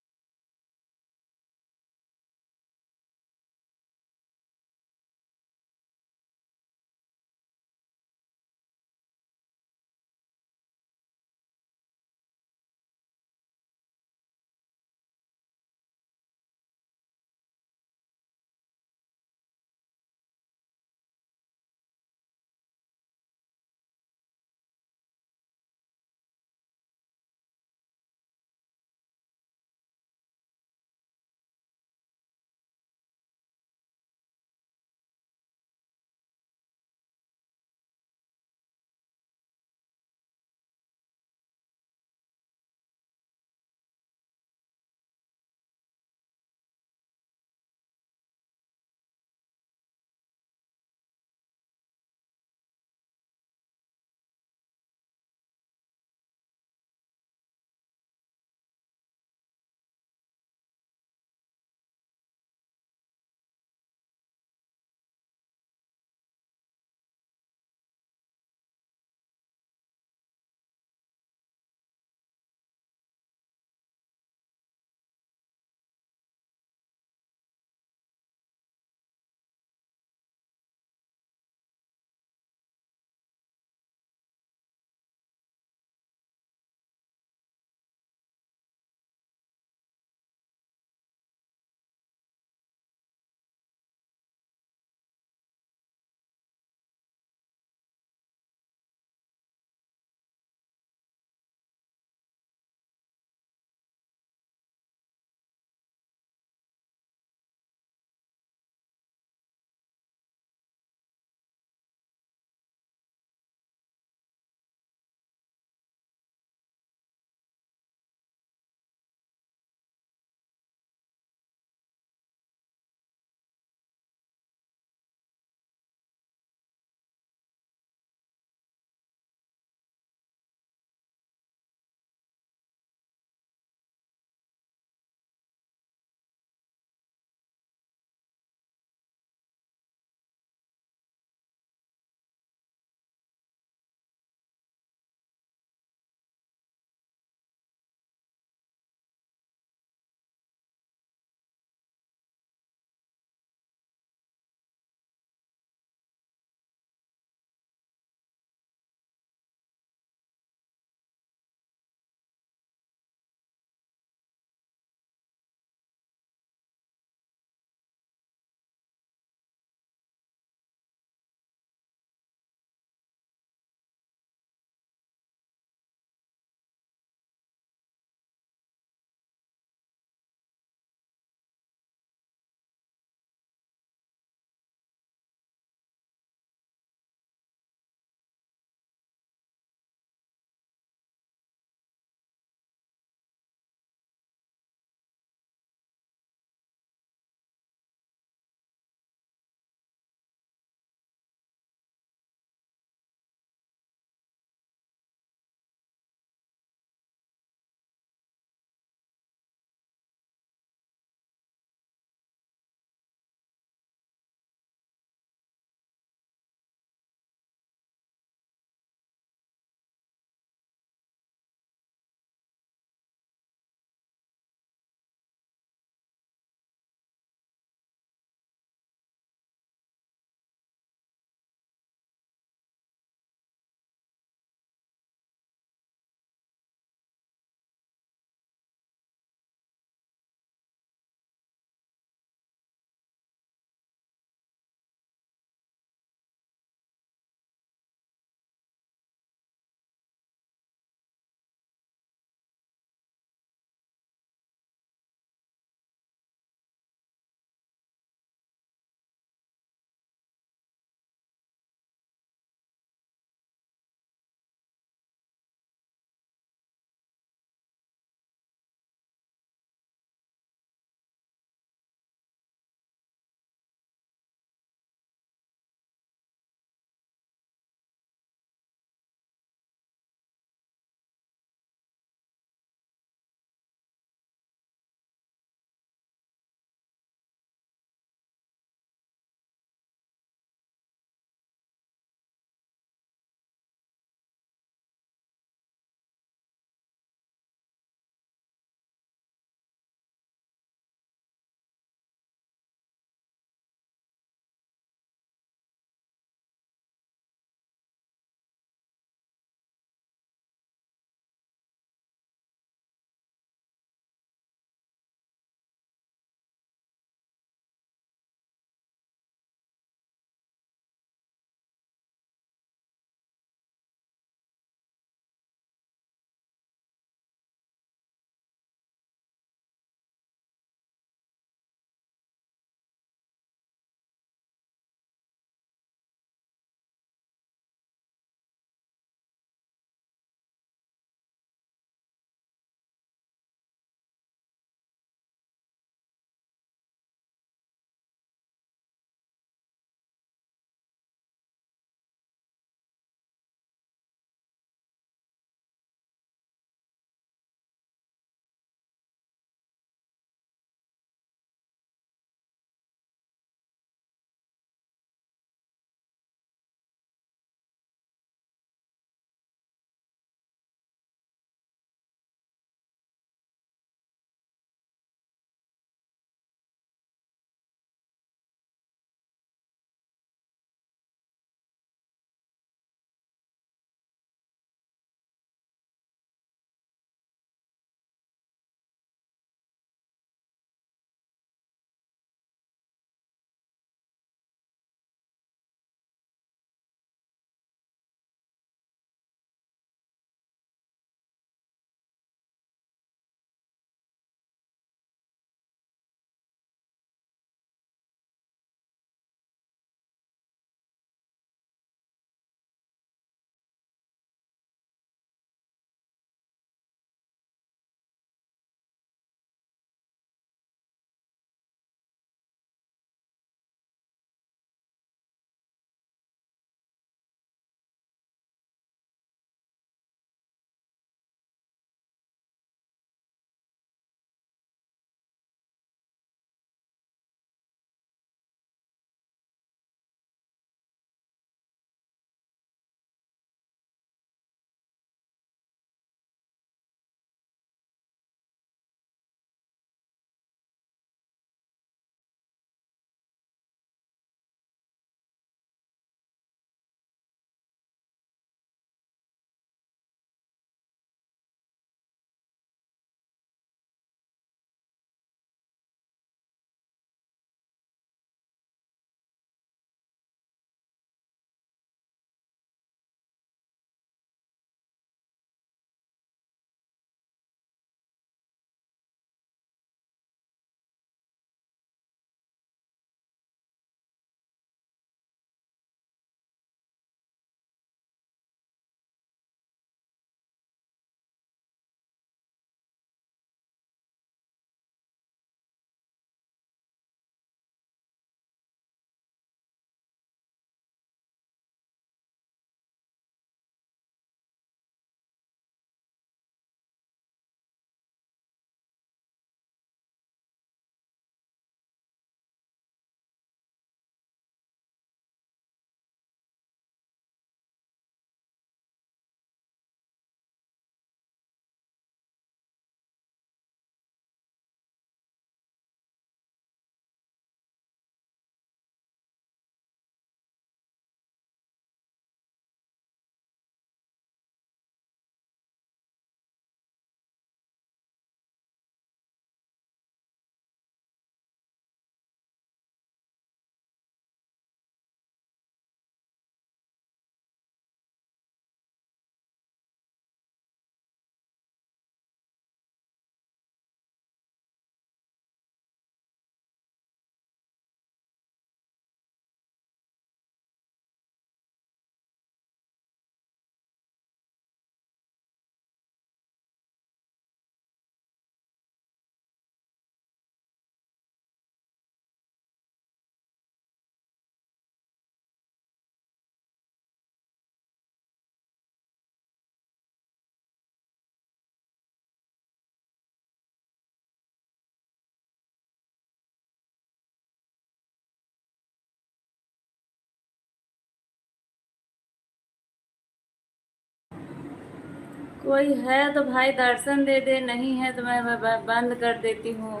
कोई है तो भाई दर्शन दे दे, नहीं है तो मैं बंद कर देती हूँ।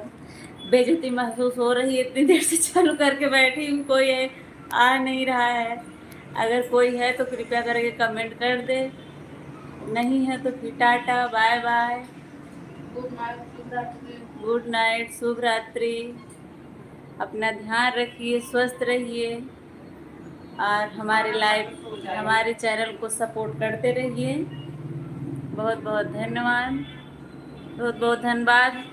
बेइज्जती महसूस हो रही है, इतनी देर से चालू करके बैठी हूँ, कोई है आ नहीं रहा है। अगर कोई है तो कृपया करके कमेंट कर दे, नहीं है तो फिर tata bye bye, good night, शुभ रात्रि। अपना ध्यान रखिए, स्वस्थ रहिए और हमारे चैनल को सपोर्ट करते रहिए। बहुत बहुत धन्यवाद, बहुत बहुत धन्यवाद।